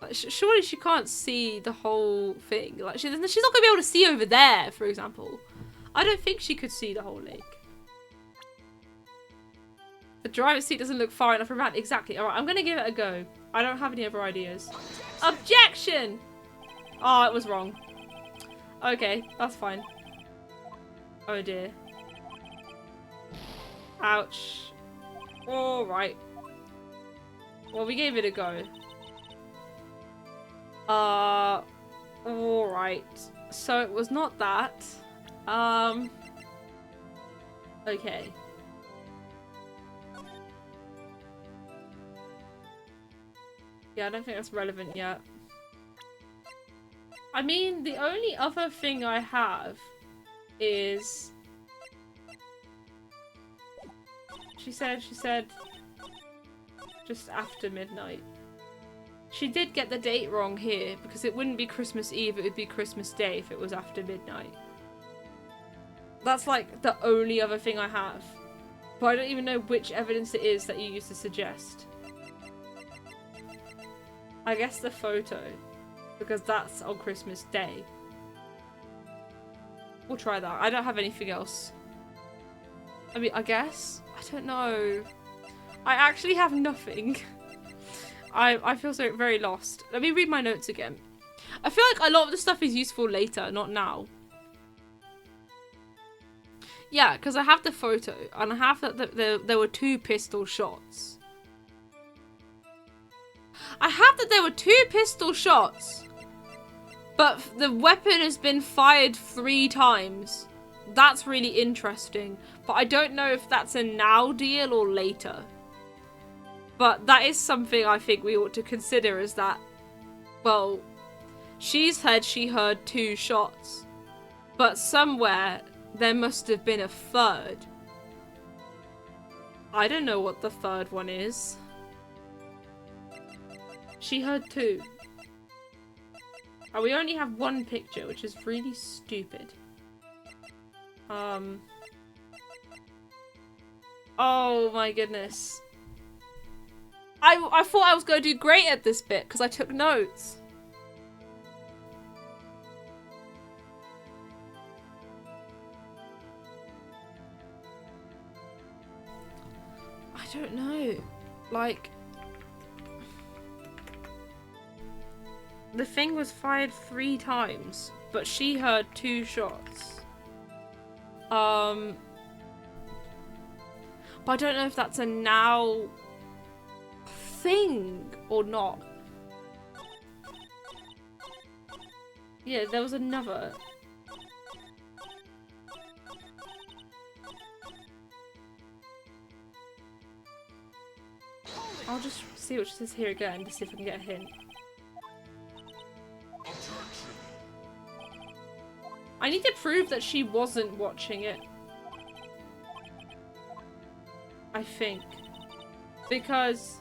[SPEAKER 1] Like, surely she can't see the whole thing. Like, she's not gonna be able to see over there, for example. I don't think she could see the whole lake. The driver's seat doesn't look far enough around. Exactly. Alright, I'm gonna give it a go. I don't have any other ideas. Objection! Oh, it was wrong. Okay, that's fine. Oh dear. Ouch. Alright. Well, we gave it a go. Alright. So it was not that. Okay. Yeah, I don't think that's relevant yet. I mean, the only other thing I have is... She said just after midnight. She did get the date wrong here, because it wouldn't be Christmas Eve, it would be Christmas Day if it was after midnight. That's like the only other thing I have. But I don't even know which evidence it is that you used to suggest. I guess the photo, because that's on Christmas Day. We'll try that. I don't have anything else. I mean, I guess? I don't know. I actually have nothing. I feel so very lost. Let me read my notes again. I feel like a lot of the stuff is useful later, not now. Yeah, because I have the photo, and I have that there were 2 pistol shots. I have that there were 2 pistol shots, but the weapon has been fired 3 times. That's really interesting, but I don't know if that's a now deal or later. But that is something I think we ought to consider, is that, well, she said she heard 2 shots, but somewhere there must have been a 3rd. I don't know what the 3rd one is. She heard 2. And we only have 1 picture, which is really stupid. Oh my goodness. I thought I was going to do great at this bit because I took notes. don't know. Like, the thing was fired 3 times, but she heard 2 shots. But I don't know if that's a now thing or not. Yeah, there was another. I'll just see what she says here again to see if I can get a hint. I need to prove that she wasn't watching it. I think. Because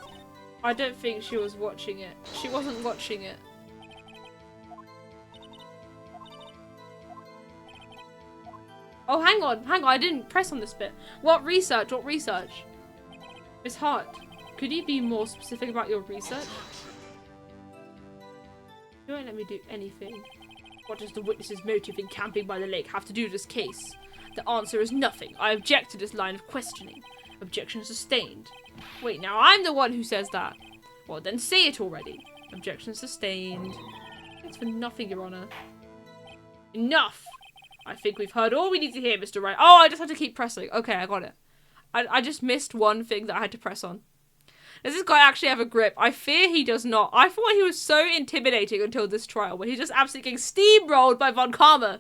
[SPEAKER 1] I don't think she was watching it. She wasn't watching it. Oh, hang on, I didn't press on this bit. What research? Miss Hart, could you be more specific about your research? You won't let me do anything. What does the witness's motive in camping by the lake have to do with this case? The answer is nothing. I object to this line of questioning. Objection sustained. Wait, now I'm the one who says that. Well, then say it already. Objection sustained. Thanks for nothing, Your Honor. Enough! I think we've heard all we need to hear, Mr. Wright. Oh, I just had to keep pressing. Okay, I got it. I just missed one thing that I had to press on. Does this guy actually have a grip? I fear he does not. I thought he was so intimidating until this trial, where he's just absolutely getting steamrolled by Von Karma.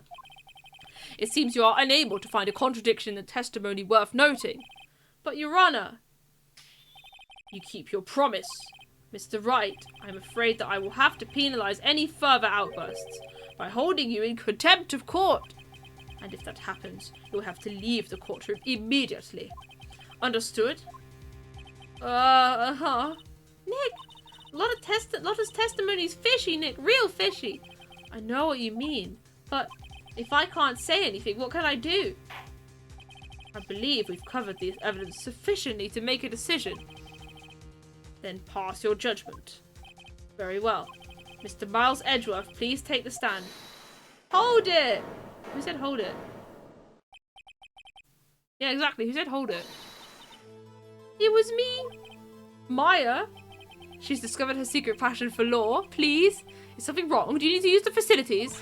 [SPEAKER 1] It seems you are unable to find a contradiction in the testimony worth noting. But, Your Honor, you keep your promise. Mr. Wright, I'm afraid that I will have to penalise any further outbursts by holding you in contempt of court. And if that happens, you'll have to leave the courtroom immediately. Understood? Nick, a lot of testimony's fishy, Nick. Real fishy. I know what you mean. But if I can't say anything, what can I do? I believe we've covered the evidence sufficiently to make a decision. Then pass your judgment. Very well. Mr. Miles Edgeworth, please take the stand. Hold it! Who said hold it? Yeah, exactly. Who said hold it? It was me. Maya? She's discovered her secret passion for law. Please? Is something wrong? Do you need to use the facilities?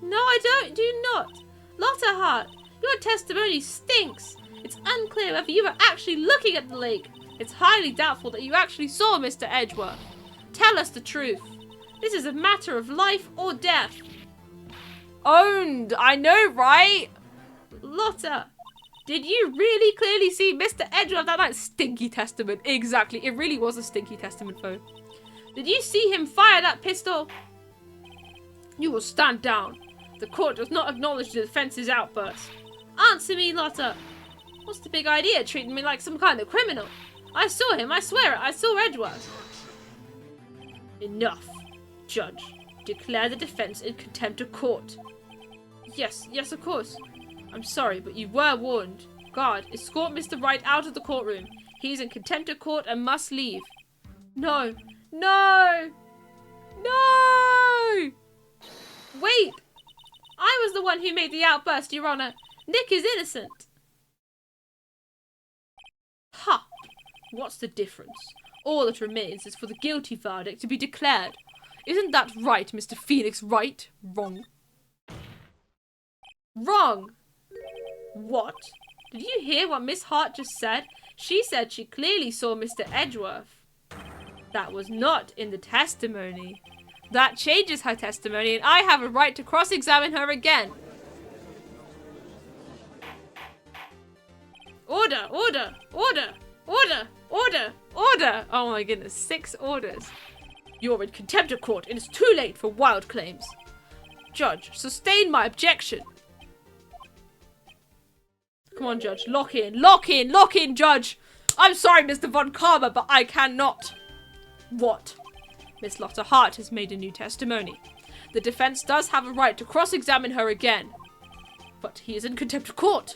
[SPEAKER 1] No, I don't. Do not. Lotta Hart, your testimony stinks. It's unclear whether you were actually looking at the lake. It's highly doubtful that you actually saw Mr. Edgeworth. Tell us the truth. This is a matter of life or death. Owned. I know, right? Lotta, did you really clearly see Mr. Edgeworth that night? Stinky testament. Exactly. It really was a stinky testament, though. Did you see him fire that pistol? You will stand down. The court does not acknowledge the defense's outburst. Answer me, Lotta. What's the big idea, treating me like some kind of criminal? I saw him. I swear it. I saw Edgeworth. Enough. Judge, declare the defense in contempt of court. Yes, of course. I'm sorry, but you were warned. Guard, escort Mr. Wright out of the courtroom. He is in contempt of court and must leave. No. Wait! I was the one who made the outburst, Your Honor. Nick is innocent. Ha! What's the difference? All that remains is for the guilty verdict to be declared. Isn't that right, Mr. Phoenix Wright? Wrong. Wrong! What? Did you hear what Miss Hart just said? She said she clearly saw Mr. Edgeworth. That was not in the testimony. That changes her testimony, and I have a right to cross-examine her again. Order! Order! Order! Order! Order! Order! Oh my goodness, 6 orders. You're in contempt of court. It is too late for wild claims. Judge, sustain my objection. Come on, Judge. Lock in. Lock in. Lock in, Judge. I'm sorry, Mr. Von Karma, but I cannot. What? Miss Lotta Hart has made a new testimony. The defense does have a right to cross-examine her again. But he is in contempt of court.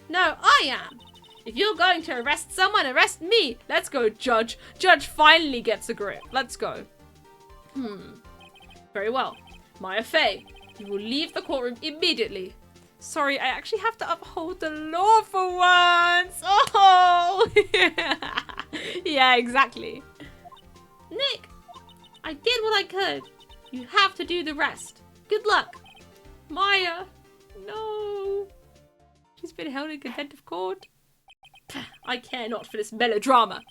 [SPEAKER 1] No, I am. If you're going to arrest someone, arrest me. Let's go, Judge. Judge finally gets a grip. Let's go. Very well. Maya Fey, you will leave the courtroom immediately. Sorry, I actually have to uphold the law for once. Oh! Yeah, exactly. Nick, I did what I could. You have to do the rest. Good luck. Maya. No. She's been held in contempt of court. I care not for this melodrama.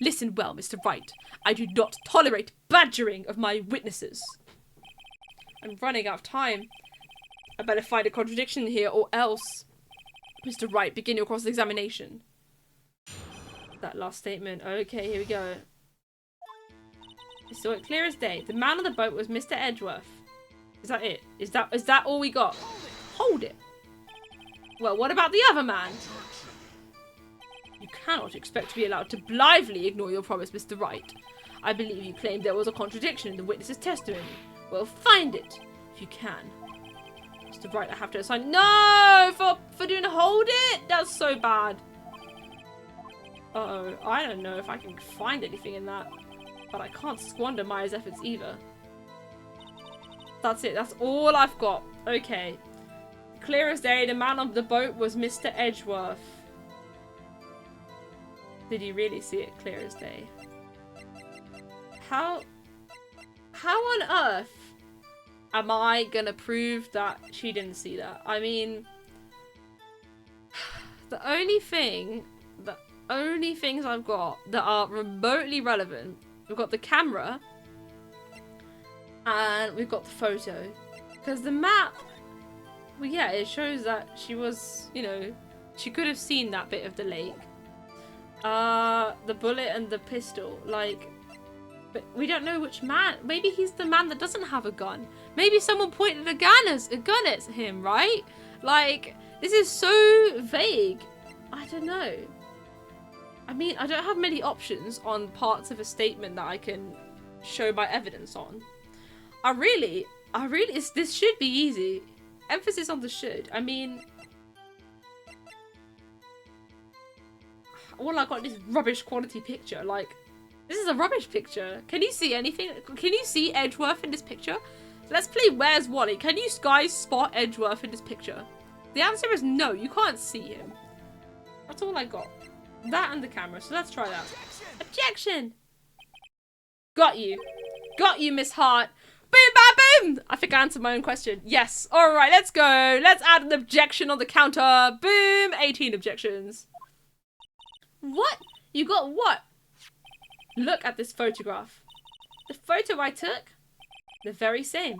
[SPEAKER 1] Listen well, Mr. Wright. I do not tolerate badgering of my witnesses. I'm running out of time. I better find a contradiction here or else. Mr. Wright, begin your cross-examination. That last statement. Okay, here we go. I saw it clear as day. The man on the boat was Mr. Edgeworth. Is that it? Is that all we got? Hold it. Well, what about the other man? You cannot expect to be allowed to blithely ignore your promise, Mr. Wright. I believe you claimed there was a contradiction in the witness's testimony. Well, find it, if you can. Mr. Wright, I have to assign— No! For doing hold it? That's so bad. Uh-oh, I don't know if I can find anything in that. But I can't squander Maya's efforts either. That's it, that's all I've got. Okay. Clear as day, the man on the boat was Mr. Edgeworth. Did you really see it clear as day? How on earth am I gonna prove that she didn't see that? I mean, the only things I've got that are remotely relevant, we've got the camera and we've got the photo. Because the map, well, yeah, it shows that she was, you know, she could have seen that bit of the lake. The bullet and the pistol, like, but we don't know which man. Maybe he's the man that doesn't have a gun. Maybe someone pointed a gun at him, right? Like, this is so vague. I don't know. I mean, I don't have many options on parts of a statement that I can show my evidence on. This should be easy. Emphasis on the should. I mean, all I got is rubbish quality picture. Like, this is a rubbish picture. Can you see anything? Can you see Edgeworth in this picture? Let's play Where's Wally. Can you guys spot Edgeworth in this picture? The answer is no, you can't see him. That's all I got. That and the camera, so let's try that. Objection! Got you. Got you, Miss Hart. Boom, bam, boom! I think I answered my own question. Yes. Alright, let's go. Let's add an objection on the counter. Boom! 18 objections. What? You got what? Look at this photograph. The photo I took? The very same.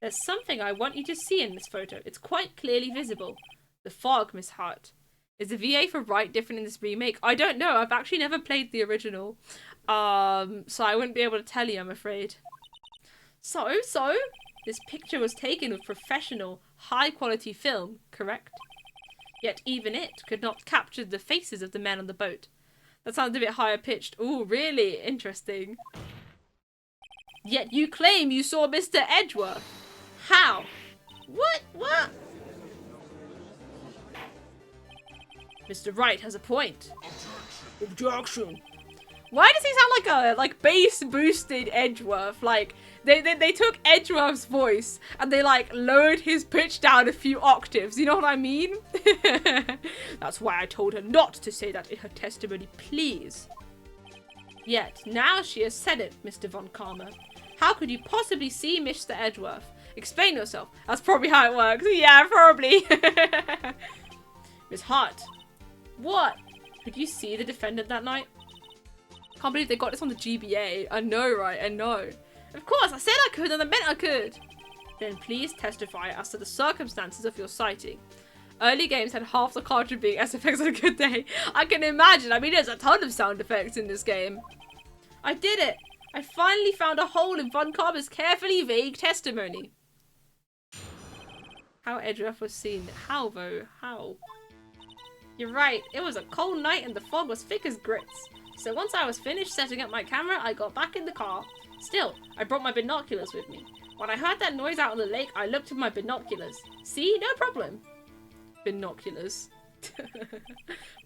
[SPEAKER 1] There's something I want you to see in this photo. It's quite clearly visible. The fog, Miss Hart. Is the VA for Wright different in this remake? I don't know. I've actually never played the original. So I wouldn't be able to tell you, I'm afraid. So, this picture was taken with professional, high-quality film, correct? Yet even it could not capture the faces of the men on the boat. That sounds a bit higher pitched. Ooh, really interesting. Yet you claim you saw Mr. Edgeworth. How? What? Mr. Wright has a point. Objection. Why does he sound like a bass boosted Edgeworth? Like they took Edgeworth's voice and they like lowered his pitch down a few octaves. You know what I mean? That's why I told her not to say that in her testimony, please. Yet now she has said it, Mr. Von Karma. How could you possibly see Mr. Edgeworth? Explain yourself. That's probably how it works. Yeah, probably. Miss Hart. What? Could you see the defendant that night? Can't believe they got this on the GBA. I know, right? I know. Of course, I said I could and I meant I could. Then please testify as to the circumstances of your sighting. Early games had half the cartridge being SFX on a good day. I can imagine. I mean, there's a ton of sound effects in this game. I did it. I finally found a hole in Von Karma's carefully vague testimony. How Edgeworth was seen. How, though? How? You're right. It was a cold night and the fog was thick as grits. So once I was finished setting up my camera, I got back in the car. Still, I brought my binoculars with me. When I heard that noise out on the lake, I looked with my binoculars. See? No problem. Binoculars.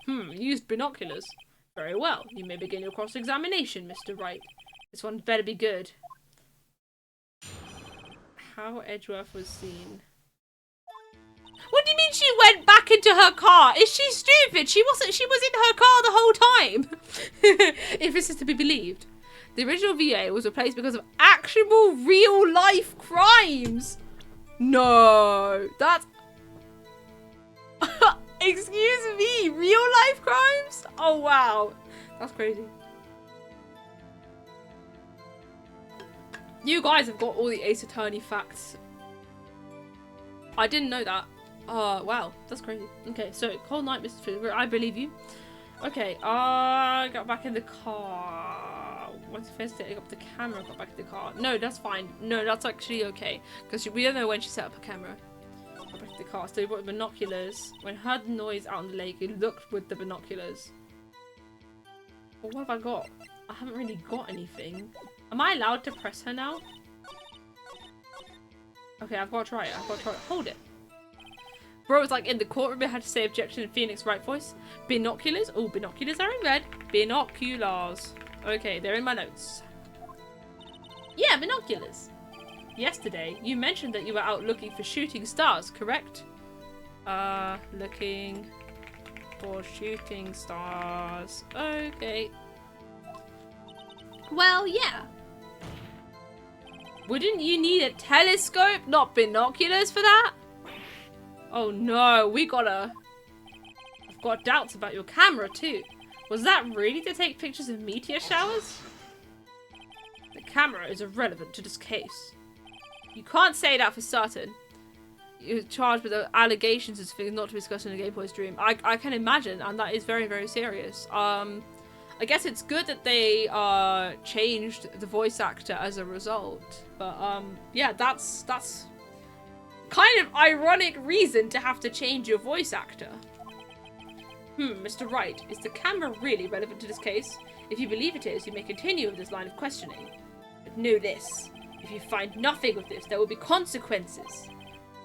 [SPEAKER 1] Used binoculars. Very well. You may begin your cross-examination, Mr. Wright. This one better be good. How Edgeworth was seen. she went back into her car. Is she stupid? She wasn't. She was in her car the whole time. If this is to be believed. The original VA was replaced because of actionable real-life crimes. No. That's... Excuse me. Real-life crimes? Oh, wow. That's crazy. You guys have got all the Ace Attorney facts. I didn't know that. Wow. That's crazy. Okay, so, Cold Night, Mr. Fisher. I believe you. Okay, got back in the car. Once first setting up the camera, got back in the car. No, that's fine. No, that's actually okay. Because we don't know when she set up her camera. Got back in the car. So we brought binoculars. When heard the noise out on the lake, it looked with the binoculars. Well, what have I got? I haven't really got anything. Am I allowed to press her now? Okay, I've got to try it. I've got to try it. Hold it. Bro was like in the courtroom, I had to say objection in Phoenix Wright voice. Binoculars? Oh, binoculars are in red. Binoculars. Okay, they're in my notes. Yeah, binoculars. Yesterday, you mentioned that you were out looking for shooting stars, correct? Looking for shooting stars. Okay. Well, yeah. Wouldn't you need a telescope, not binoculars for that? Oh no, I've got doubts about your camera too. Was that really to take pictures of meteor showers? The camera is irrelevant to this case. You can't say that for certain. You're charged with the allegations as things not to be discussed in a Game Boy's dream. I can imagine, and that is very, very serious. I guess it's good that they changed the voice actor as a result. But yeah, that's kind of ironic reason to have to change your voice actor. Mr. Wright, is the camera really relevant to this case? If you believe it is, you may continue with this line of questioning. But know this, if you find nothing of this, there will be consequences.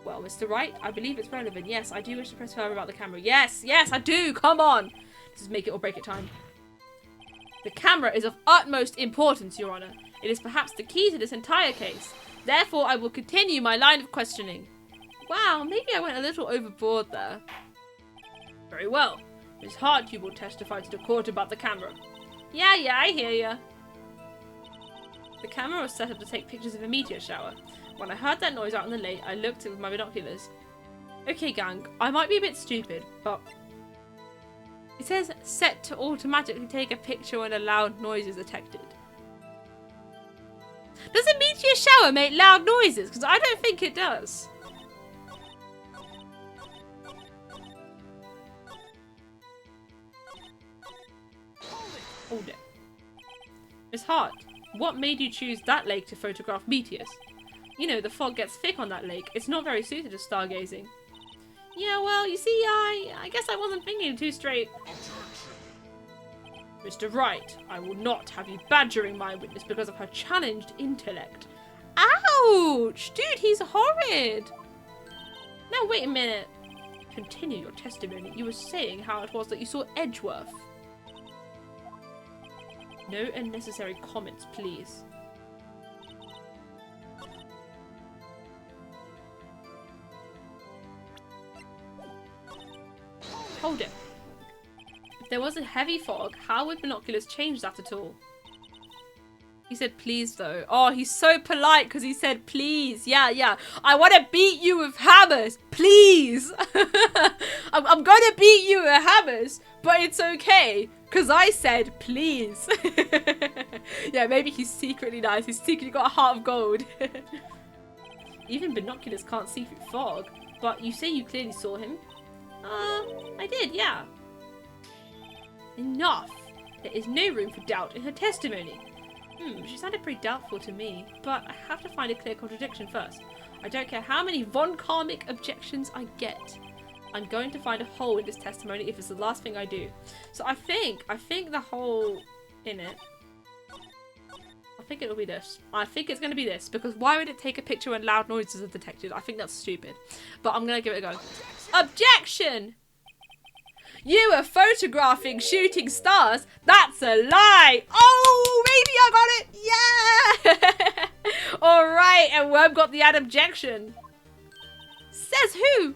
[SPEAKER 1] Well, Mr. Wright, I believe it's relevant. Yes, I do wish to press further about the camera. Yes, yes, I do. Come on. This is make it or break it time. The camera is of utmost importance, Your Honor. It is perhaps the key to this entire case. Therefore, I will continue my line of questioning. Wow, maybe I went a little overboard there. Very well. Ms. Hart, you will testify to the court about the camera. Yeah, I hear ya. The camera was set up to take pictures of a meteor shower. When I heard that noise out in the lake, I looked at it with my binoculars. Okay, gang, I might be a bit stupid, but... It says set to automatically take a picture when a loud noise is detected. Does a meteor shower make loud noises? Because I don't think it does. Hold it. Miss Hart, what made you choose that lake to photograph meteors? You know, the fog gets thick on that lake. It's not very suited to stargazing. Yeah, well, you see, I guess I wasn't thinking too straight. Mr. Wright, I will not have you badgering my witness because of her challenged intellect. Ouch! Dude, he's horrid! Now, wait a minute. Continue your testimony. You were saying how it was that you saw Edgeworth. No unnecessary comments, please. Hold it. If there was a heavy fog, how would binoculars change that at all? He said please though. Oh, he's so polite because he said please. Yeah. I want to beat you with hammers. Please. I'm going to beat you with hammers, but it's okay because I said please. Yeah, maybe he's secretly nice. He's secretly got a heart of gold. Even binoculars can't see through fog, but you say you clearly saw him. I did, yeah. Enough. There is no room for doubt in her testimony. She sounded pretty doubtful to me, but I have to find a clear contradiction first. I don't care how many von Karmic objections I get. I'm going to find a hole in this testimony if it's the last thing I do. So I think the hole in it, I think it'll be this. I think it's going to be this, because why would it take a picture when loud noises are detected? I think that's stupid, but I'm going to give it a go. Objection! You were photographing shooting stars? That's a lie! Oh, maybe I got it! Yeah! Alright, and Worm got the ad objection. Says who?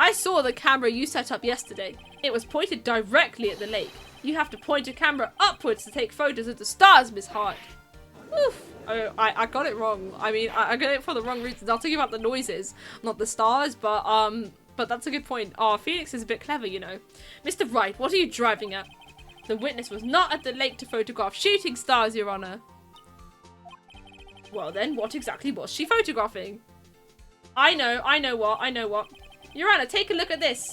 [SPEAKER 1] I saw the camera you set up yesterday. It was pointed directly at the lake. You have to point a camera upwards to take photos of the stars, Miss Hart. Oof. Oh, I got it wrong. I mean, I got it for the wrong reasons. I'll talk about the noises, not the stars, but that's a good point. Oh, Phoenix is a bit clever, you know. Mr. Wright, what are you driving at? The witness was not at the lake to photograph shooting stars, Your Honor. Well then, what exactly was she photographing? I know what. Your Honor, take a look at this.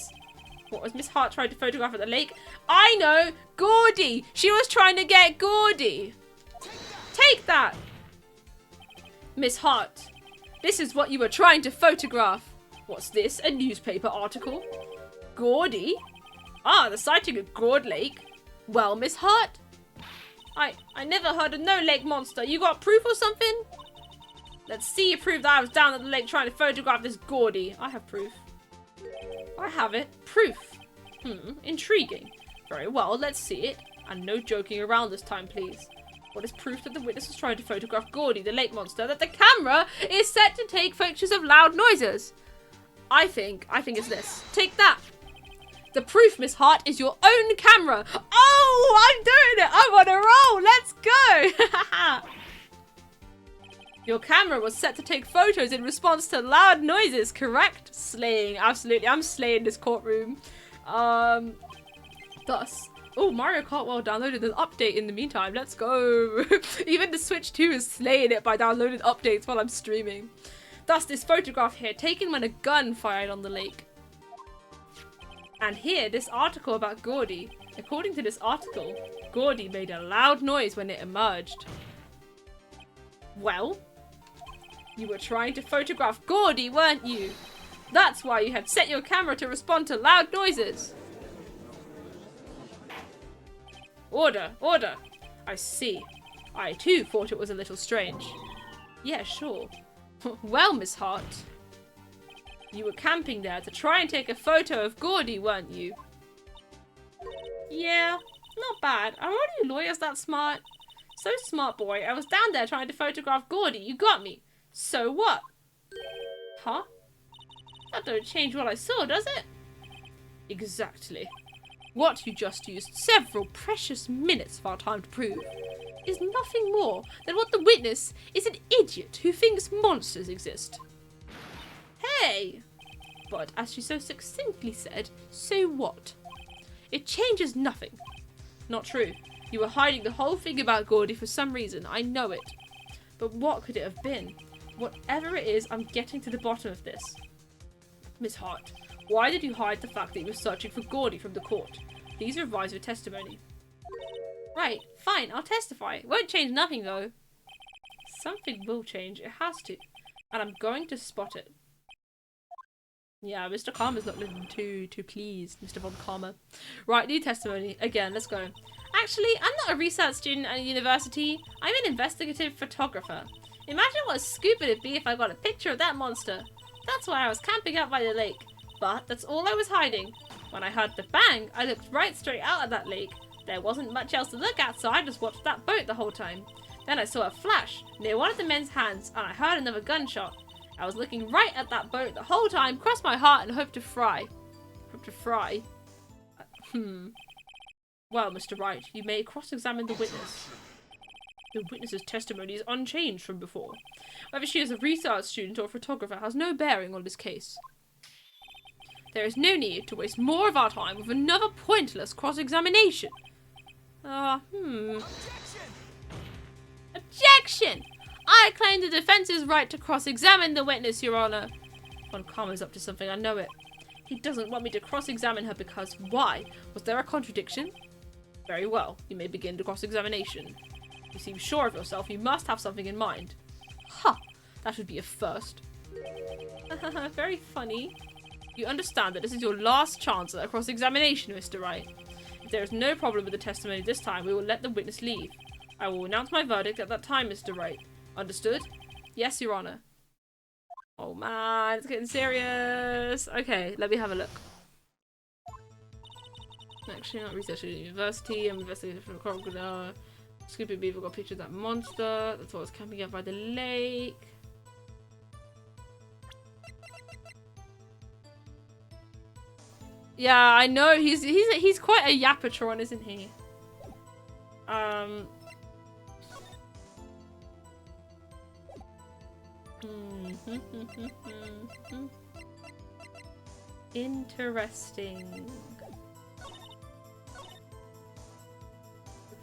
[SPEAKER 1] What was Miss Hart trying to photograph at the lake? I know! Gordy! She was trying to get Gordy! Take that! Miss Hart, this is what you were trying to photograph. What's this? A newspaper article? Gordy? Ah, the sighting of Gord Lake. Well, Miss Hart? I never heard of no lake monster. You got proof or something? Let's see you prove that I was down at the lake trying to photograph this Gordy. I have proof. I have it. Proof. Intriguing. Very well, let's see it. And no joking around this time, please. What is proof that the witness is trying to photograph Gordy, the lake monster, that the camera is set to take pictures of loud noises? I think it's this. Take that. The proof, Miss Hart, is your own camera. Oh, I'm doing it. I'm on a roll. Let's go. Your camera was set to take photos in response to loud noises, correct? Slaying, absolutely. I'm slaying this courtroom. Thus. Oh, Mario Kart World downloaded an update in the meantime. Let's go. Even the Switch 2 is slaying it by downloading updates while I'm streaming. Thus, this photograph here, taken when a gun fired on the lake. And here, this article about Gordy. According to this article, Gordy made a loud noise when it emerged. Well, you were trying to photograph Gordy, weren't you? That's why you had set your camera to respond to loud noises. Order, order. I see. I too thought it was a little strange. Yeah, sure. Well, Miss Hart. You were camping there to try and take a photo of Gordy, weren't you? Yeah, not bad. Are all you lawyers that smart? So smart, boy. I was down there trying to photograph Gordy. You got me. So what? Huh? That don't change what I saw, does it? Exactly. What you just used several precious minutes of our time to prove is nothing more than what the witness is an idiot who thinks monsters exist. Hey! But as she so succinctly said, so what? It changes nothing. Not true. You were hiding the whole thing about Gordy for some reason, I know it. But what could it have been? Whatever it is, I'm getting to the bottom of this. Miss Hart, why did you hide the fact that you were searching for Gordy from the court? Please revise your testimony. Right, fine, I'll testify. It won't change nothing though. Something will change, it has to. And I'm going to spot it. Yeah, Mr. Karma's not looking too pleased, Mr. Von Karma. Right, new testimony. Again, let's go. Actually, I'm not a research student at a university. I'm an investigative photographer. Imagine what a scoop it'd be if I got a picture of that monster. That's why I was camping out by the lake. But that's all I was hiding. When I heard the bang, I looked right straight out at that lake. There wasn't much else to look at, so I just watched that boat the whole time. Then I saw a flash near one of the men's hands, and I heard another gunshot. I was looking right at that boat the whole time, crossed my heart, and hoped to fry. Hope to fry? Well, Mr. Wright, you may cross-examine the witness. The witness's testimony is unchanged from before. Whether she is a research student or a photographer has no bearing on this case. There is no need to waste more of our time with another pointless cross-examination. Objection! I claim the defense's right to cross-examine the witness, Your Honor. Von Karma's up to something, I know it. He doesn't want me to cross-examine her because why? Was there a contradiction? Very well, you may begin the cross-examination. You seem sure of yourself, you must have something in mind. Ha! That would be a first. Very funny. You understand that this is your last chance at a cross-examination, Mr. Wright. If there is no problem with the testimony this time, we will let the witness leave. I will announce my verdict at that time, Mr. Wright. Understood? Yes, Your Honor. Oh man, it's getting serious. Okay, let me have a look. Actually, not research at the university. I'm investigating from a crocodile. Scoopy Beaver got a picture of that monster. That's what was camping out by the lake. Yeah, I know. He's quite a Yapatron, isn't he? Interesting.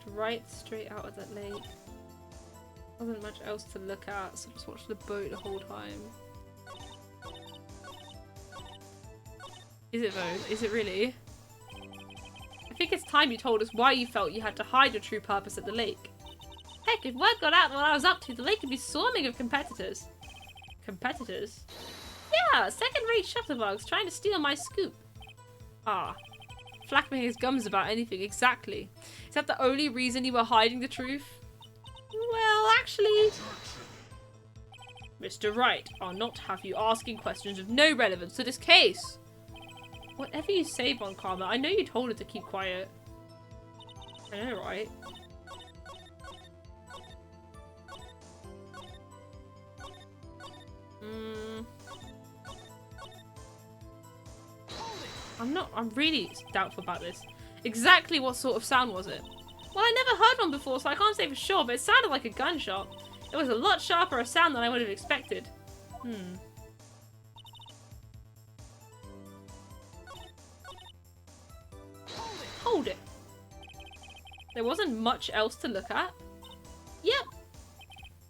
[SPEAKER 1] Right straight out of that lake. Wasn't much else to look at, so just watched the boat the whole time. Is it though? Is it really? I think it's time you told us why you felt you had to hide your true purpose at the lake. Heck, if word got out what I was up to, the lake would be swarming of competitors. Competitors? Yeah, second-rate shutterbugs trying to steal my scoop. Ah. Flapping his gums about anything, exactly. Is that the only reason you were hiding the truth? Well, actually... Mr. Wright, I'll not have you asking questions of no relevance to this case. Whatever you say, Von Karma, I know you told her to keep quiet. I know, right? I'm really doubtful about this. Exactly what sort of sound was it? Well, I never heard one before, so I can't say for sure, but it sounded like a gunshot. It was a lot sharper a sound than I would have expected. Hold it. There wasn't much else to look at? Yep.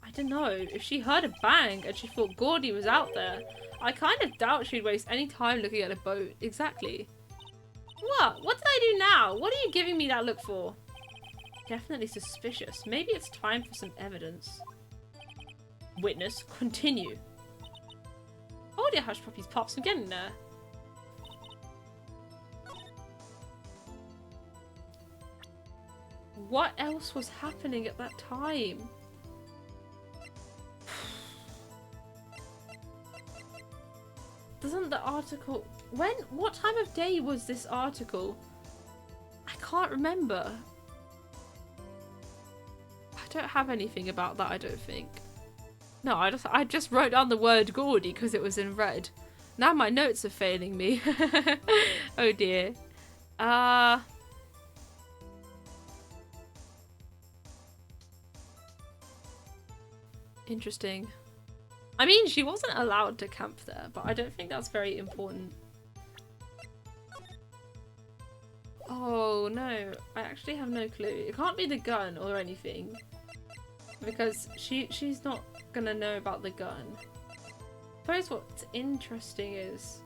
[SPEAKER 1] I don't know. If she heard a bang and she thought Gordy was out there, I kind of doubt she'd waste any time looking at a boat. Exactly. What? What did I do now? What are you giving me that look for? Definitely suspicious. Maybe it's time for some evidence. Witness, continue. Hold your hush puppies, Pops. I'm getting there. What else was happening at that time? Doesn't the article... What time of day was this article? I can't remember. I don't have anything about that, I don't think. No, I just wrote down the word Gordy because it was in red. Now my notes are failing me. Oh dear. Interesting. I mean, she wasn't allowed to camp there, but I don't think that's very important. Oh no, I actually have no clue. It can't be the gun or anything. Because she's not gonna know about the gun. I suppose what's interesting is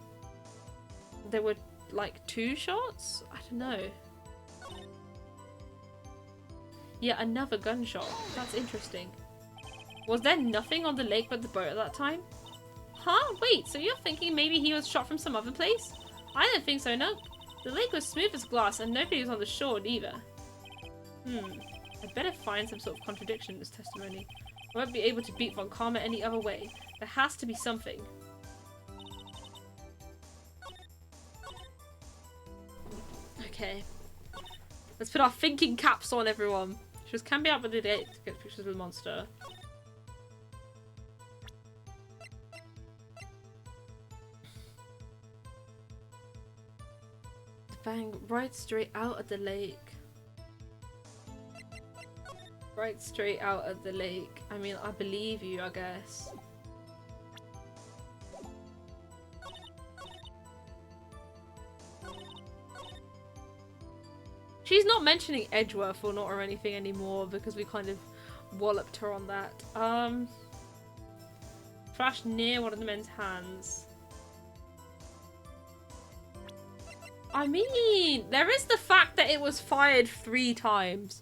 [SPEAKER 1] there were like 2 shots? I don't know. Yeah, another gunshot. That's interesting. Was there nothing on the lake but the boat at that time? Huh? Wait, so you're thinking maybe he was shot from some other place? I don't think so, nope. The lake was smooth as glass and nobody was on the shore either. I'd better find some sort of contradiction in this testimony. I won't be able to beat Von Karma any other way. There has to be something. Okay. Let's put our thinking caps on, everyone. She can be out by the date to get pictures of the monster. Bang, right straight out at the lake. Right straight out at the lake. I mean, I believe you, I guess. She's not mentioning Edgeworth or not or anything anymore because we kind of walloped her on that. Flash near one of the men's hands. I mean, there is the fact that it was fired 3 times.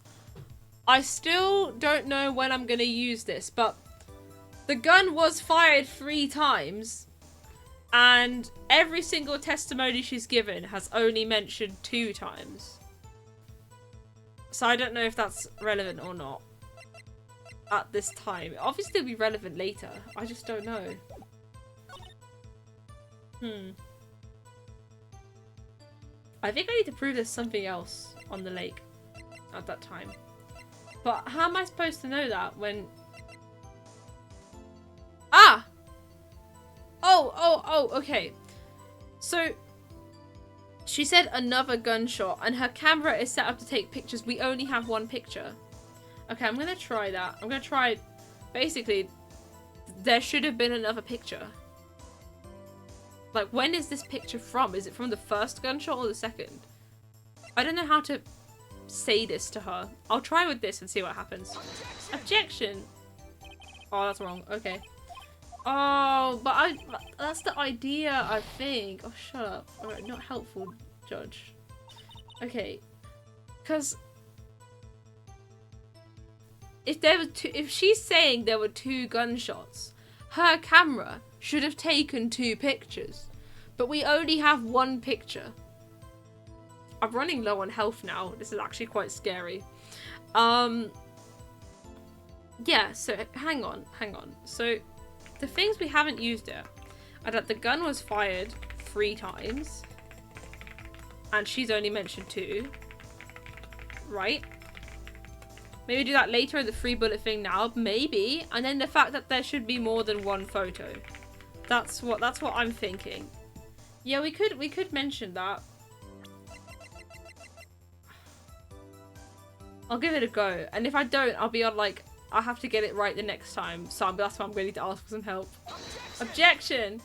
[SPEAKER 1] I still don't know when I'm going to use this, but the gun was fired 3 times. And every single testimony she's given has only mentioned 2 times. So I don't know if that's relevant or not at this time. Obviously it'll be relevant later. I just don't know. I think I need to prove there's something else on the lake at that time. But how am I supposed to know that when... Ah! Oh, okay. So, She said another gunshot, and her camera is set up to take pictures. We only have one picture. Okay, I'm gonna try that. I'm gonna try... Basically, there should have been another picture. Like, when is this picture from? Is it from the first gunshot or the second? I don't know how to say this to her. I'll try with this and see what happens. Objection! Oh, that's wrong. Okay. Oh, but that's the idea, I think. Oh, shut up. Alright, not helpful, judge. Okay. Because if she's saying there were 2 gunshots, her camera should have taken 2 pictures. But we only have 1 picture. I'm running low on health now. This is actually quite scary. Yeah, so hang on. So the things we haven't used yet are that the gun was fired 3 times. And she's only mentioned 2. Right? Maybe do that later in the 3 bullet thing now. Maybe. And then the fact that there should be more than 1 photo. That's what I'm thinking. Yeah, we could mention that. I'll give it a go. And if I don't, I'll be on like, I'll have to get it right the next time. So that's why I'm going to ask for some help. Objection!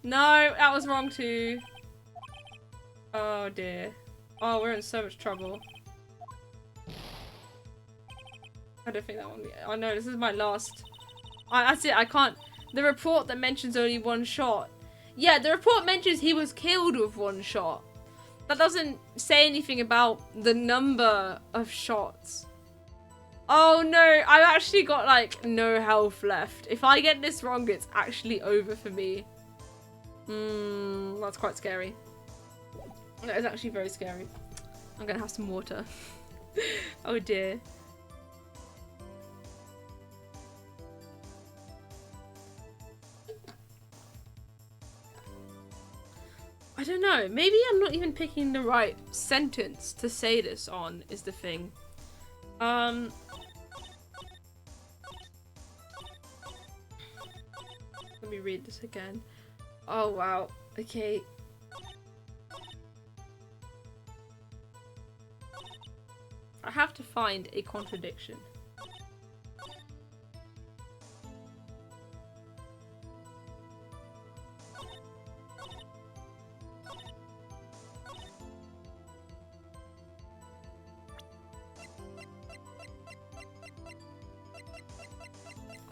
[SPEAKER 1] No, that was wrong too. Oh dear. Oh, we're in so much trouble. I don't think that one... Oh no, this is my last... That's it, I can't... The report that mentions only 1 shot. Yeah, the report mentions he was killed with 1 shot. That doesn't say anything about the number of shots. Oh no, I've actually got like no health left. If I get this wrong, it's actually over for me. That's quite scary. That is actually very scary. I'm gonna have some water. Oh dear. I don't know. Maybe I'm not even picking the right sentence to say this on, is the thing. Let me read this again. Oh, wow. Okay. I have to find a contradiction.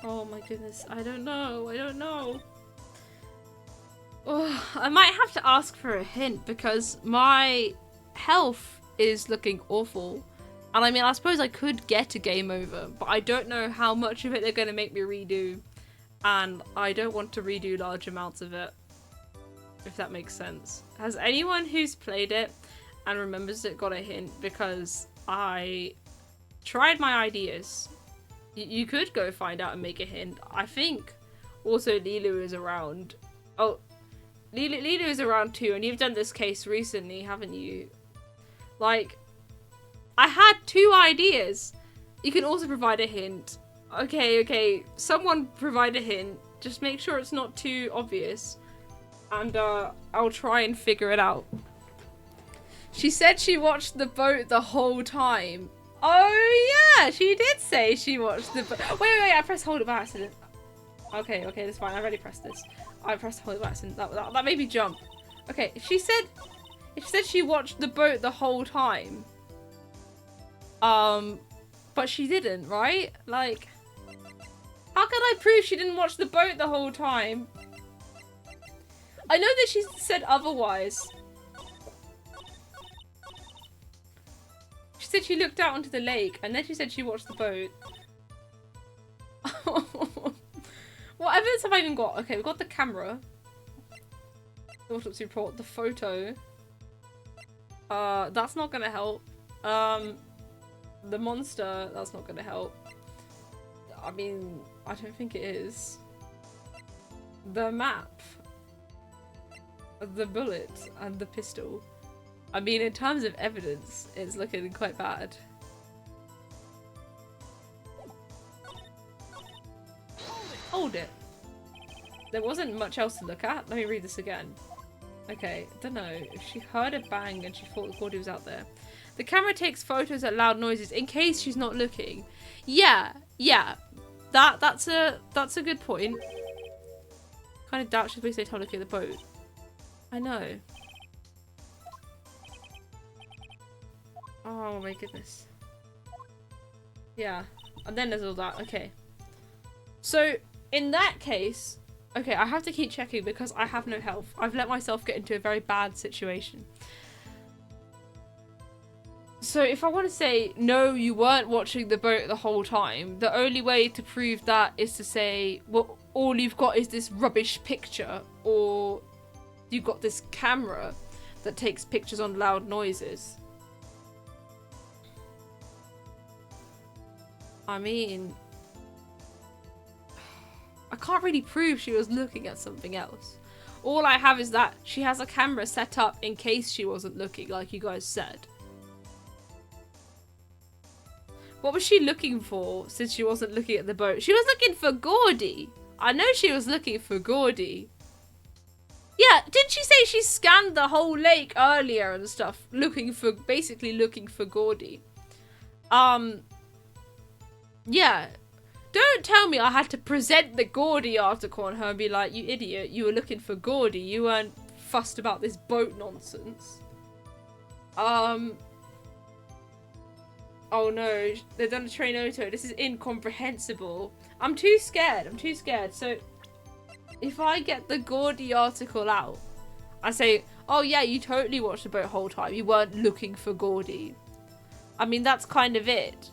[SPEAKER 1] Oh my goodness, I don't know. Oh, I might have to ask for a hint because my health is looking awful. And I mean, I suppose I could get a game over, but I don't know how much of it they're going to make me redo. And I don't want to redo large amounts of it, if that makes sense. Has anyone who's played it and remembers it got a hint? Because I tried my ideas. You could go find out and make a hint. I think also Lilu is around. Oh, Lilu is around too, and you've done this case recently, haven't you? Like, I had 2 ideas. You can also provide a hint. Okay. Someone provide a hint. Just make sure it's not too obvious. And I'll try and figure it out. She said she watched the boat the whole time. Oh yeah, she did say she watched the boat. Wait, I pressed hold by accident. Okay, that's fine. I already pressed this. I pressed hold by accident. That made me jump. Okay, if she said she watched the boat the whole time. But she didn't, right? Like, how can I prove she didn't watch the boat the whole time? I know that she said otherwise. She said she looked out onto the lake, and then she said she watched the boat. What evidence have I even got? Okay, we've got the camera. The autopsy report, the photo. That's not gonna help. The monster, that's not gonna help. I mean, I don't think it is. The map. The bullet and the pistol. I mean, in terms of evidence, it's looking quite bad. Hold it. There wasn't much else to look at. Let me read this again. Okay, I don't know. If she heard a bang and she thought the Gordy was out there. The camera takes photos at loud noises in case she's not looking. Yeah. That's a good point. Kind of doubt she's basically told to look at the boat. I know. Oh my goodness. Yeah. And then there's all that. Okay. So, in that case... Okay, I have to keep checking because I have no health. I've let myself get into a very bad situation. So if I want to say, no, you weren't watching the boat the whole time, the only way to prove that is to say, well, all you've got is this rubbish picture, or you've got this camera that takes pictures on loud noises. I mean... I can't really prove she was looking at something else. All I have is that she has a camera set up in case she wasn't looking, like you guys said. What was she looking for since she wasn't looking at the boat? She was looking for Gordy. I know she was looking for Gordy. Yeah, didn't she say she scanned the whole lake earlier and stuff, basically looking for Gordy? Yeah. Don't tell me I had to present the Gordy article on her and be like, you idiot, you were looking for Gordy. You weren't fussed about this boat nonsense. Oh no, they've done a train auto. This is incomprehensible. I'm too scared. So, if I get the Gordy article out, I say, oh yeah, you totally watched the boat the whole time. You weren't looking for Gordy. I mean, that's kind of it.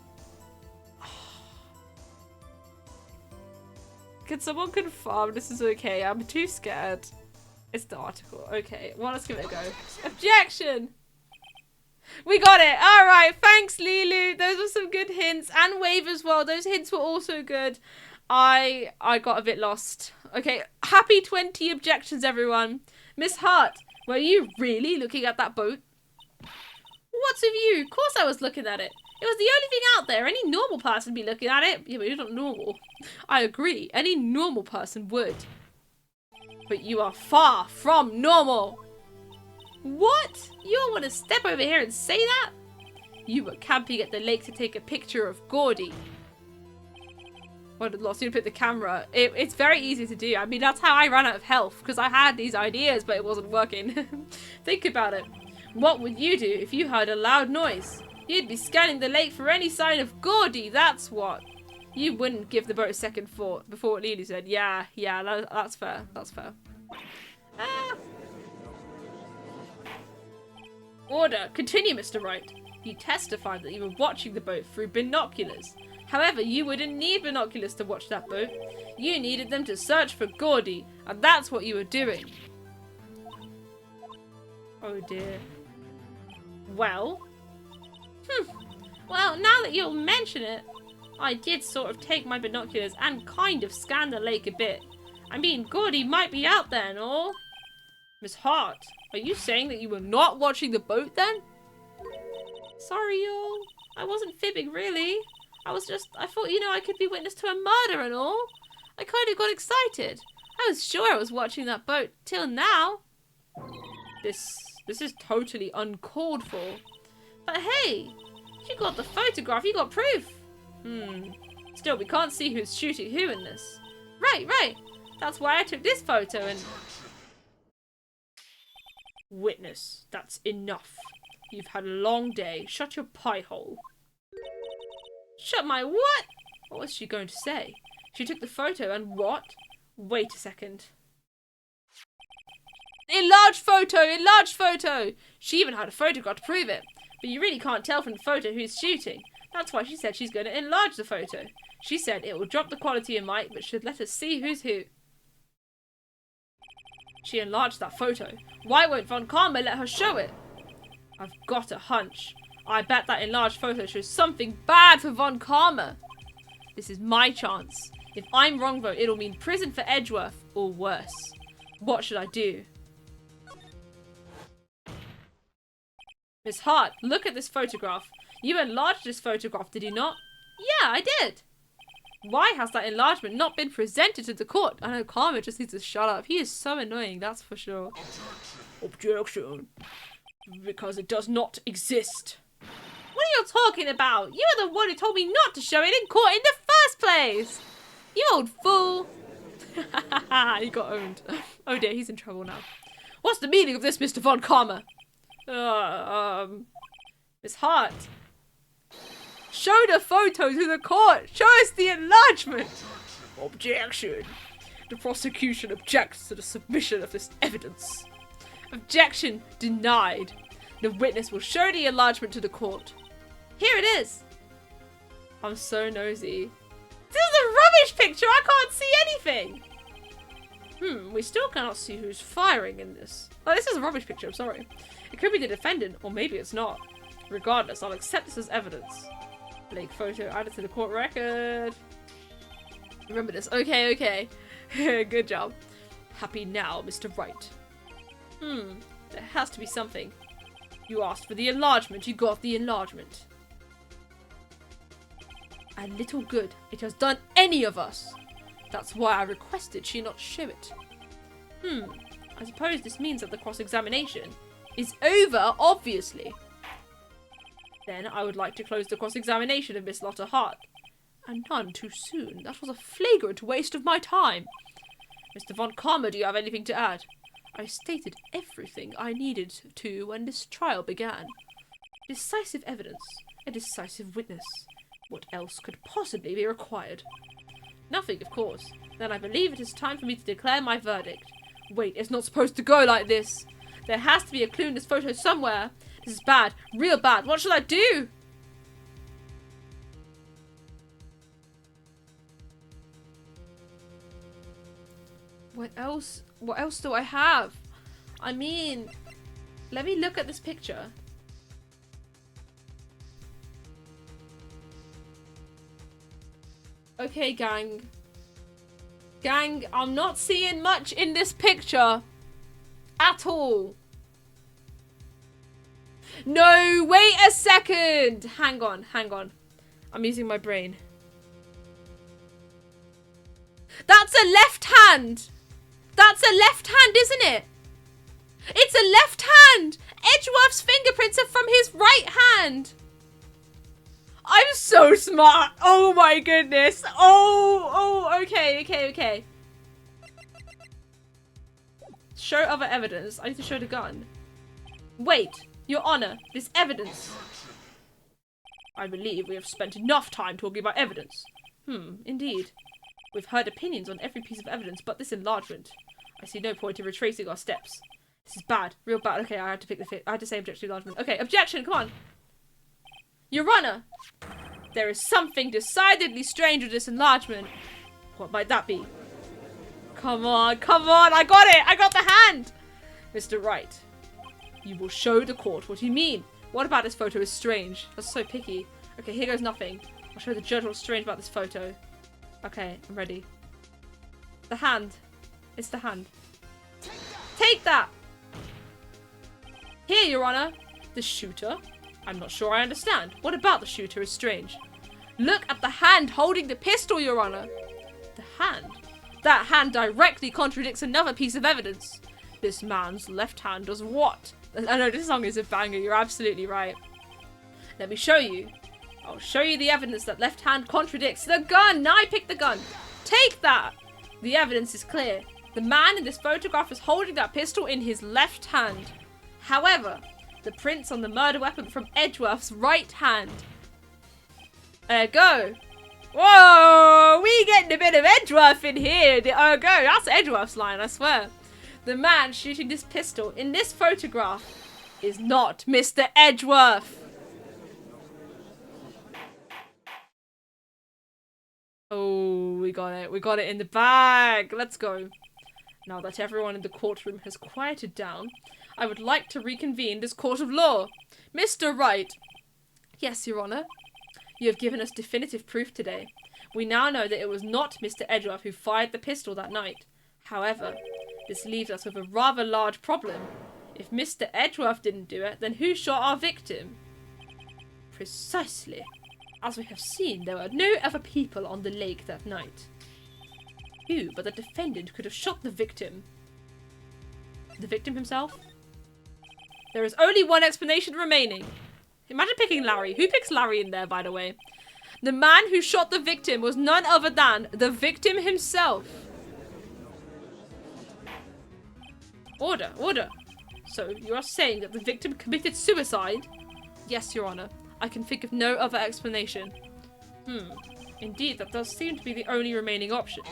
[SPEAKER 1] Can someone confirm this is okay? I'm too scared. It's the article. Okay, well, let's give it a go. Objection! We got it! Alright, thanks, Lilu. Those were some good hints. And Wave as well. Those hints were also good. I got a bit lost. Okay, happy 20 objections, everyone. Miss Hart, were you really looking at that boat? What's of you? Of course I was looking at it. It was the only thing out there. Any normal person would be looking at it. Yeah, but you're not normal. I agree. Any normal person would. But you are far from normal. What? You all want to step over here and say that? You were camping at the lake to take a picture of Gordy. What did Lost? You put the camera. It's very easy to do. I mean, that's how I ran out of health. Because I had these ideas, but it wasn't working. Think about it. What would you do if you heard a loud noise? You'd be scanning the lake for any sign of Gordy, that's what. You wouldn't give the boat a second thought before what Lily said. Yeah, that's fair. That's fair. Ah. Order. Continue, Mr. Wright. You testified that you were watching the boat through binoculars. However, you wouldn't need binoculars to watch that boat. You needed them to search for Gordy, and that's what you were doing. Oh dear. Well... Well, now that you'll mention it, I did sort of take my binoculars and kind of scan the lake a bit. I mean, Gordy might be out there and all. Miss Hart, are you saying that you were not watching the boat then? Sorry, y'all. I wasn't fibbing, really. I thought, I could be witness to a murder and all. I kind of got excited. I was sure I was watching that boat, till now. This is totally uncalled for. But hey, you got the photograph, you got proof. Still, we can't see who's shooting who in this. Right. That's why I took this photo and... Witness, that's enough. You've had a long day. Shut your pie hole. Shut my what? What was she going to say? She took the photo and what? Wait a second. Enlarged photo! She even had a photograph to prove it. But you really can't tell from the photo who's shooting. That's why she said she's going to enlarge the photo. She said it will drop the quality and mic, but should let us see who's who. She enlarged that photo. Why won't Von Karma let her show it? I've got a hunch. I bet that enlarged photo shows something bad for Von Karma. This is my chance. If I'm wrong though, it'll mean prison for Edgeworth, or worse. What should I do? Miss Hart, look at this photograph. You enlarged this photograph, did you not? Yeah, I did. Why has that enlargement not been presented to the court? I know Karma just needs to shut up. He is so annoying, that's for sure. Objection. Because it does not exist. What are you talking about? You are the one who told me not to show it in court in the first place. You old fool. He got owned. Oh dear, he's in trouble now. What's the meaning of this, Mr. Von Karma? Miss Hart. Show the photo to the court. Show us the enlargement. Objection. The prosecution objects to the submission of this evidence. Objection denied. The witness will show the enlargement to the court. Here it is. I'm so nosy. This is a rubbish picture. I can't see anything. We still cannot see who's firing in this. Oh, this is a rubbish picture. I'm sorry. It could be the defendant, or maybe it's not. Regardless, I'll accept this as evidence. Blake photo added to the court record. Remember this. Okay, okay. Good job. Happy now, Mr. Wright. There has to be something. You asked for the enlargement. You got the enlargement. And little good it has done any of us. That's why I requested she not show it. I suppose this means that the cross-examination is over, obviously. Then I would like to close the cross-examination of Miss Lotta Hart. And none too soon. That was a flagrant waste of my time. Mr. Von Karma, do you have anything to add? I stated everything I needed to when this trial began. Decisive evidence. A decisive witness. What else could possibly be required? Nothing, of course. Then I believe it is time for me to declare my verdict. Wait, it's not supposed to go like this. There has to be a clue in this photo somewhere. This is bad. Real bad. What should I do? What else? What else do I have? I mean, let me look at this picture. Okay, gang. Gang, I'm not seeing much in this picture. At all. No, wait a second. Hang on, hang on. I'm using my brain. That's a left hand. That's a left hand, isn't it? It's a left hand. Edgeworth's fingerprints are from his right hand. I'm so smart. Oh my goodness. Oh, okay, okay, okay. Show other evidence. I need to show the gun. Wait, Your Honor, this evidence. I believe we have spent enough time talking about evidence. Indeed. We've heard opinions on every piece of evidence but this enlargement. I see no point in retracing our steps. This is bad. Real bad. Okay, I had to pick the I had to say objection to enlargement. Okay, objection, come on. Your Honor, there is something decidedly strange with this enlargement. What might that be? Come on, I got it! I got the hand! Mr. Wright, you will show the court what you mean. What about this photo is strange? That's so picky. Okay, here goes nothing. I'll show the judge what's strange about this photo. Okay, I'm ready. The hand. It's the hand. Take that! Here, Your Honor. The shooter. I'm not sure I understand. What about the shooter is strange? Look at the hand holding the pistol, Your Honor. The hand? That hand directly contradicts another piece of evidence. This man's left hand does what? I know this song is a banger. You're absolutely right. Let me show you. I'll show you the evidence that left hand contradicts the gun. Now I picked the gun. Take that. The evidence is clear. The man in this photograph is holding that pistol in his left hand. However, the prints on the murder weapon from Edgeworth's right hand. There go. Whoa, we getting a bit of Edgeworth in here. There go. That's Edgeworth's line, I swear. The man shooting this pistol in this photograph is not Mr. Edgeworth. Oh, we got it. We got it in the bag. Let's go. Now that everyone in the courtroom has quieted down, I would like to reconvene this court of law. Mr. Wright. Yes, Your Honor. You have given us definitive proof today. We now know that it was not Mr. Edgeworth who fired the pistol that night. However, this leaves us with a rather large problem. If Mr. Edgeworth didn't do it, then who shot our victim? Precisely. As we have seen, there were no other people on the lake that night. Who but the defendant could have shot the victim? The victim himself? There is only one explanation remaining. Imagine picking Larry. Who picks Larry in there, by the way? The man who shot the victim was none other than the victim himself. Order, order. So, you are saying that the victim committed suicide? Yes, Your Honor. I can think of no other explanation. Indeed, that does seem to be the only remaining option.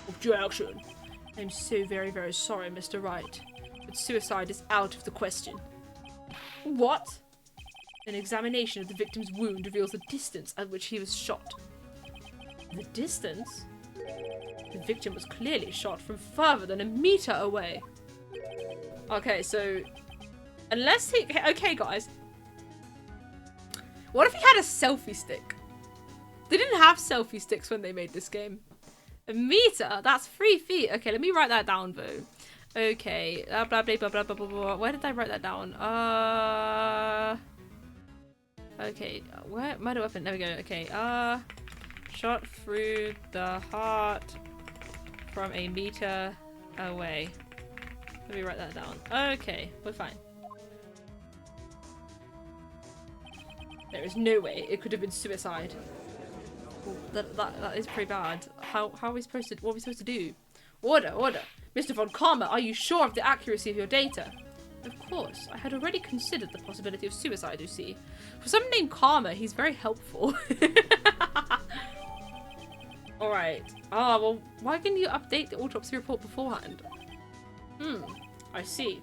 [SPEAKER 1] Objection. I'm so very, very sorry, Mr. Wright, but suicide is out of the question. What? An examination of the victim's wound reveals the distance at which he was shot. The distance? The victim was clearly shot from further than a meter away. Okay, so... Unless he... Okay, guys. What if he had a selfie stick? They didn't have selfie sticks when they made this game. A meter? That's 3 feet. Okay, let me write that down, though. Okay. Blah, blah, blah, blah, blah, blah, blah. Where did I write that down? Okay. Where? Murder weapon. There we go. Okay. Shot through the heart from a meter away. Let me write that down. Okay. We're fine. There is no way it could have been suicide. Ooh, that is pretty bad. How are we supposed to... What are we supposed to do? Order, order. Mr. Von Karma, are you sure of the accuracy of your data? Of course. I had already considered the possibility of suicide, you see. For someone named Karma, he's very helpful. Alright. Ah, well, why can you update the autopsy report beforehand? I see.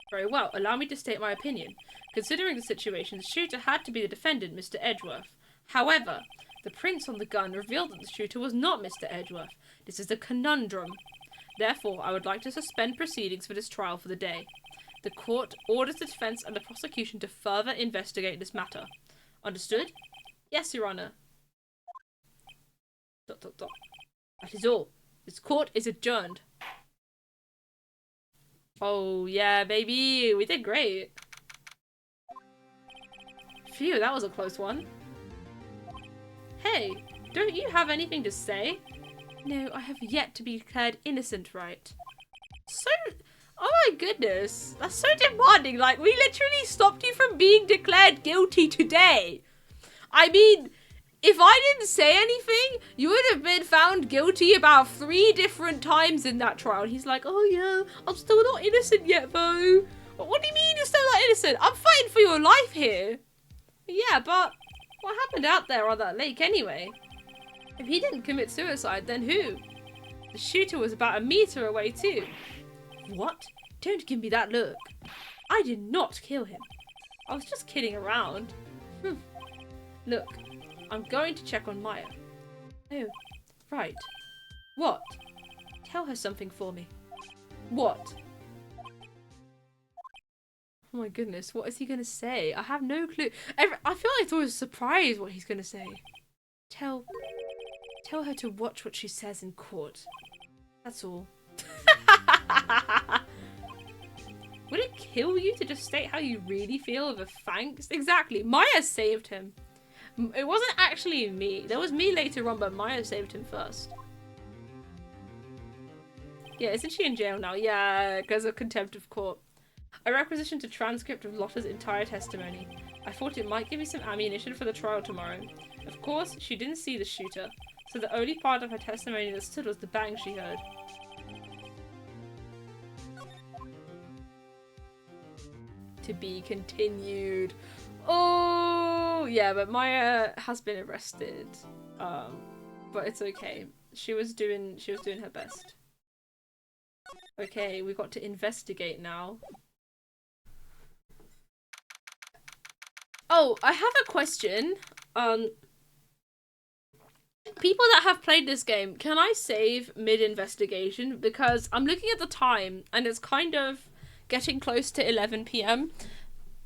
[SPEAKER 1] Very well. Allow me to state my opinion. Considering the situation, the shooter had to be the defendant, Mr. Edgeworth. However, the prints on the gun revealed that the shooter was not Mr. Edgeworth. This is a conundrum. Therefore, I would like to suspend proceedings for this trial for the day. The court orders the defense and the prosecution to further investigate this matter. Understood? Yes, Your Honor. ... That is all. This court is adjourned. Oh, yeah, baby. We did great. Phew, that was a close one. Hey, don't you have anything to say? No, I have yet to be declared innocent, Wright. So... Oh my goodness. That's so demanding. Like, we literally stopped you from being declared guilty today. I mean, if I didn't say anything, you would have been found guilty about 3 different times in that trial. And he's like, oh yeah, I'm still not innocent yet, though. What do you mean you're still not innocent? I'm fighting for your life here. Yeah, but what happened out there on that lake anyway? If he didn't commit suicide, then who? The shooter was about a meter away too. What? Don't give me that look. I did not kill him. I was just kidding around. Look, I'm going to check on Maya. Oh, right. What? Tell her something for me. What? Oh my goodness, what is he gonna say? I have no clue. I feel like it's always a surprise what he's gonna say. Tell her to watch what she says in court. That's all. Would it kill you to just state how you really feel of a thanks? Exactly. Maya saved him. It wasn't actually me. There was me later on, but Maya saved him first. Yeah, isn't she in jail now? Yeah, because of contempt of court. I requisitioned a transcript of Lotta's entire testimony. I thought it might give me some ammunition for the trial tomorrow. Of course, she didn't see the shooter, so the only part of her testimony that stood was the bang she heard. To be continued. Oh, yeah, but Maya has been arrested. But it's okay. She was doing her best. Okay, we got to investigate now. Oh, I have a question. People that have played this game, can I save mid-investigation? Because I'm looking at the time and it's kind of getting close to 11 PM.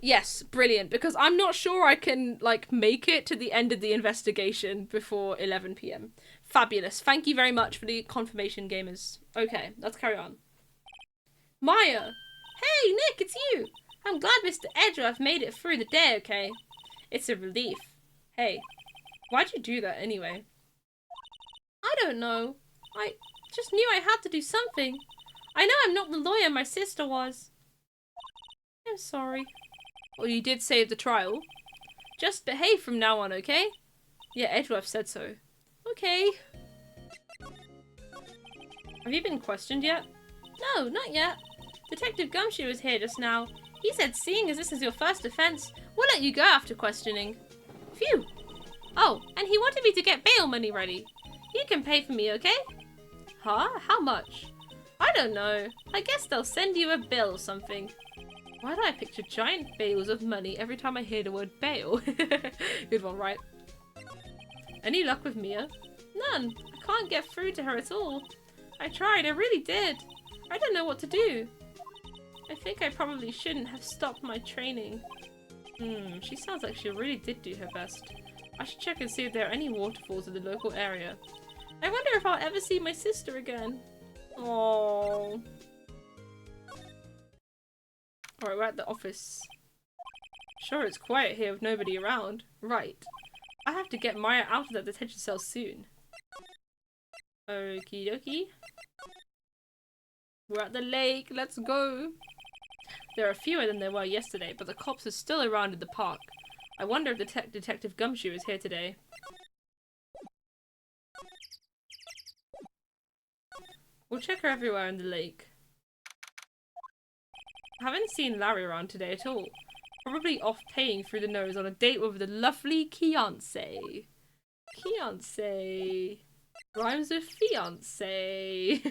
[SPEAKER 1] Yes, brilliant. Because I'm not sure I can, like, make it to the end of the investigation before 11 PM. Fabulous. Thank you very much for the confirmation, gamers. Okay, let's carry on. Maya! Hey, Nick, it's you! I'm glad Mr. Edgeworth made it through the day, okay? It's a relief. Hey, why'd you do that anyway? I don't know. I just knew I had to do something. I know I'm not the lawyer my sister was. I'm sorry. Well, you did save the trial. Just behave from now on, okay? Yeah, Edgeworth said so. Okay. Have you been questioned yet? No, not yet. Detective Gumshoe was here just now. He said seeing as this is your first offense, we'll let you go after questioning. Phew. Oh, and he wanted me to get bail money ready. You can pay for me, okay? Huh? How much? I don't know. I guess they'll send you a bill or something. Why do I picture giant bales of money every time I hear the word bail? Good one, right? Any luck with Mia? None. I can't get through to her at all. I tried, I really did. I don't know what to do. I think I probably shouldn't have stopped my training. She sounds like she really did do her best. I should check and see if there are any waterfalls in the local area. I wonder if I'll ever see my sister again. Aww. Alright, we're at the office. Sure, it's quiet here with nobody around. Right. I have to get Maya out of that detention cell soon. Okie dokie. We're at the lake, let's go! There are fewer than there were yesterday, but the cops are still around in the park. I wonder if Detective Gumshoe is here today. We'll check her everywhere in the lake. I haven't seen Larry around today at all. Probably off paying through the nose on a date with the lovely Fiancé. Fiancé. Rhymes with fiance.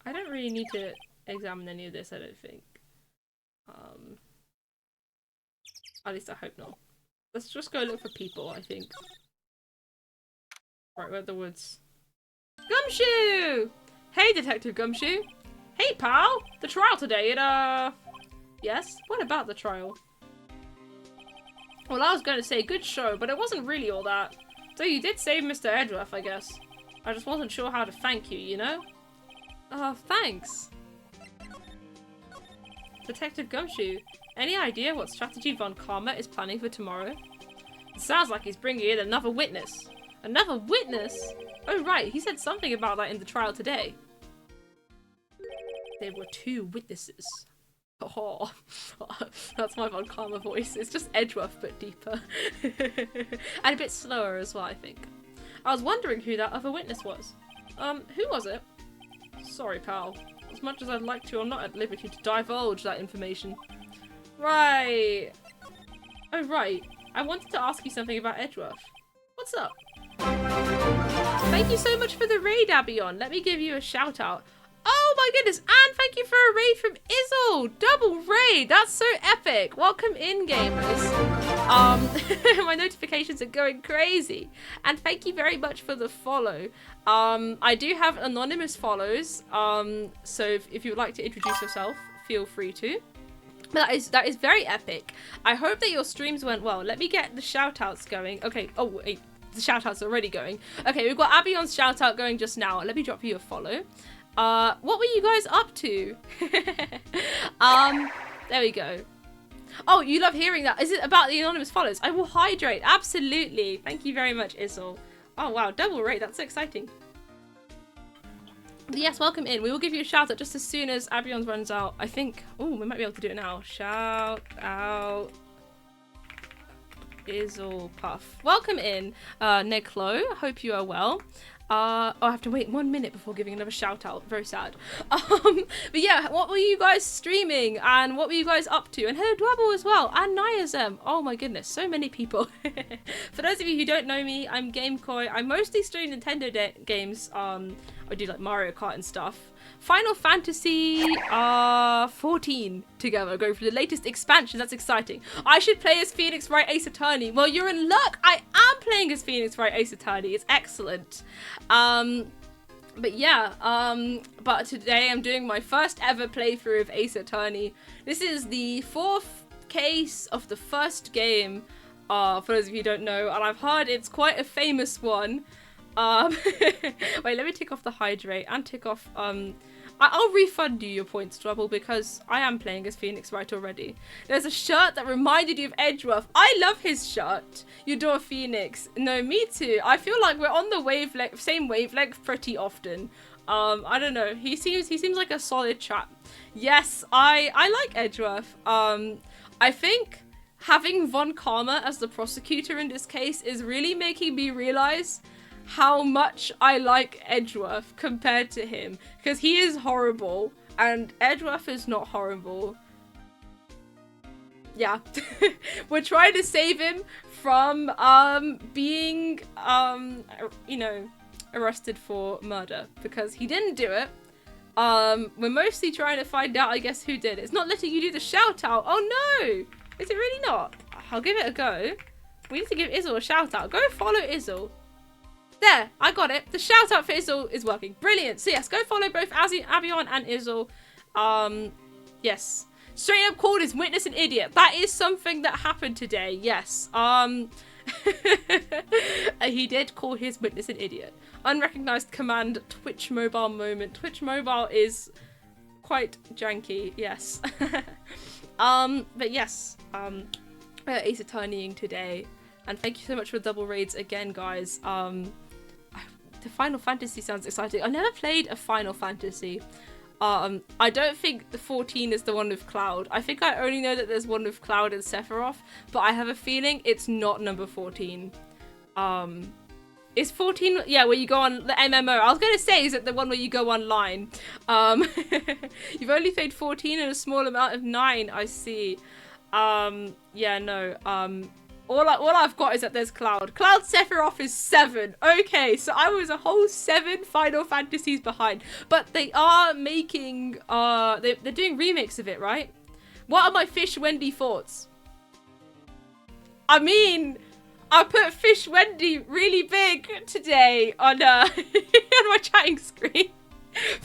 [SPEAKER 1] I don't really need to examine any of this, I don't think. At least I hope not. Let's just go look for people, I think. Right, we're at the woods. Gumshoe! Hey, Detective Gumshoe! Hey, pal! The trial today, Yes? What about the trial? Well, I was going to say good show, but it wasn't really all that. So you did save Mr. Edgeworth, I guess. I just wasn't sure how to thank you, you know? Thanks. Detective Gumshoe, any idea what strategy Von Karma is planning for tomorrow? It sounds like he's bringing in another witness. Another witness? Oh right, he said something about that in the trial today. There were 2 witnesses. Oh, that's my Von Karma voice. It's just Edgeworth, but deeper. And a bit slower as well, I think. I was wondering who that other witness was. Who was it? Sorry, pal. As much as I'd like to, I'm not at liberty to divulge that information. Right. Oh, right. I wanted to ask you something about Edgeworth. What's up? Thank you so much for the raid, Abion. Let me give you a shout out. Oh my goodness, and thank you for a raid from Izzle! Double raid! That's so epic! Welcome in, gamers. My notifications are going crazy. And thank you very much for the follow. I do have anonymous follows, so if you would like to introduce yourself, feel free to. But that is very epic. I hope that your streams went well. Let me get the shout-outs going. Okay, oh wait, the shout-outs are already going. Okay, we've got Abion's shout-out going just now. Let me drop you a follow. What were you guys up to? There we go. Oh, you love hearing that. Is it about the anonymous follows? I will hydrate. Absolutely. Thank you very much, Izzle. Oh, wow. Double rate. That's so exciting. But yes, welcome in. We will give you a shout out just as soon as Abion's runs out. I think... Oh, we might be able to do it now. Shout out Izzle Puff. Welcome in, Neclo. Hope you are well. I have to wait 1 minute before giving another shout out. Very sad. But yeah, what were you guys streaming and what were you guys up to? And hello Dwabble as well, and Niazem. Oh my goodness, so many people. For those of you who don't know me, I'm GameKoi. I mostly stream Nintendo games. I do like Mario Kart and stuff. Final Fantasy 14 together, going through the latest expansion. That's exciting. I should play as Phoenix Wright Ace Attorney. Well, you're in luck. I am playing as Phoenix Wright Ace Attorney. It's excellent. But yeah, but today I'm doing my first ever playthrough of Ace Attorney. This is the 4th case of the first game, for those of you who don't know, and I've heard it's quite a famous one. Wait, let me tick off the hydrate and tick off I'll refund you your points, Trouble, because I am playing as Phoenix Wright already. There's a shirt that reminded you of Edgeworth. I love his shirt. You adore Phoenix. No, me too. I feel like we're on the wavelength, same wavelength pretty often. I don't know. He seems like a solid chap. Yes, I like Edgeworth. I think having Von Karma as the prosecutor in this case is really making me realize how much I like Edgeworth compared to him, because he is horrible and Edgeworth is not horrible. Yeah. We're trying to save him from being you know, arrested for murder, because he didn't do it. We're mostly trying to find out, I guess, who did it. It's not letting you do the shout out. Oh no, is it really not? I'll give it a go. We need to give Izzle a shout out. Go follow Izzle. There, I got it. The shout out for Izzle is working. Brilliant. So yes, go follow both Avion and Izzle. Yes. Straight up called his witness an idiot. That is something that happened today. Yes. He did call his witness an idiot. Unrecognized command, Twitch mobile moment. Twitch mobile is quite janky. Yes. But yes. Ace Attorneying today. And thank you so much for double raids again, guys. The Final Fantasy sounds exciting. I never played a Final Fantasy. I don't think the 14 is the one with Cloud. I think I only know that there's one with Cloud and Sephiroth, but I have a feeling it's not number 14. Is 14, yeah, where you go on the MMO. I was going to say, is it the one where you go online? You've only played 14 and a small amount of 9, I see. Yeah, no, all I've got is that there's Cloud. Cloud Sephiroth is 7. Okay, so I was a whole 7 Final Fantasies behind. But they are making, they're doing remakes of it, right? What are my Fish Wendy thoughts? I mean, I put Fish Wendy really big today on, on my chatting screen.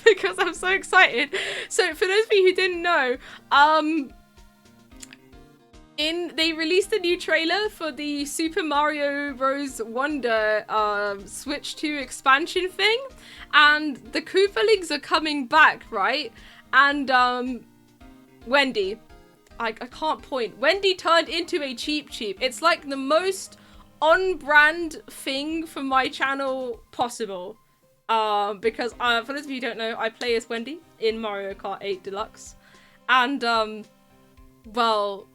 [SPEAKER 1] Because I'm so excited. So for those of you who didn't know, they released a new trailer for the Super Mario Bros. Wonder Switch 2 expansion thing, and the Koopalings are coming back, right? And Wendy, I can't point. Wendy turned into a Cheep Cheep. It's like the most on-brand thing for my channel possible. Because for those of you who don't know, I play as Wendy in Mario Kart 8 Deluxe, and well,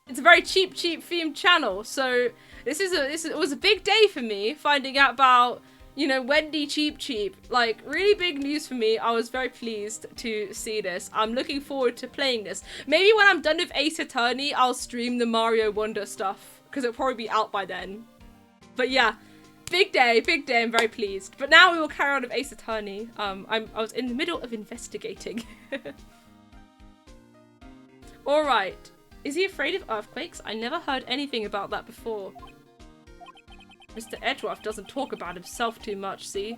[SPEAKER 1] it's a very cheap themed channel, so it was a big day for me finding out about, you know, Wendy Cheep. Like, really big news for me. I was very pleased to see this. I'm looking forward to playing this. Maybe when I'm done with Ace Attorney, I'll stream the Mario Wonder stuff, because it'll probably be out by then. But yeah, big day, I'm very pleased. But now we will carry on with Ace Attorney. I was in the middle of investigating. Alright. Is he afraid of earthquakes? I never heard anything about that before. Mr. Edgeworth doesn't talk about himself too much, see?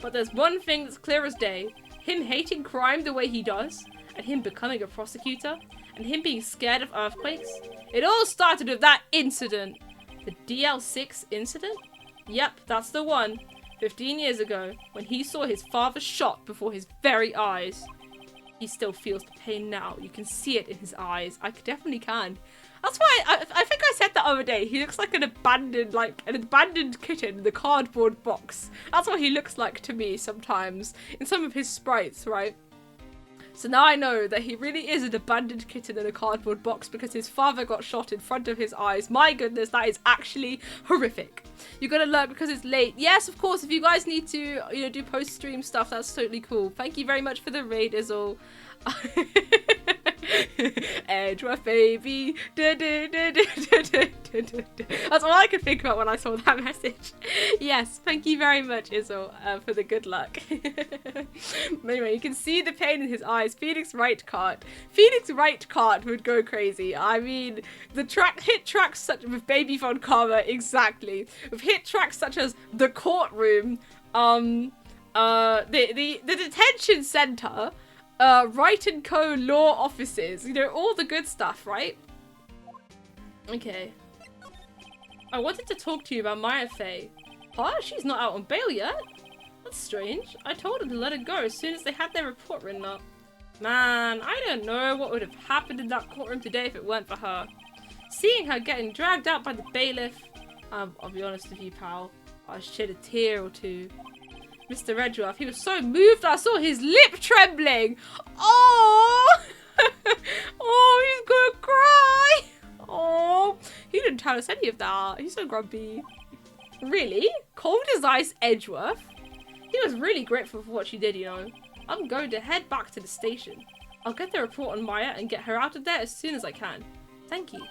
[SPEAKER 1] But there's one thing that's clear as day. Him hating crime the way he does, and him becoming a prosecutor, and him being scared of earthquakes. It all started with that incident. The DL6 incident? Yep, that's the one. 15 years ago, when he saw his father shot before his very eyes. He still feels the pain now. You can see it in his eyes. I definitely can. That's why I think I said the other day. He looks like an abandoned kitten in the cardboard box. That's what he looks like to me sometimes in some of his sprites, right? So now I know that he really is an abandoned kitten in a cardboard box because his father got shot in front of his eyes. My goodness, that is actually horrific. You gotta lurk because it's late. Yes, of course, if you guys need to, you know, do post-stream stuff, that's totally cool. Thank you very much for the raid, Izzle. Edgeworth, baby. That's all I could think about when I saw that message. Yes, thank you very much, Izzle, for the good luck. Anyway, you can see the pain in his eyes. Phoenix Wright would go crazy. I mean, the hit tracks such with Baby Von Karma, exactly. With hit tracks such as the courtroom, the detention center, Wright & Co. law offices, you know, all the good stuff, right? Okay. I wanted to talk to you about Maya Fey. Huh? She's not out on bail yet? That's strange. I told them to let her go as soon as they had their report written up. Man, I don't know what would have happened in that courtroom today if it weren't for her. Seeing her getting dragged out by the bailiff, I'll be honest with you, pal, I shed a tear or two. Mr. Redruff, he was so moved I saw his lip trembling. Oh! Oh, he's gonna cry. Oh, he didn't tell us any of that. He's so grumpy. Really? Cold as ice, Edgeworth? He was really grateful for what she did, you know. I'm going to head back to the station. I'll get the report on Maya and get her out of there as soon as I can. Thank you.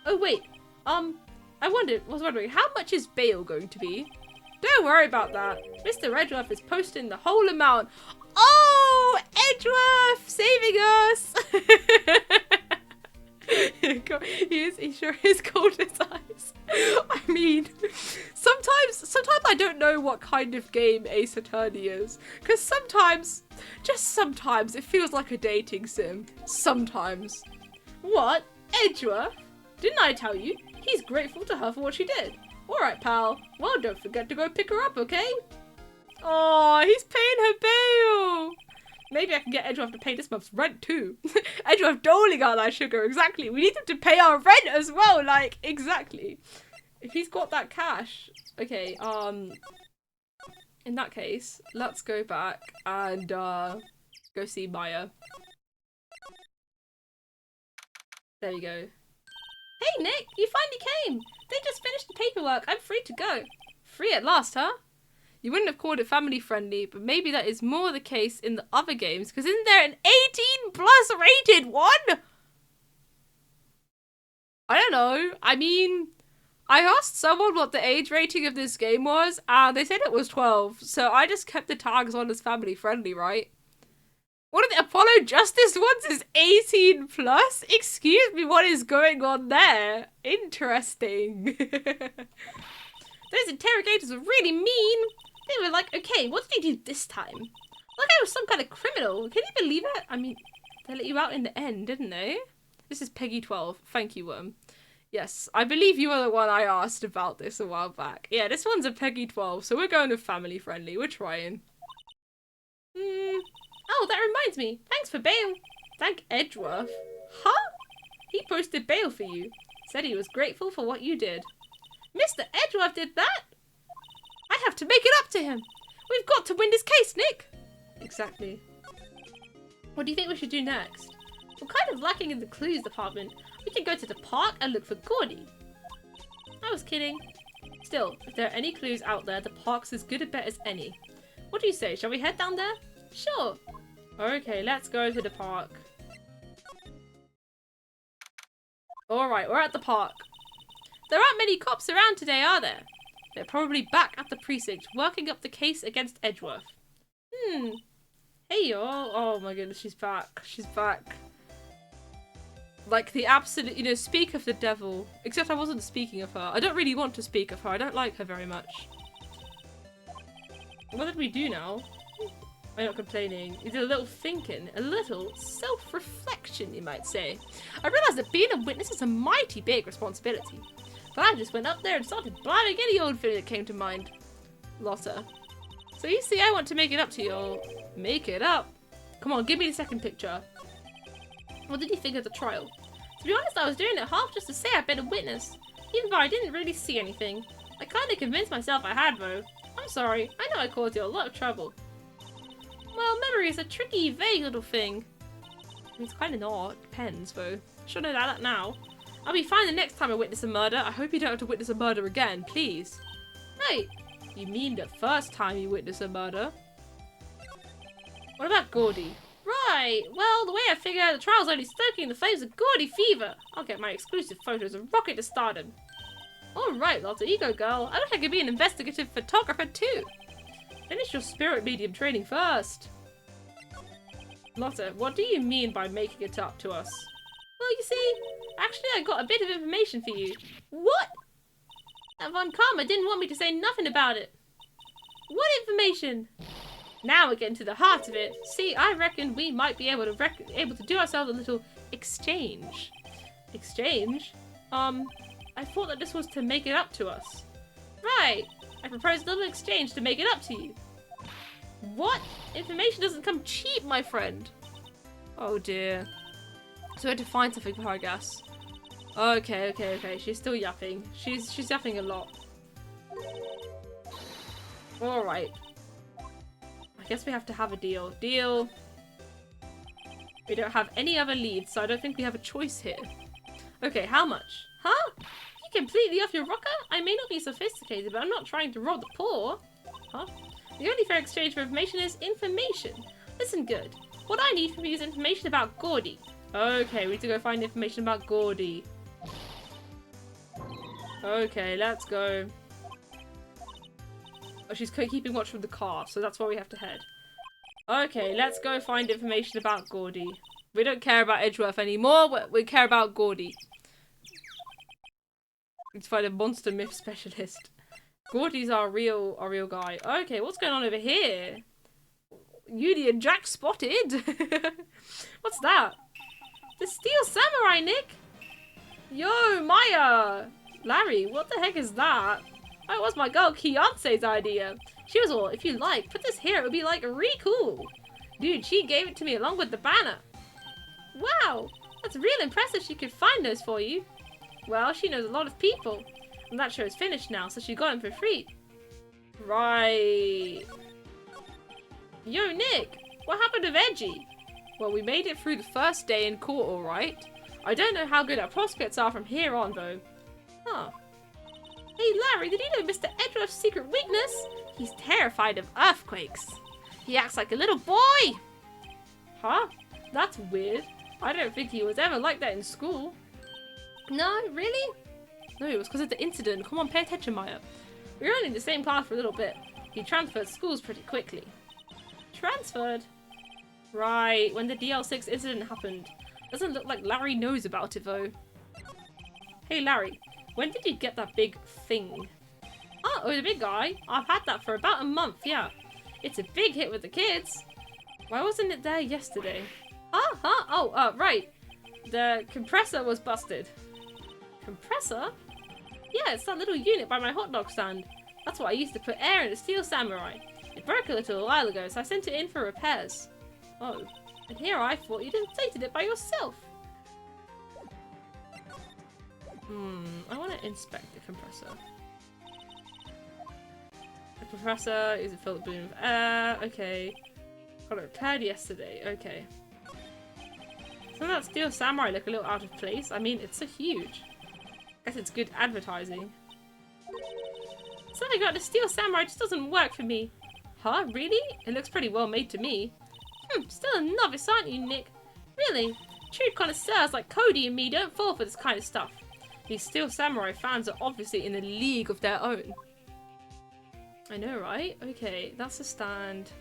[SPEAKER 1] Oh, wait. I was wondering, how much is bail going to be? Don't worry about that. Mr. Edgeworth is posting the whole amount. Oh, Edgeworth saving us. He sure is cold as ice. I mean, sometimes I don't know what kind of game Ace Attorney is. Because sometimes, just sometimes, it feels like a dating sim. Sometimes. What? Edgeworth? Didn't I tell you? He's grateful to her for what she did. Alright, pal. Well, don't forget to go pick her up, okay? Oh, he's paying her bail. Maybe I can get Edgeworth to pay this month's rent too. Edgeworth doling out that sugar, exactly. We need him to pay our rent as well, like, exactly. If he's got that cash. Okay, in that case, let's go back and, go see Maya. There we go. Hey, Nick, you finally came. They just finished the paperwork. I'm free to go. Free at last, huh? You wouldn't have called it family friendly, but maybe that is more the case in the other games, because isn't there an 18+ rated one? I don't know. I mean, I asked someone what the age rating of this game was, and they said it was 12, so I just kept the tags on as family friendly, right? One of the Apollo Justice ones is 18+? Excuse me, what is going on there? Interesting. Those interrogators were really mean. They were like, okay, what did you do this time? Like I was some kind of criminal. Can you believe it? I mean, they let you out in the end, didn't they? This is Peggy 12. Thank you, Worm. Yes, I believe you were the one I asked about this a while back. Yeah, this one's a Peggy 12, so we're going with family friendly. We're trying. Oh, that reminds me. Thanks for bail. Thank Edgeworth. Huh? He posted bail for you. Said he was grateful for what you did. Mr. Edgeworth did that? I have to make it up to him. We've got to win this case, Nick. Exactly. What do you think we should do next? We're kind of lacking in the clues department. We can go to the park and look for Gordy. I was kidding. Still, if there are any clues out there, the park's as good a bet as any. What do you say? Shall we head down there? Sure. Okay, let's go to the park. Alright, we're at the park. There aren't many cops around today, are there? They're probably back at the precinct, working up the case against Edgeworth. Hey y'all. Oh my goodness, she's back. She's back. Like the absolute, you know, speak of the devil. Except I wasn't speaking of her. I don't really want to speak of her. I don't like her very much. What did we do now? I'm not complaining. You did a little thinking. A little self-reflection, you might say. I realised that being a witness is a mighty big responsibility. But I just went up there and started blaming any old thing that came to mind. Lotta. So you see, I want to make it up to you all. Make it up? Come on, give me the second picture. What did you think of the trial? To be honest, I was doing it half just to say I'd been a witness. Even though I didn't really see anything. I kind of convinced myself I had, though. I'm sorry. I know I caused you a lot of trouble. Well, memory is a tricky, vague little thing. I mean, it's kind of not. Depends, though. Should know that now. I'll be fine the next time I witness a murder. I hope you don't have to witness a murder again, please. Hey, you mean the first time you witness a murder? What about Gordy? Right, well, the way I figure the trial's only stoking the flames of Gordy fever. I'll get my exclusive photos and rocket to stardom. Alright, Lotta, you go, girl. I wish I could be an investigative photographer too. Finish your spirit medium training first. Lotta, what do you mean by making it up to us? Well, you see, actually I got a bit of information for you. What? That Von Karma didn't want me to say nothing about it. What information? Now we're getting to the heart of it. See, I reckon we might be able to do ourselves a little exchange. Exchange? I thought that this was to make it up to us. Right. I propose a little exchange to make it up to you. What? Information doesn't come cheap, my friend. Oh dear. So we had to find something for her, I guess. Okay. She's still yapping. She's yapping a lot. Alright. I guess we have to have a deal. Deal. We don't have any other leads, so I don't think we have a choice here. Okay, how much? Huh? You completely off your rocker? I may not be sophisticated, but I'm not trying to rob the poor. Huh? The only fair exchange for information is information. Listen good. What I need from you is information about Gordy. Okay, we need to go find information about Gordy. Okay, let's go. Oh, she's keeping watch from the car, so that's where we have to head. Okay, let's go find information about Gordy. We don't care about Edgeworth anymore, we care about Gordy. Let's find a monster myth specialist. Gordy's our real guy. Okay, what's going on over here? Yudi and Jack spotted. What's that? The Steel Samurai, Nick. Yo, Maya. Larry, what the heck is that? Oh, it was my girl Keonce's idea. She was all, if you like, put this here, it would be like really cool. Dude, she gave it to me along with the banner. Wow, that's real impressive she could find those for you. Well, she knows a lot of people. And that show is finished now, so she got them for free. Right. Yo, Nick, what happened to Veggie? Well, we made it through the first day in court, alright. I don't know how good our prospects are from here on, though. Huh. Hey, Larry, did you know Mr. Edgeworth's secret weakness? He's terrified of earthquakes. He acts like a little boy. Huh? That's weird. I don't think he was ever like that in school. No, really? No, it was because of the incident. Come on, pay attention, Maya. We were only in the same class for a little bit. He transferred schools pretty quickly. Transferred? Right, when the DL6 incident happened. Doesn't look like Larry knows about it, though. Hey, Larry. When did you get that big thing? Oh, the big guy? I've had that for about a month, yeah. It's a big hit with the kids. Why wasn't it there yesterday? Huh? Oh, right. The compressor was busted. Compressor? Yeah, it's that little unit by my hot dog stand. That's what I used to put air in the Steel Samurai. It broke a little while ago, so I sent it in for repairs. Oh, and here I thought you'd inflated it by yourself. I want to inspect the compressor. The compressor is a filled balloon of air. Okay. Got it repaired yesterday. Okay. Doesn't that Steel Samurai look a little out of place? I mean, it's so huge. I guess it's good advertising. Something about the Steel Samurai just doesn't work for me. Huh? Really? It looks pretty well made to me. Still a novice, aren't you, Nick? Really? True connoisseurs like Cody and me don't fall for this kind of stuff. These Steel Samurai fans are obviously in a league of their own. I know, right? Okay, that's a stand.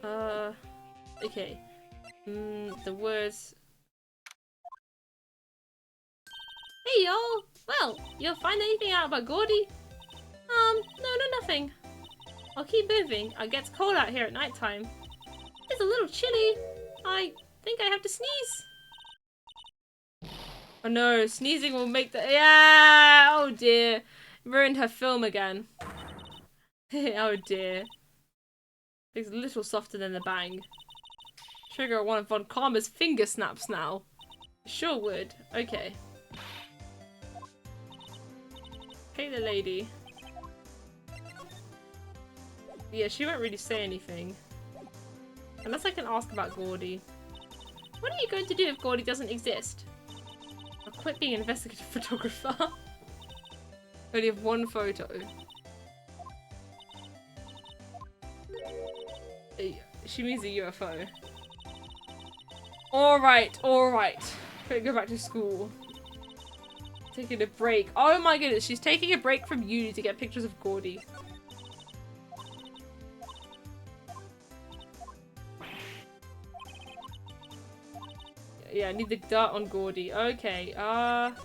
[SPEAKER 1] Okay. The words... Hey, y'all! Well, you'll find anything out about Gordy? No, nothing. I'll keep moving. It gets cold out here at night time. It's a little chilly. I think I have to sneeze. Oh no, sneezing will make the... Yeah! Oh dear. Ruined her film again. Oh dear. It's a little softer than the bang. Trigger one of Von Karma's finger snaps now. Sure would. Okay. Hey the lady. Yeah, she won't really say anything. Unless I can ask about Gordy. What are you going to do if Gordy doesn't exist? I'll quit being an investigative photographer. Only have one photo. She means a UFO. Alright. Gonna go back to school. Taking a break. Oh my goodness, she's taking a break from uni to get pictures of Gordy. Yeah, I need the dirt on Gordy. Okay, well,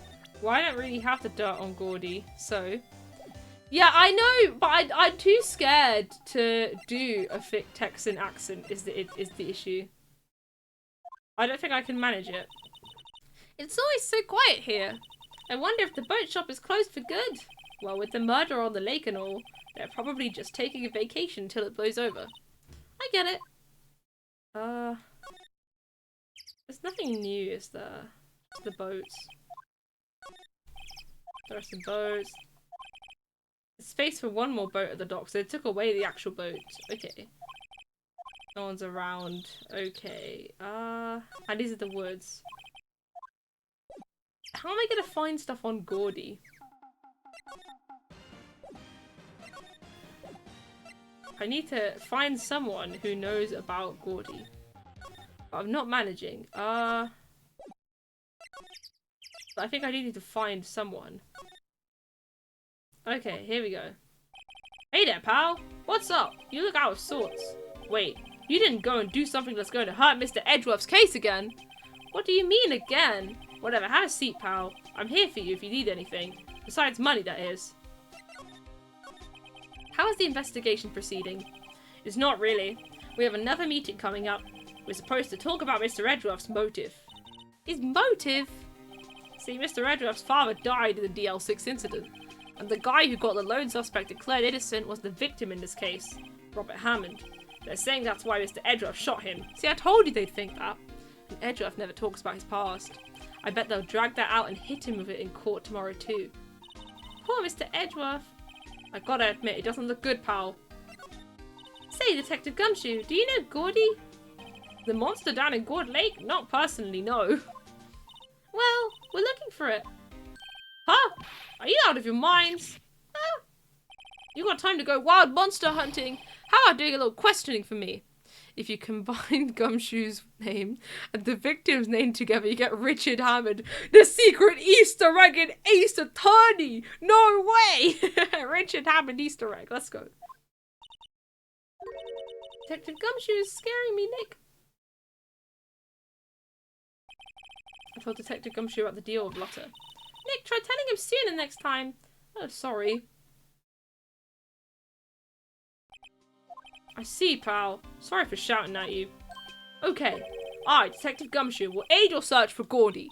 [SPEAKER 1] I don't really have the dirt on Gordy, so... Yeah, I know, but I'm too scared to do a thick Texan accent is the issue. I don't think I can manage it. It's always so quiet here. I wonder if the boat shop is closed for good. Well, with the murder on the lake and all, They're probably just taking a vacation until it blows over. I get it. There's nothing new, is there? Just the boats. There are some boats. There's space for one more boat at the dock, so they took away the actual boat. Okay. No one's around. Okay. And these are the woods. How am I gonna find stuff on Gordy? I need to find someone who knows about Gordy. But I'm not managing. But I think I do need to find someone. Okay, here we go. Hey there, pal! What's up? You look out of sorts. Wait, you didn't go and do something that's going to hurt Mr. Edgeworth's case again? What do you mean again? Whatever, have a seat, pal. I'm here for you if you need anything. Besides money, that is. How is the investigation proceeding? It's not really. We have another meeting coming up. We're supposed to talk about Mr. Edgeworth's motive. His motive? See, Mr. Edgeworth's father died in the DL6 incident, and the guy who got the lone suspect declared innocent was the victim in this case, Robert Hammond. They're saying that's why Mr. Edgeworth shot him. See, I told you they'd think that. And Edgeworth never talks about his past. I bet they'll drag that out and hit him with it in court tomorrow too. Poor Mr. Edgeworth. I gotta admit, it doesn't look good, pal. Say, Detective Gumshoe, do you know Gordy? The monster down in Gord Lake? Not personally, no. Well, we're looking for it. Huh? Are you out of your minds? Huh? You got time to go wild monster hunting? How about doing a little questioning for me? If you combine Gumshoe's name and the victim's name together, you get Richard Hammond, the secret Easter egg in Ace Attorney! No way! Richard Hammond Easter egg. Let's go. Detective Gumshoe is scaring me, Nick. I told Detective Gumshoe about the deal with Lotta. Nick, try telling him sooner next time. Oh, sorry. I see, pal. Sorry for shouting at you. Okay. I, Detective Gumshoe, will aid your search for Gordy.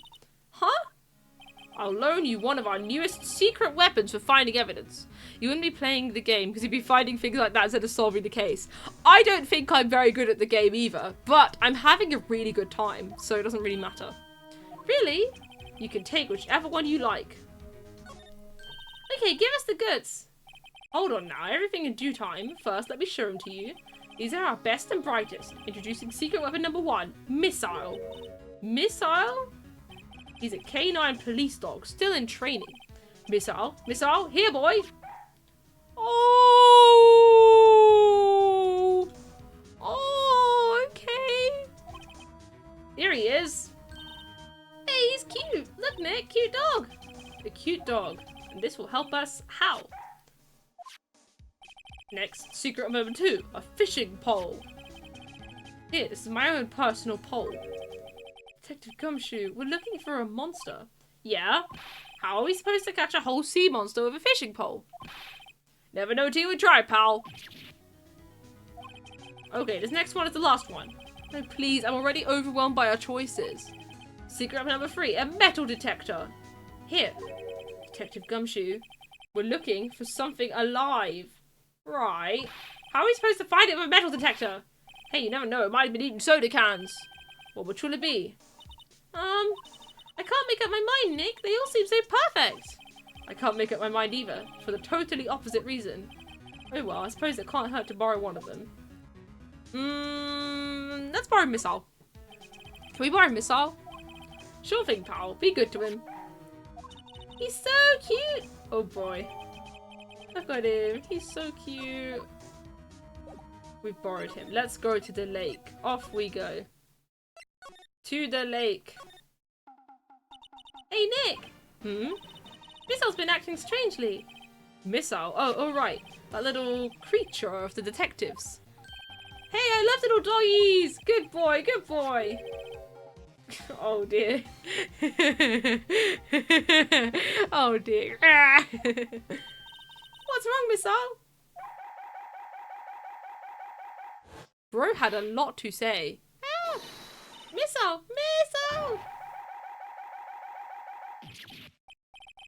[SPEAKER 1] Huh? I'll loan you one of our newest secret weapons for finding evidence. You wouldn't be playing the game because you'd be finding things like that instead of solving the case. I don't think I'm very good at the game either, but I'm having a really good time, so it doesn't really matter. Really? You can take whichever one you like. Okay, give us the goods. Hold on now, everything in due time. First, let me show them to you. These are our best and brightest. Introducing secret weapon number 1, Missile. Missile? He's a K9 police dog, still in training. Missile, Missile, here boy! Oh! Oh, okay. Here he is. Hey, he's cute. Look, Nick, cute dog. A cute dog. And this will help us how? Next, secret number 2, a fishing pole. Here, this is my own personal pole. Detective Gumshoe, we're looking for a monster. Yeah? How are we supposed to catch a whole sea monster with a fishing pole? Never know till we try, pal. Okay, this next one is the last one. No, please, I'm already overwhelmed by our choices. Secret number 3, a metal detector. Here, Detective Gumshoe, we're looking for something alive. Right. How are we supposed to find it with a metal detector? Hey, you never know, it might have been eating soda cans. Well, which will it be? I can't make up my mind, Nick. They all seem so perfect. I can't make up my mind either, for the totally opposite reason. Oh well, I suppose it can't hurt to borrow one of them. Let's borrow Missile. Can we borrow Missile? Sure thing, pal. Be good to him. He's so cute. Oh boy. Look at him. He's so cute. We've borrowed him. Let's go to the lake. Off we go. To the lake. Hey, Nick. Missile's been acting strangely. Missile? Oh, right. That little creature of the detectives. Hey, I love little doggies. Good boy, good boy. Oh, dear. Oh, dear. What's wrong, Missile? Bro had a lot to say. Ah! Missile! Missile!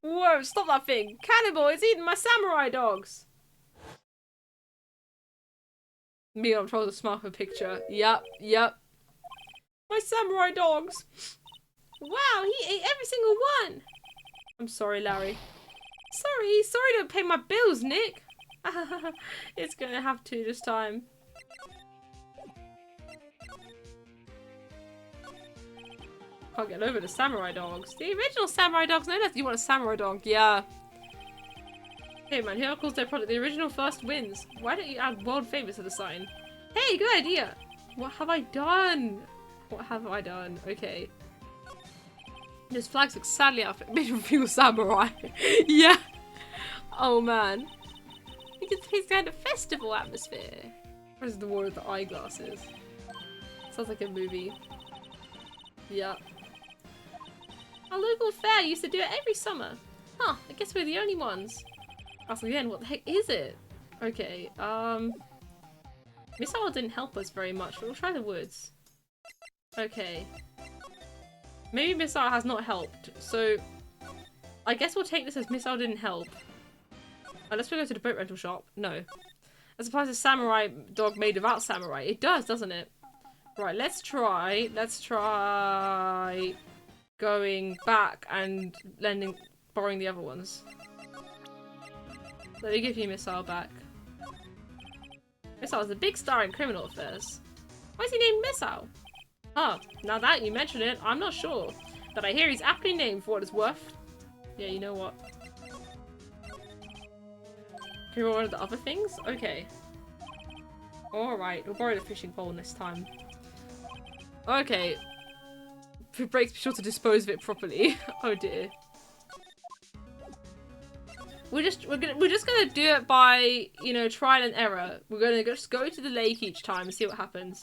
[SPEAKER 1] Whoa, stop that thing. Cannibal, it's eating my samurai dogs. Me, I'm trying to smile for a picture. Yep, yep. My samurai dogs. Wow, he ate every single one. I'm sorry, Larry. Sorry to pay my bills, Nick. It's gonna have to this time. Can't get over the samurai dogs. The original samurai dogs. No, you want a samurai dog? Yeah. Hey man, here calls their product the original first wins. Why don't you add world famous to the sign? Hey, good idea. What have I done? What have I done? Okay. This flags look sadly outfit made from real samurai. Yeah. Oh man. You can taste kind of festival atmosphere. Where's the war with the eyeglasses? Sounds like a movie. Yeah. Our local fair used to do it every summer. Huh, I guess we're the only ones. Ask again, what the heck is it? Okay, Missile didn't help us very much, but we'll try the woods. Okay. Maybe Missile has not helped, so I guess we'll take this as Missile didn't help. Let's go to the boat rental shop. No. I suppose a samurai dog made without samurai. It does, doesn't it? Right, let's try going back and borrowing the other ones. Let me give you Missile back. Missile is a big star in criminal affairs. Why is he named Missile? Oh, now that you mention it, I'm not sure. But I hear he's aptly named for what it's worth. Yeah, you know what? Can we borrow one of the other things? Okay. Alright, we'll borrow the fishing pole this time. Okay. If it breaks, be sure to dispose of it properly. Oh dear. We're just gonna do it by, you know, trial and error. We're gonna just go to the lake each time and see what happens.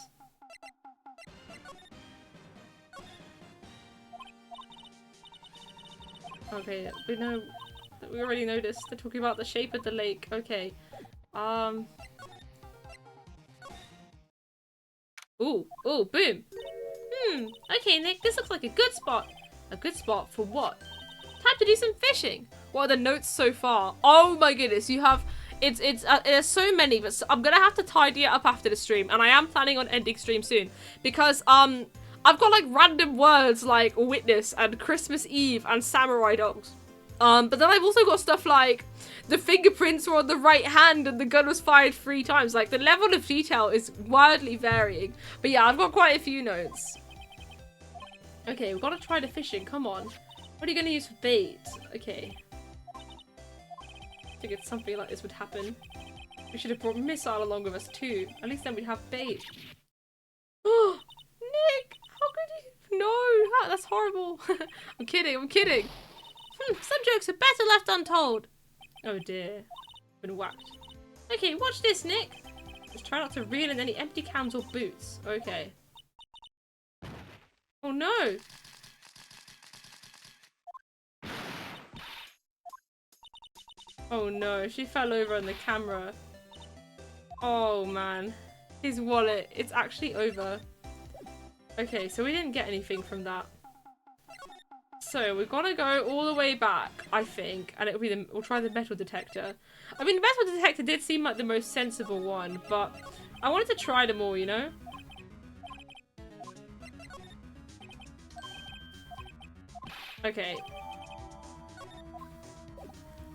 [SPEAKER 1] Okay, we already know this. They're talking about the shape of the lake. Okay. Ooh, boom. Okay, Nick, this looks like a good spot. A good spot for what? Time to do some fishing. What are the notes so far? Oh my goodness, you have... There's so many, but I'm gonna have to tidy it up after the stream, and I am planning on ending stream soon. Because, I've got, like, random words like witness and Christmas Eve and samurai dogs. But then I've also got stuff like the fingerprints were on the right hand and the gun was fired 3 times. Like, the level of detail is wildly varying. But yeah, I've got quite a few notes. Okay, we've got to try the fishing. Come on. What are you going to use for bait? Okay. I figured something like this would happen. We should have brought Missile along with us too. At least then we'd have bait. Oh, Nick! How could you? No! That's horrible. I'm kidding. Some jokes are better left untold. Oh dear. Been whacked. Okay, watch this, Nick. Just try not to reel in any empty cans or boots. Okay. Oh no! Oh no, she fell over on the camera. Oh man. His wallet. It's actually over. Okay, so we didn't get anything from that. So we're gonna go all the way back, I think, and we'll try the metal detector. I mean, the metal detector did seem like the most sensible one, but I wanted to try them all, you know? Okay.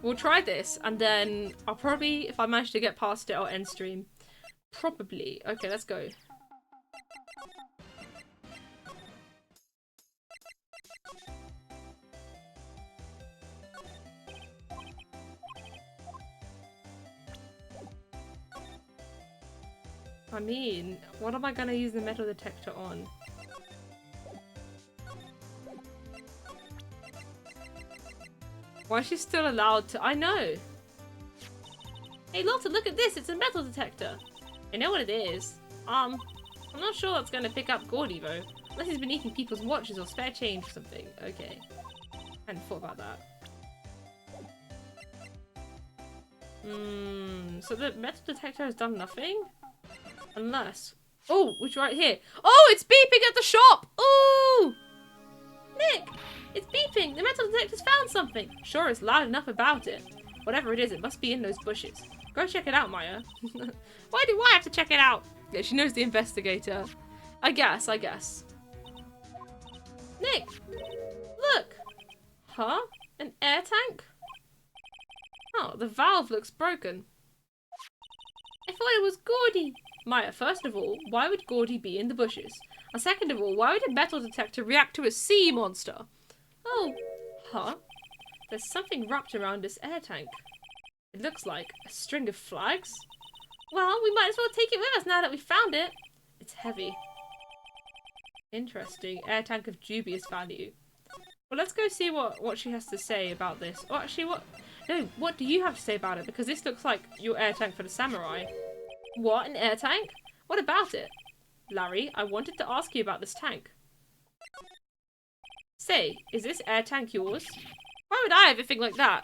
[SPEAKER 1] We'll try this, and then I'll probably, if I manage to get past it, I'll end stream. Probably. Okay, let's go. I mean, what am I gonna use the metal detector on? Why is she still allowed to? I know! Hey Lotta, look at this! It's a metal detector! I know what it is. I'm not sure that's gonna pick up Gordy though. Unless he's been eating people's watches or spare change or something. Okay. I hadn't thought about that. So the metal detector has done nothing? Unless... Oh, which right here. Oh, it's beeping at the shop! Ooh! Nick! It's beeping! The metal detector's found something! Sure, it's loud enough about it. Whatever it is, it must be in those bushes. Go check it out, Maya. Why do I have to check it out? Yeah, she knows the investigator. I guess. Nick! Look! Huh? An air tank? Oh, the valve looks broken. I thought it was Gordy. Maya, first of all, why would Gordy be in the bushes? And second of all, why would a metal detector react to a sea monster? Oh, huh? There's something wrapped around this air tank. It looks like a string of flags. Well, we might as well take it with us now that we found it. It's heavy. Interesting. Air tank of dubious value. Well, let's go see what she has to say about this. Or actually, what do you have to say about it? Because this looks like your air tank for the samurai. What? An air tank? What about it? Larry, I wanted to ask you about this tank. Say, is this air tank yours? Why would I have a thing like that?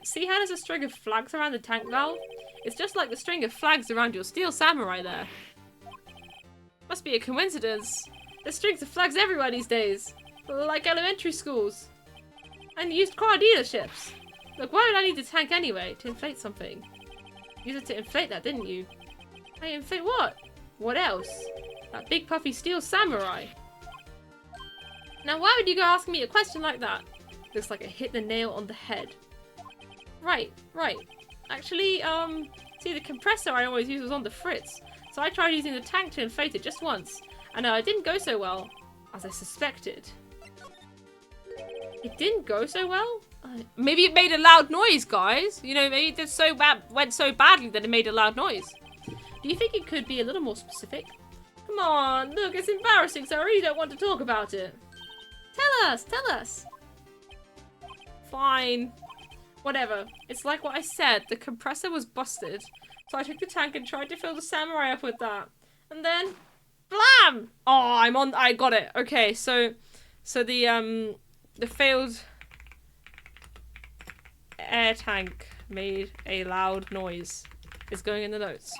[SPEAKER 1] See how there's a string of flags around the tank valve? It's just like the string of flags around your steel samurai there. Must be a coincidence. There's strings of flags everywhere these days. Like elementary schools. And used car dealerships. Look, why would I need the tank anyway? To inflate something. You used it to inflate that, didn't you? Hey, inflate what? What else? That big puffy steel samurai. Now why would you go asking me a question like that? Looks like I hit the nail on the head. Right. Actually, see, the compressor I always use was on the fritz. So I tried using the tank to inflate it just once. And it didn't go so well, as I suspected. It didn't go so well? Maybe it made a loud noise, guys. You know, maybe it did went so badly that it made a loud noise. Do you think it could be a little more specific? Come on, look, it's embarrassing, so I really don't want to talk about it. Tell us. Fine. Whatever. It's like what I said. The compressor was busted. So I took the tank and tried to fill the samurai up with that. And then... blam! Oh, I got it. Okay, so the failed air tank made a loud noise. It's going in the notes.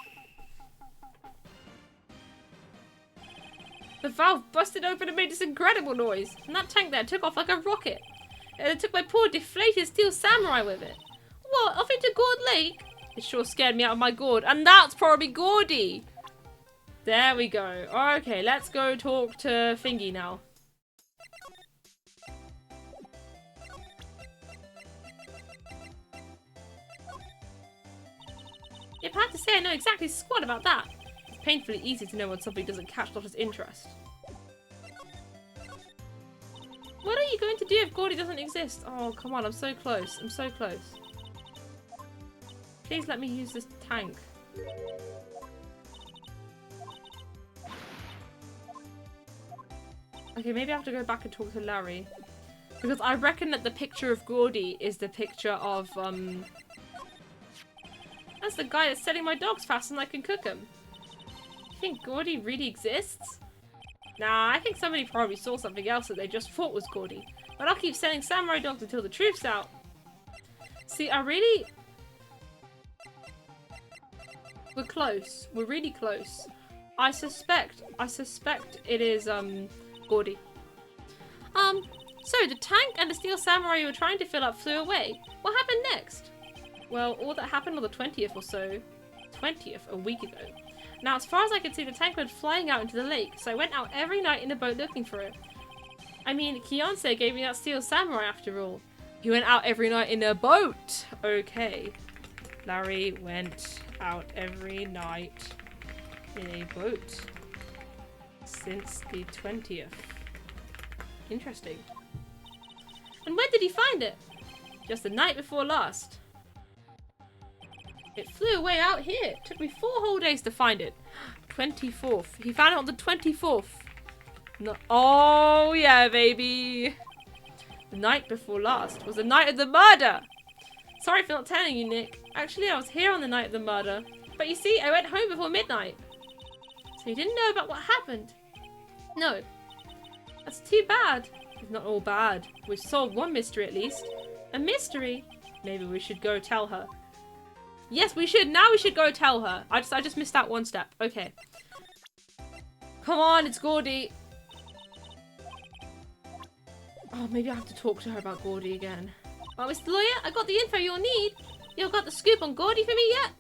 [SPEAKER 1] The valve busted open and made this incredible noise. And that tank there took off like a rocket. And it took my poor deflated steel samurai with it. What? Off into Gourd Lake? It sure scared me out of my gourd. And that's probably Gordy. There we go. Okay, let's go talk to Thingy now. Yep, I have to say I know exactly squat about that. It's painfully easy to know when something doesn't catch Lotta's interest. What are you going to do if Gordy doesn't exist? Oh, come on, I'm so close. I'm so close. Please let me use this tank. Okay, maybe I have to go back and talk to Larry. Because I reckon that the picture of Gordy is the picture of, that's the guy that's setting my dogs fast and I can cook them. You think Gordy really exists? Nah, I think somebody probably saw something else that they just thought was Gordy. But I'll keep selling samurai dogs until the truth's out. See, we're close. We're really close. I suspect it is, Gordy. So the tank and the steel samurai you were trying to fill up flew away. What happened next? Well, all that happened on the 20th or so. 20th, a week ago. Now, as far as I could see, the tank went flying out into the lake, so I went out every night in a boat looking for it. I mean, Kiyonse gave me that steel samurai after all. He went out every night in a boat! Okay. Larry went out every night in a boat. Since the 20th. Interesting. And when did he find it? Just the night before last. It flew away out here. It took me 4 whole days to find it. 24th. He found it on the 24th. No. Oh, yeah, baby. The night before last was the night of the murder. Sorry for not telling you, Nick. Actually, I was here on the night of the murder. But you see, I went home before midnight. So you didn't know about what happened? No. That's too bad. It's not all bad. We've solved one mystery at least. A mystery? Maybe we should go tell her. Yes, we should. Now we should go tell her. I just missed that one step. Okay. Come on, it's Gordy. Oh, maybe I have to talk to her about Gordy again. Oh, Mr. Lawyer, I got the info you'll need. You got the scoop on Gordy for me yet?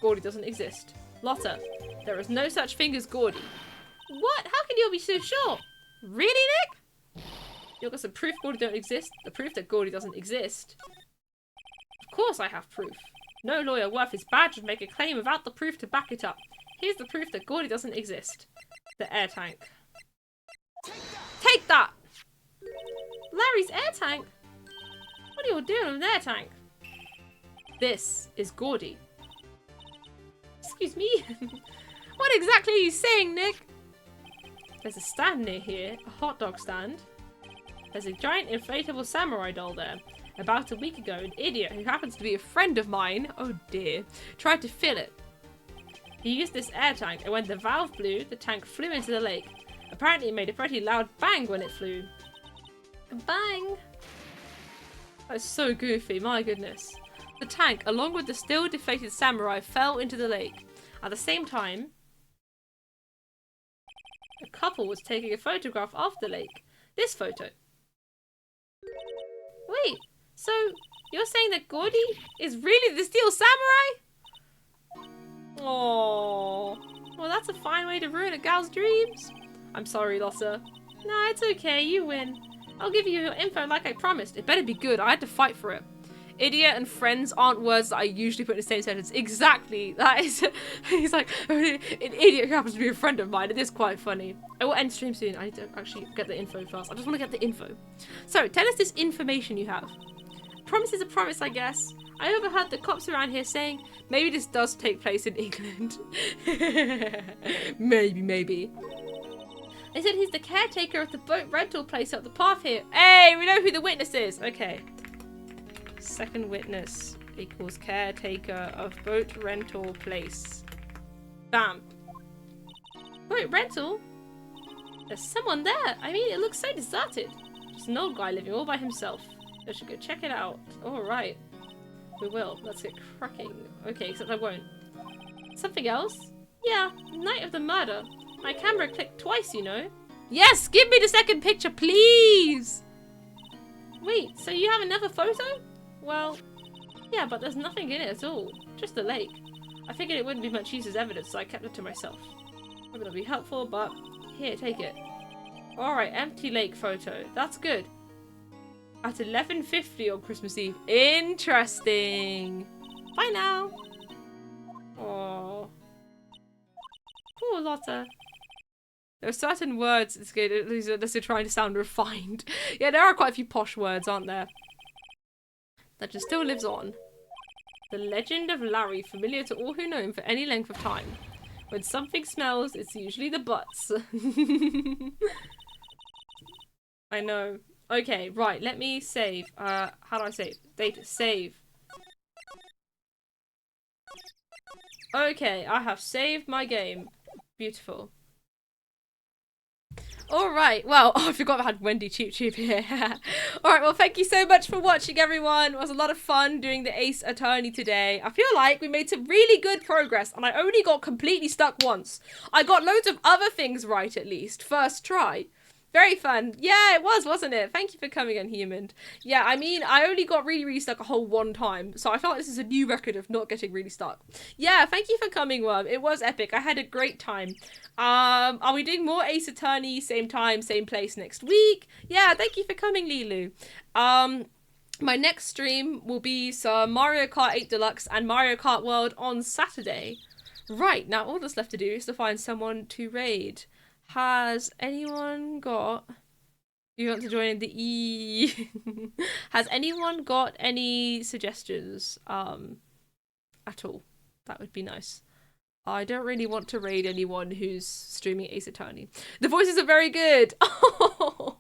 [SPEAKER 1] Gordy doesn't exist. Lotta, there is no such thing as Gordy. What? How can you be so sure? Really, Nick? You got some proof Gordy don't exist? The proof that Gordy doesn't exist? Of course I have proof. No lawyer worth his badge would make a claim without the proof to back it up. Here's the proof that Gordy doesn't exist. The air tank. Take that! Larry's air tank? What are you all doing with an air tank? This is Gordy. Excuse me? What exactly are you saying, Nick? There's a stand near here, a hot dog stand. There's a giant inflatable samurai doll there. About a week ago, an idiot who happens to be a friend of mine, oh dear, tried to fill it. He used this air tank, and when the valve blew, the tank flew into the lake. Apparently it made a pretty loud bang when it flew. A bang! That's so goofy, my goodness. The tank, along with the still deflated samurai, fell into the lake. At the same time, a couple was taking a photograph of the lake. This photo. Wait, so you're saying that Gordy is really the steel samurai? Oh, well that's a fine way to ruin a gal's dreams. I'm sorry, Lotta. Nah, it's okay, you win. I'll give you your info like I promised. It better be good, I had to fight for it. Idiot and friends aren't words that I usually put in the same sentence. Exactly. That is... He's like, an idiot who happens to be a friend of mine. It is quite funny. I will end stream soon. I need to actually get the info first. I just want to get the info. So, tell us this information you have. Promise is a promise, I guess. I overheard the cops around here saying, maybe this does take place in England. Maybe. They said he's the caretaker of the boat rental place up the path here. Hey, we know who the witness is. Okay. Second witness equals caretaker of boat rental place. Bam. Boat rental? There's someone there. I mean, it looks so deserted. Just an old guy living all by himself. I should go check it out. Alright. We will. Let's get cracking. Okay, except I won't. Something else? Yeah, night of the murder. My camera clicked twice, you know. Yes, give me the second picture, please! Wait, so you have another photo? Well, yeah, but there's nothing in it at all. Just the lake. I figured it wouldn't be much use as evidence, so I kept it to myself. Maybe it'll be helpful, but here, take it. Alright, empty lake photo. That's good. At 11:50 on Christmas Eve. Interesting. Bye now. Aww. Poor Lotta. There are certain words, it's good, unless they're trying to sound refined. Yeah, there are quite a few posh words, aren't there? That just still lives on. The legend of Larry, familiar to all who know him for any length of time. When something smells, it's usually the butts. I know. Okay, right, let me save. How do I save? Data, save. Okay, I have saved my game. Beautiful. Alright, well, I forgot I had Wendy Cheep Cheep here. Alright, well, thank you so much for watching, everyone. It was a lot of fun doing the Ace Attorney today. I feel like we made some really good progress, and I only got completely stuck once. I got loads of other things right, at least. First try. Very fun. Yeah, it was, wasn't it? Thank you for coming in, Human. Yeah, I mean, I only got really stuck a whole one time, so I felt like this is a new record of not getting really stuck. Yeah, thank you for coming, Worm. It was epic. I had a great time. Are we doing more Ace Attorney, same time, same place next week? Yeah, thank you for coming, Lilu. My next stream will be some Mario Kart 8 Deluxe and Mario Kart World on Saturday. Right, now all that's left to do is to find someone to raid. Has anyone got... You want to join in the E... Has anyone got any suggestions at all? That would be nice. I don't really want to raid anyone who's streaming Ace Attorney. The voices are very good. Oh,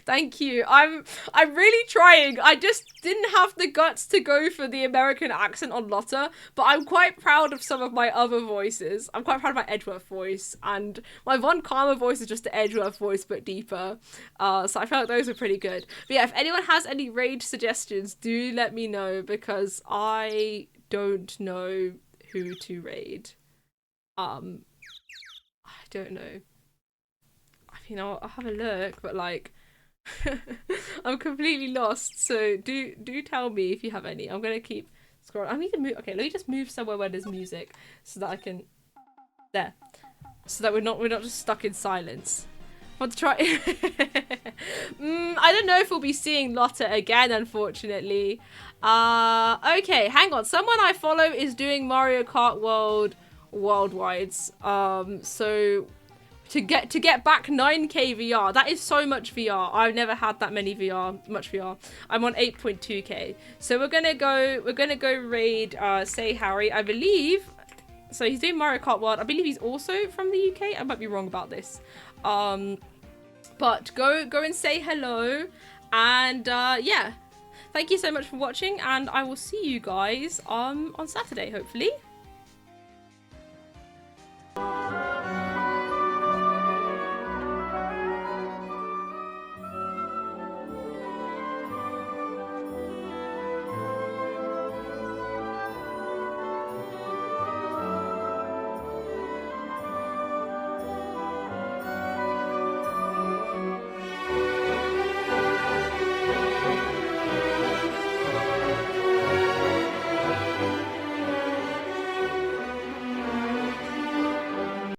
[SPEAKER 1] thank you. I'm really trying. I just didn't have the guts to go for the American accent on Lotta, but I'm quite proud of some of my other voices. I'm quite proud of my Edgeworth voice, and my Von Karma voice is just the Edgeworth voice but deeper. So I felt like those were pretty good. But yeah, if anyone has any raid suggestions, do let me know, because I don't know who to raid. I don't know. I mean, I'll have a look, but like, I'm completely lost. So do tell me if you have any. I'm gonna keep scroll. I need to move. Okay, let me just move somewhere where there's music so that I can. There. So that we're not just stuck in silence. Want to try? I don't know if we'll be seeing Lotta again, unfortunately. Okay, hang on. Someone I follow is doing Mario Kart World Worldwides. So to get back 9k VR, that is so much VR. I've never had that much VR. I'm on 8.2k. So we're gonna go raid Say Harry, I believe. So he's doing Mario Kart World. I believe he's also from the UK. I might be wrong about this. But go and say hello. And yeah. Thank you so much for watching, and I will see you guys on Saturday, hopefully.